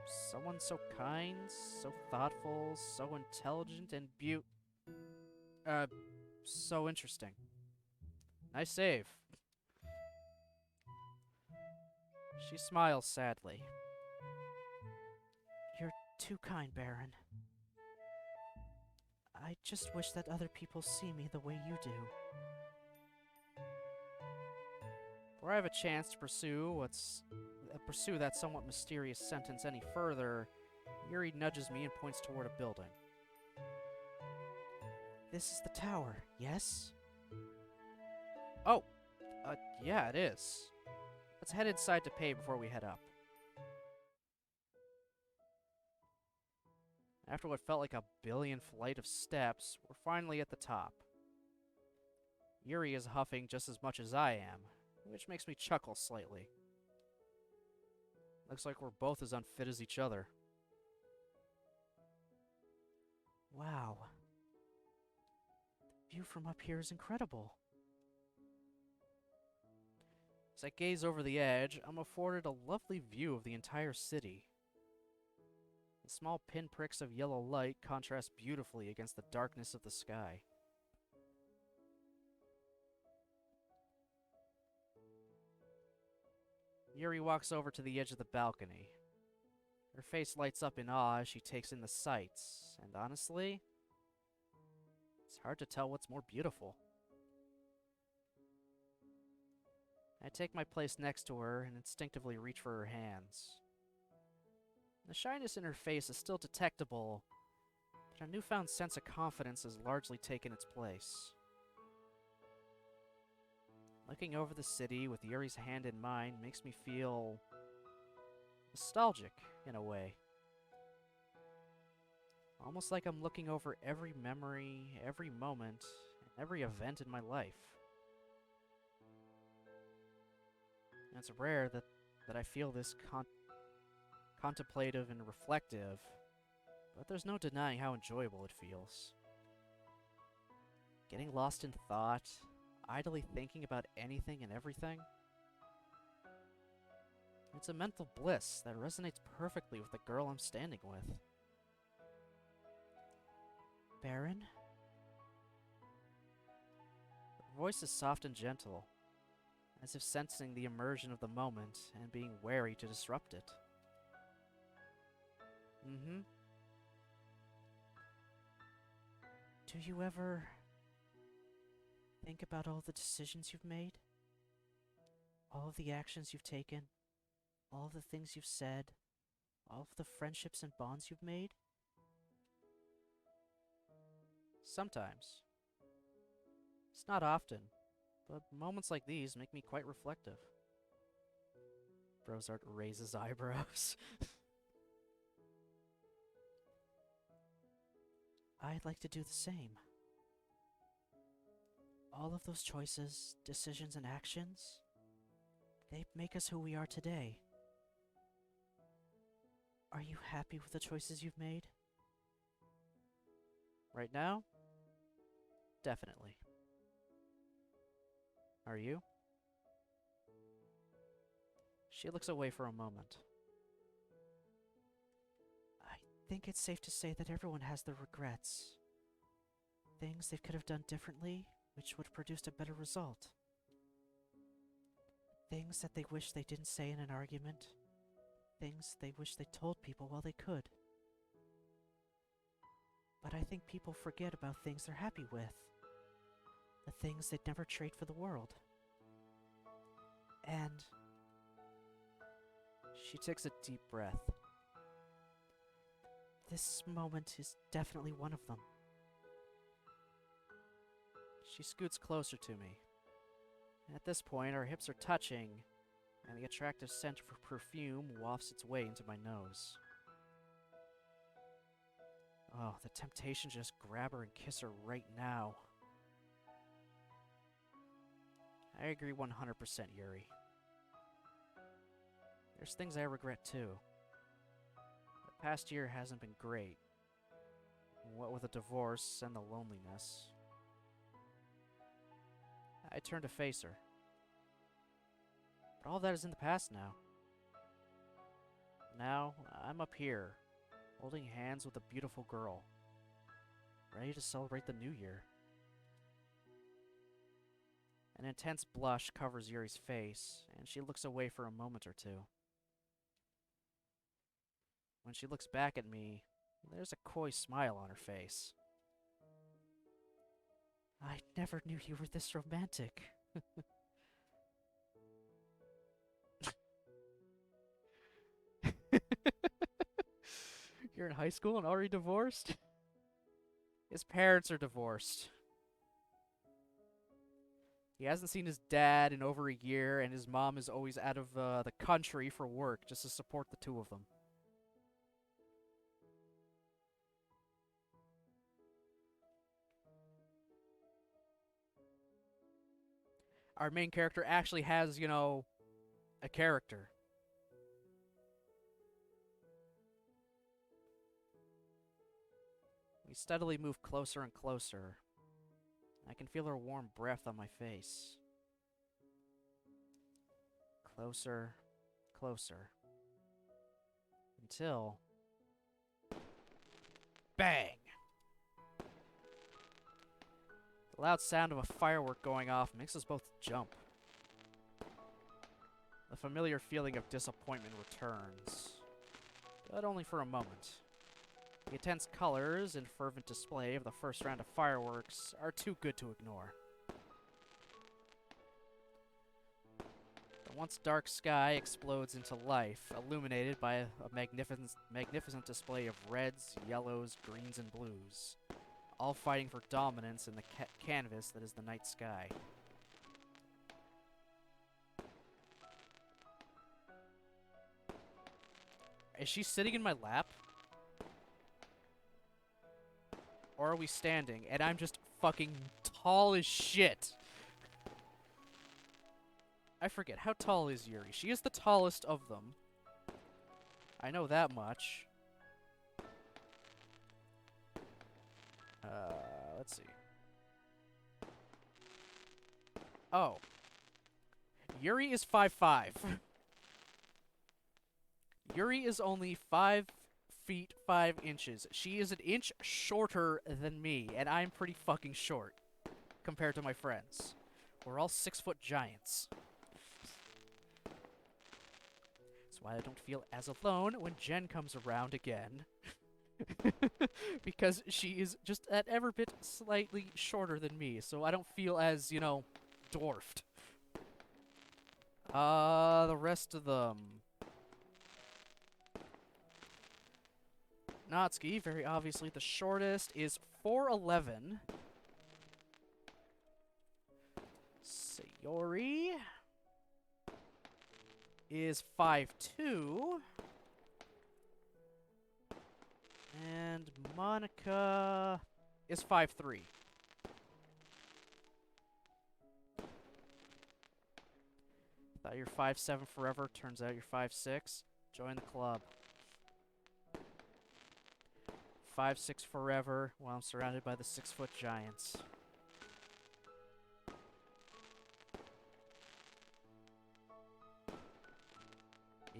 Someone so kind, so thoughtful, so intelligent, and so interesting. Nice save. She smiles sadly. You're too kind, Baron. I just wish that other people see me the way you do. Before I have a chance to pursue that somewhat mysterious sentence any further, Yuri nudges me and points toward a building. This is the tower, yes? Oh, yeah, it is. Let's head inside to pay before we head up. After what felt like a billion flight of steps, we're finally at the top. Yuri is huffing just as much as I am, which makes me chuckle slightly. Looks like we're both as unfit as each other. Wow. The view from up here is incredible. As I gaze over the edge, I'm afforded a lovely view of the entire city. The small pinpricks of yellow light contrast beautifully against the darkness of the sky. Yuri walks over to the edge of the balcony. Her face lights up in awe as she takes in the sights, and honestly, it's hard to tell what's more beautiful. I take my place next to her and instinctively reach for her hands. The shyness in her face is still detectable, but a newfound sense of confidence has largely taken its place. Looking over the city with Yuri's hand in mine makes me feel nostalgic, in a way. Almost like I'm looking over every memory, every moment, and every event in my life. And it's rare that I feel this contemplative and reflective, but there's no denying how enjoyable it feels. Getting lost in thought, idly thinking about anything and everything. It's a mental bliss that resonates perfectly with the girl I'm standing with. Baron? Her voice is soft and gentle, as if sensing the immersion of the moment and being wary to disrupt it. Mm-hmm. Do you ever think about all the decisions you've made? All of the actions you've taken? All of the things you've said? All of the friendships and bonds you've made? Sometimes. It's not often, but moments like these make me quite reflective. Brozart raises eyebrows. I'd like to do the same. All of those choices, decisions, and actions, they make us who we are today. Are you happy with the choices you've made? Right now? Definitely. Are you? She looks away for a moment. I think it's safe to say that everyone has their regrets. Things they could have done differently, which would have produced a better result. Things that they wish they didn't say in an argument. Things they wish they told people while they could. But I think people forget about things they're happy with. The things they'd never trade for the world. And she takes a deep breath. This moment is definitely one of them. She scoots closer to me. At this point, our hips are touching, and the attractive scent of her perfume wafts its way into my nose. Oh, the temptation to just grab her and kiss her right now. I agree 100%, Yuri. There's things I regret too. The past year hasn't been great. What with the divorce and the loneliness. I turn to face her. But all that is in the past now. Now, I'm up here, holding hands with a beautiful girl, ready to celebrate the new year. An intense blush covers Yuri's face, and she looks away for a moment or two. When she looks back at me, there's a coy smile on her face. I never knew you were this romantic. You're in high school and already divorced? His parents are divorced. He hasn't seen his dad in over a year, and his mom is always out of the country for work just to support the two of them. Our main character actually has, you know, a character. We steadily move closer and closer. I can feel her warm breath on my face. Closer, closer. Until... bang! The loud sound of a firework going off makes us both jump. The familiar feeling of disappointment returns, but only for a moment. The intense colors and fervent display of the first round of fireworks are too good to ignore. The once dark sky explodes into life, illuminated by a magnificent display of reds, yellows, greens, and blues, all fighting for dominance in the canvas that is the night sky. Is she sitting in my lap? Or are we standing and I'm just fucking tall as shit? I forget, how tall is Yuri? She is the tallest of them. I know that much. Let's see. Oh. Yuri is 5'5". Yuri is only 5 feet 5 inches. She is an inch shorter than me, and I'm pretty fucking short compared to my friends. We're all 6-foot giants. That's why I don't feel as alone when Jen comes around again. Because she is just that ever bit slightly shorter than me, so I don't feel as, you know, dwarfed. The rest of them. Natsuki, very obviously the shortest, is 4'11". Sayori is 5'2". And Monica is 5'3". Thought you're 5'7" forever, turns out you're 5'6". Join the club. 5'6" forever while I'm surrounded by the 6-foot giants.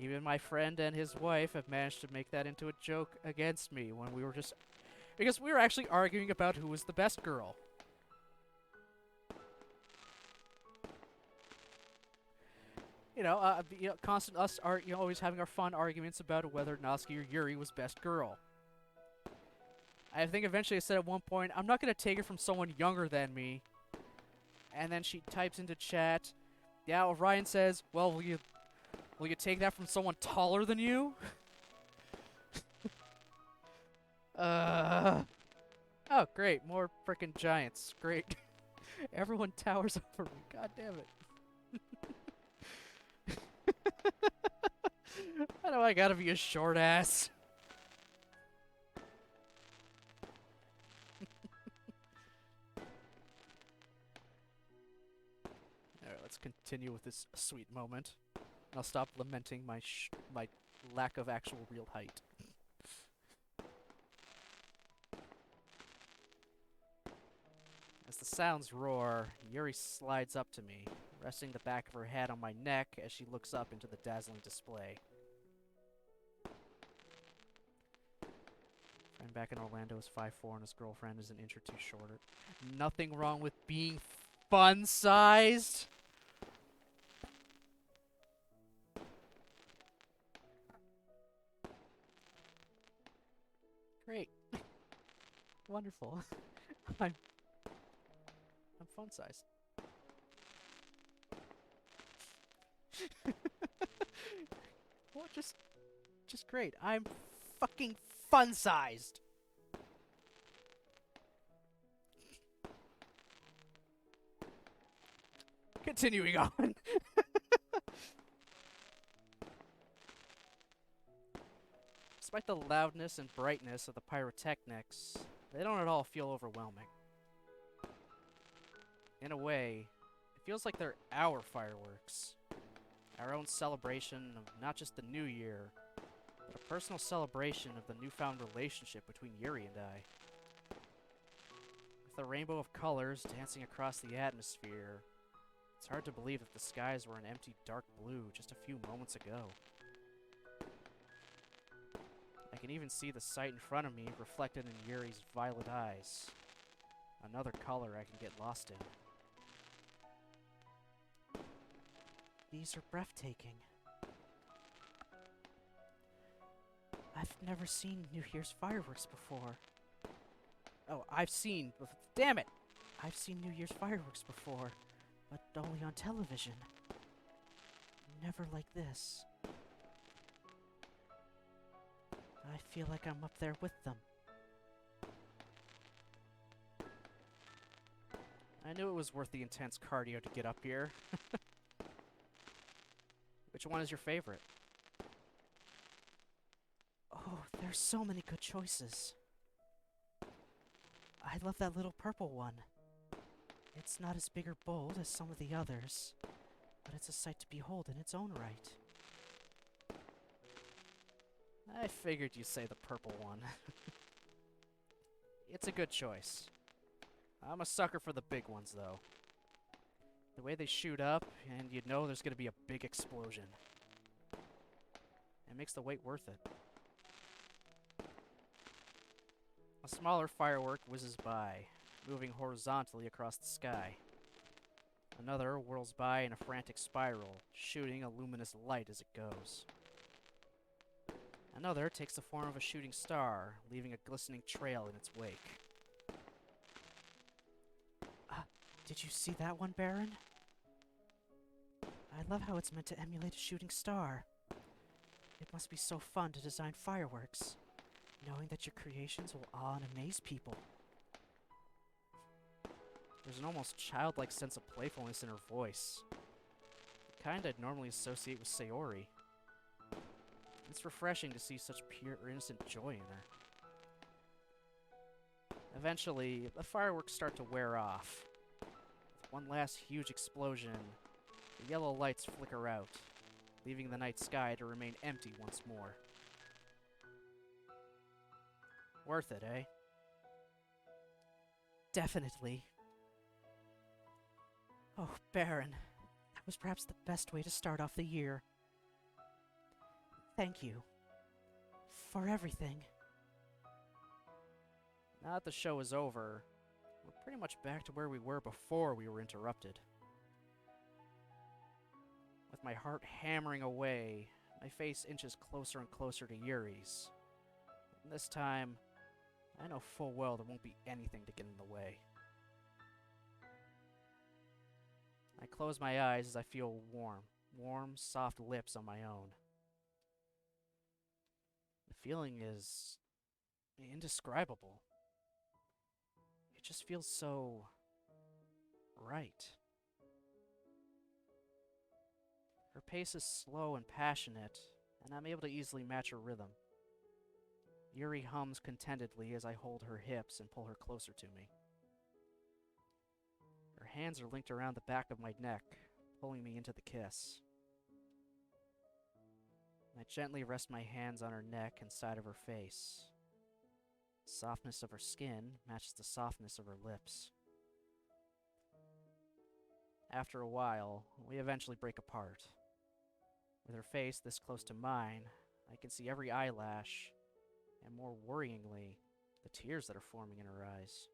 Even my friend and his wife have managed to make that into a joke against me when we were just... Because we were actually arguing about who was the best girl. You know, constant us always having our fun arguments about whether Natsuki or Yuri was best girl. I think eventually I said at one point, I'm not going to take it from someone younger than me. And then she types into chat, yeah, Orion says, well, will you take that from someone taller than you? Oh, great. More frickin' giants. Great. Everyone towers over me. God damn it. Why do I gotta be a short ass? Alright, let's continue with this sweet moment. I'll stop lamenting my lack of actual real height. As the sounds roar, Yuri slides up to me, resting the back of her head on my neck as she looks up into the dazzling display. Friend back in Orlando is 5'4" and his girlfriend is an inch or two shorter. Nothing wrong with being fun-sized. Great. Wonderful. I'm fun-sized. Well, just great. I'm fucking fun-sized. Continuing on. Despite the loudness and brightness of the pyrotechnics, they don't at all feel overwhelming. In a way, it feels like they're our fireworks. Our own celebration of not just the new year, but a personal celebration of the newfound relationship between Yuri and I. With a rainbow of colors dancing across the atmosphere, it's hard to believe that the skies were an empty dark blue just a few moments ago. I can even see the sight in front of me reflected in Yuri's violet eyes. Another color I can get lost in. These are breathtaking. I've never seen New Year's fireworks before. Oh, I've seen... Damn it! I've seen New Year's fireworks before, but only on television. Never like this. I feel like I'm up there with them. I knew it was worth the intense cardio to get up here. Which one is your favorite? Oh, there's so many good choices. I love that little purple one. It's not as big or bold as some of the others, but it's a sight to behold in its own right. I figured you'd say the purple one. It's a good choice. I'm a sucker for the big ones, though. The way they shoot up, and you know there's gonna be a big explosion. It makes the wait worth it. A smaller firework whizzes by, moving horizontally across the sky. Another whirls by in a frantic spiral, shooting a luminous light as it goes. Another takes the form of a shooting star, leaving a glistening trail in its wake. Did you see that one, Baron? I love how it's meant to emulate a shooting star. It must be so fun to design fireworks, knowing that your creations will awe and amaze people. There's an almost childlike sense of playfulness in her voice. The kind I'd normally associate with Sayori. It's refreshing to see such pure, innocent joy in her. Eventually, the fireworks start to wear off. With one last huge explosion, the yellow lights flicker out, leaving the night sky to remain empty once more. Worth it, eh? Definitely. Oh, Baron, that was perhaps the best way to start off the year. Thank you. For everything. Now that the show is over, we're pretty much back to where we were before we were interrupted. With my heart hammering away, my face inches closer and closer to Yuri's. And this time, I know full well there won't be anything to get in the way. I close my eyes as I feel warm, soft lips on my own. The feeling is indescribable. It just feels so right. Her pace is slow and passionate, and I'm able to easily match her rhythm. Yuri hums contentedly as I hold her hips and pull her closer to me. Her hands are linked around the back of my neck, pulling me into the kiss. I gently rest my hands on her neck and side of her face. The softness of her skin matches the softness of her lips. After a while, we eventually break apart. With her face this close to mine, I can see every eyelash, and more worryingly, the tears that are forming in her eyes.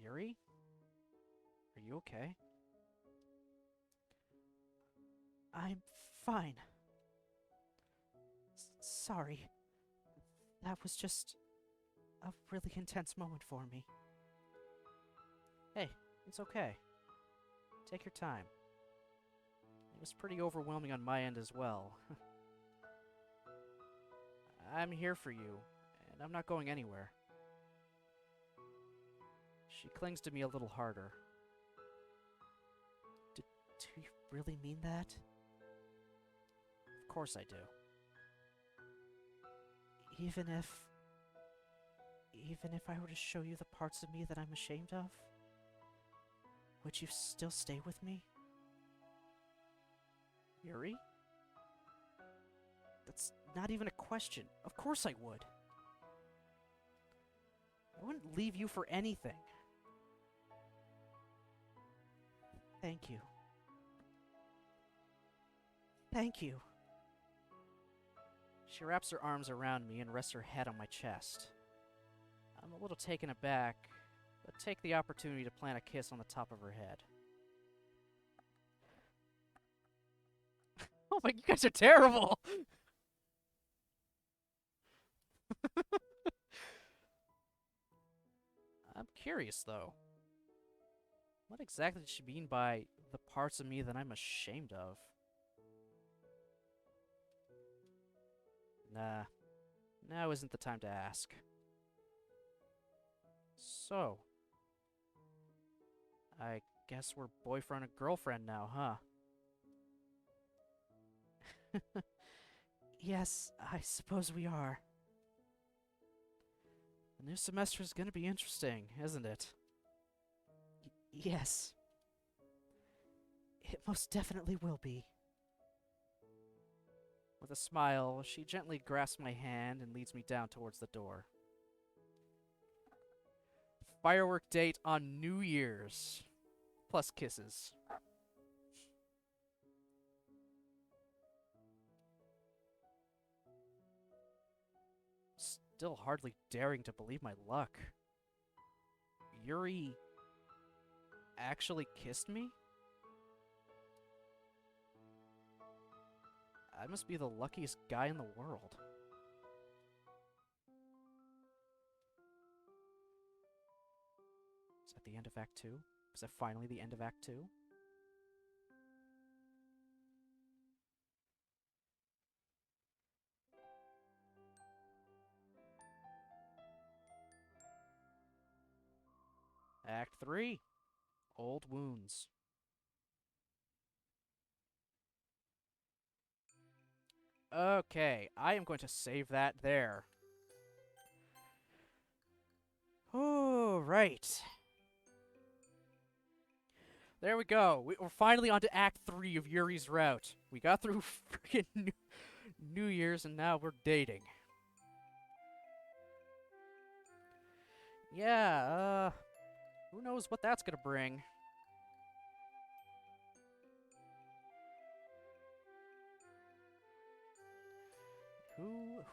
Yuri? Are you okay? I'm fine. Sorry. That was just a really intense moment for me. Hey, it's okay. Take your time. It was pretty overwhelming on my end as well. I'm here for you, and I'm not going anywhere. She clings to me a little harder. Do you really mean that? Of course I do. Even if I were to show you the parts of me that I'm ashamed of, would you still stay with me? Yuri? That's not even a question. Of course I would. I wouldn't leave you for anything. Thank you. Thank you. She wraps her arms around me and rests her head on my chest. I'm a little taken aback, but take the opportunity to plant a kiss on the top of her head. Oh my, you guys are terrible! I'm curious, though. What exactly did she mean by the parts of me that I'm ashamed of? Nah, now isn't the time to ask. So, I guess we're boyfriend and girlfriend now, huh? Yes, I suppose we are. The new semester is gonna be interesting, isn't it? Yes. It most definitely will be. With a smile, she gently grasps my hand and leads me down towards the door. Firework date on New Year's. Plus kisses. Still hardly daring to believe my luck. Yuri actually kissed me? I must be the luckiest guy in the world. Is that the end of Act 2? Is that finally the end of Act 2? Act 3. Old Wounds. Okay, I am going to save that there. Oh, right. There we go. We're finally on to Act 3 of Yuri's Route. We got through freaking New Year's, and now we're dating. Yeah, who knows what that's gonna bring.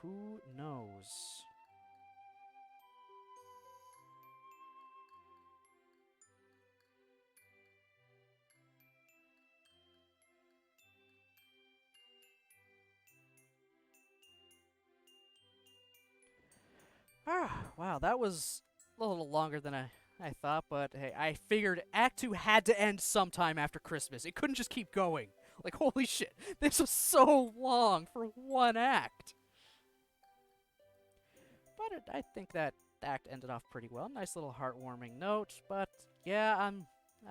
Who knows? Ah, wow, that was a little longer than I thought, but hey, I figured Act 2 had to end sometime after Christmas. It couldn't just keep going. Like, holy shit, this was so long for one act. But I think that act ended off pretty well. Nice little heartwarming note, but yeah, I'm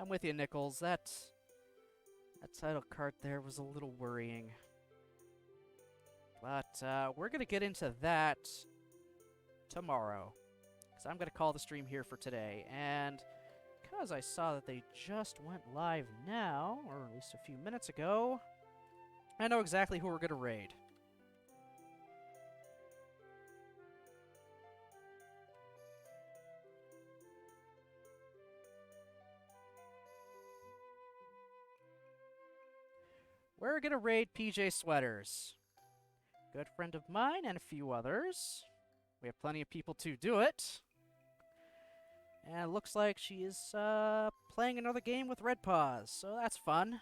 with you, Nichols. That title card there was a little worrying. But we're gonna get into that tomorrow, because I'm gonna call the stream here for today. And because I saw that they just went live now, or at least a few minutes ago, I know exactly who we're gonna raid. We're gonna raid PJ Sweaters. Good friend of mine and a few others. We have plenty of people to do it. And it looks like she is playing another game with Red Paws, so that's fun.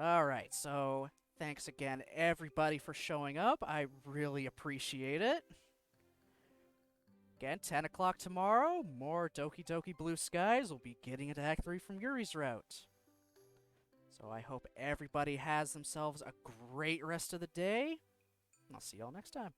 Alright, so thanks again everybody for showing up. I really appreciate it. Again, 10 o'clock tomorrow, more Doki Doki Blue Skies. We'll be getting into Act 3 from Yuri's Route. So I hope everybody has themselves a great rest of the day. I'll see y'all next time.